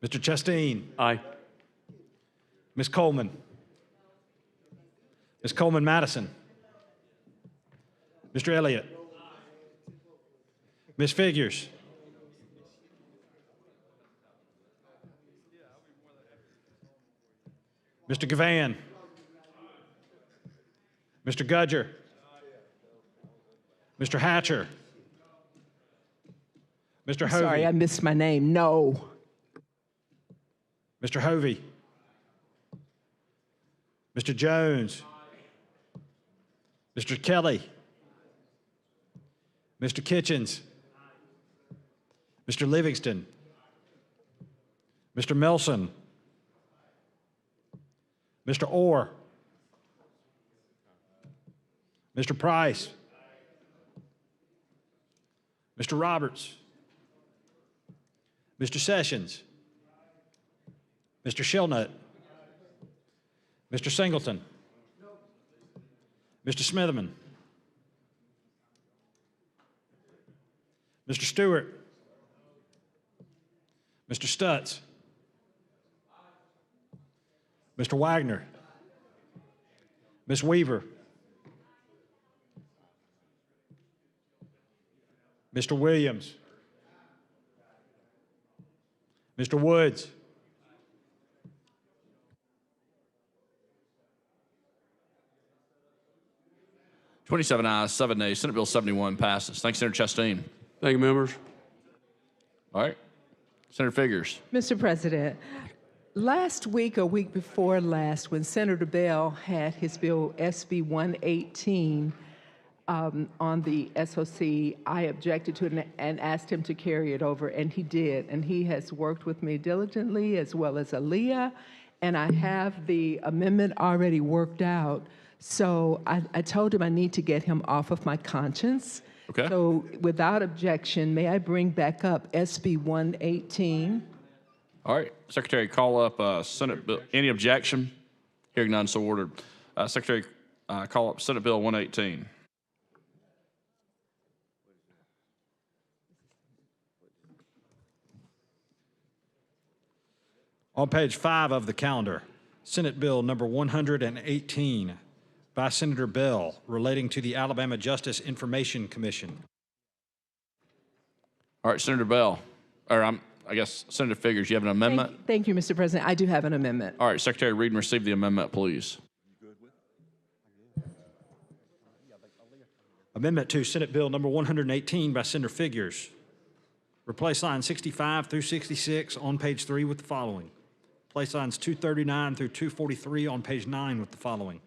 Mr. Chasteen. Aye. Ms. Coleman. Ms. Coleman Madison. Mr. Elliott. Ms. Figures. Mr. Gavan. Mr. Gudger. Mr. Hatcher. Mr. Hovey. Sorry, I missed my name. No. Mr. Hovey. Mr. Jones. Mr. Kelly. Mr. Kitchens. Mr. Livingston. Mr. Milson. Mr. Orr. Mr. Price. Mr. Roberts. Mr. Sessions. Mr. Shillnut. Mr. Singleton. Mr. Smitherman. Mr. Stewart. Mr. Stutz. Mr. Wagner. Ms. Weaver. Mr. Williams. Mr. Woods. (27 ayes, 7 nays). Senate Bill 71 passes. Thanks, Senator Chastain. Thank you, members. All right. Senator Figures. Mr. President, last week or week before last, when Senator Bell had his bill SB 118 on the SOC, I objected to it and asked him to carry it over, and he did. And he has worked with me diligently, as well as Aaliyah, and I have the amendment already worked out. So I told him I need to get him off of my conscience. Okay. So without objection, may I bring back up SB 118? All right. Secretary, call up Senate Bill. Any objection? Hearing none, so ordered. Secretary, call up Senate Bill 118. On page 5 of the calendar, Senate Bill number 118 by Senator Bell relating to the Alabama Justice Information Commission. All right, Senator Bell, or I guess Senator Figures, you have an amendment? Thank you, Mr. President. I do have an amendment. All right, Secretary, read and receive the amendment, please. Amendment to Senate Bill number 118 by Senator Figures. Replace lines 65 through 66 on page 3 with the following. Replace lines 239 through 243 on page 9 with the following.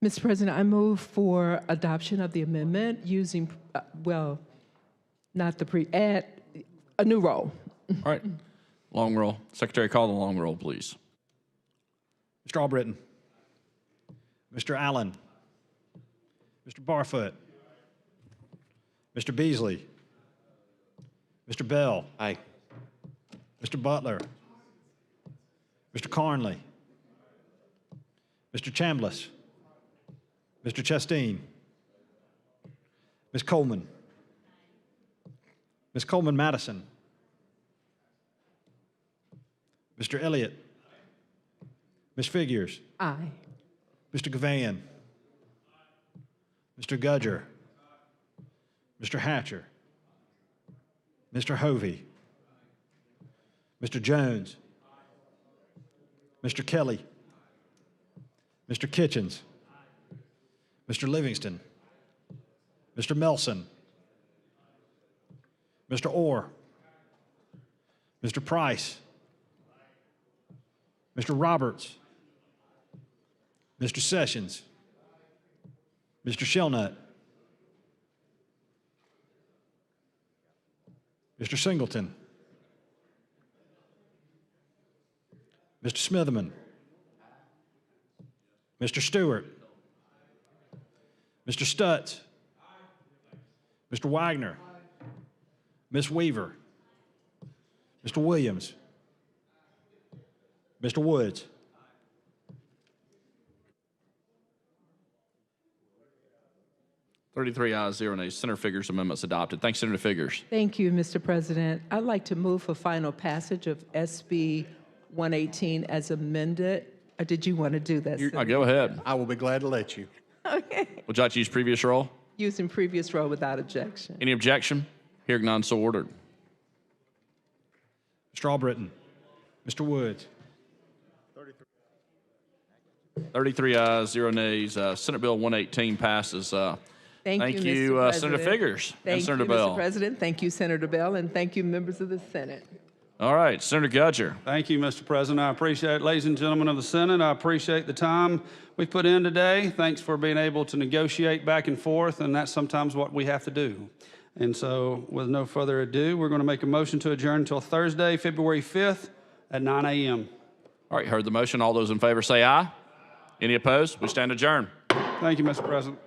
Mr. President, I move for adoption of the amendment using, add a new roll. All right, long roll. Secretary, call the long roll, please. Mr. Albritton. Mr. Allen. Mr. Barfoot. Mr. Beasley. Mr. Bell. Aye. Mr. Butler. Mr. Carnley. Mr. Chambliss. Mr. Chastain. Ms. Coleman. Ms. Coleman Madison. Mr. Elliott. Ms. Figures. Aye. Mr. Gavan. Mr. Gudger. Mr. Hatcher. Mr. Hovey. Mr. Jones. Mr. Kelly. Mr. Kitchens. Mr. Livingston. Mr. Melson. Mr. Orr. Mr. Price. Mr. Roberts. Mr. Sessions. Mr. Shillnut. Mr. Singleton. Mr. Smitherman. Mr. Stewart. Mr. Stutz. Mr. Wagner. Ms. Weaver. Mr. Williams. Mr. Woods. (33 ayes, 0 nays). Senator Figures amendment's adopted. Thanks, Senator Figures. Thank you, Mr. President. I'd like to move for final passage of SB 118 as amended. Or did you want to do that? Senator? Go ahead. I will be glad to let you. Okay. Would you like to use previous roll? Used in previous role without objection. Any objection? Hearing none, so ordered. Mr. Albritton. Mr. Woods. 33 ayes, 0 nays. Senate Bill 118 passes. Thank you, Mr. Senator President. Figurs and Thank Senator you, Bell. Mr. President. Thank you, Senator Bell, and thank you, members of the Senate. All right, Senator Gudger. Thank you, Mr. President. I appreciate it. Ladies and gentlemen of the Senate, I appreciate the time we put in today. Thanks for being able to negotiate back and forth, and that's sometimes what we have to do. And so, with no further ado, we're going to make a motion to adjourn until Thursday, February 5th at 9 a.m. All right, heard the motion. All those in favor say aye. Any opposed? We stand adjourned. Thank you, Mr. President.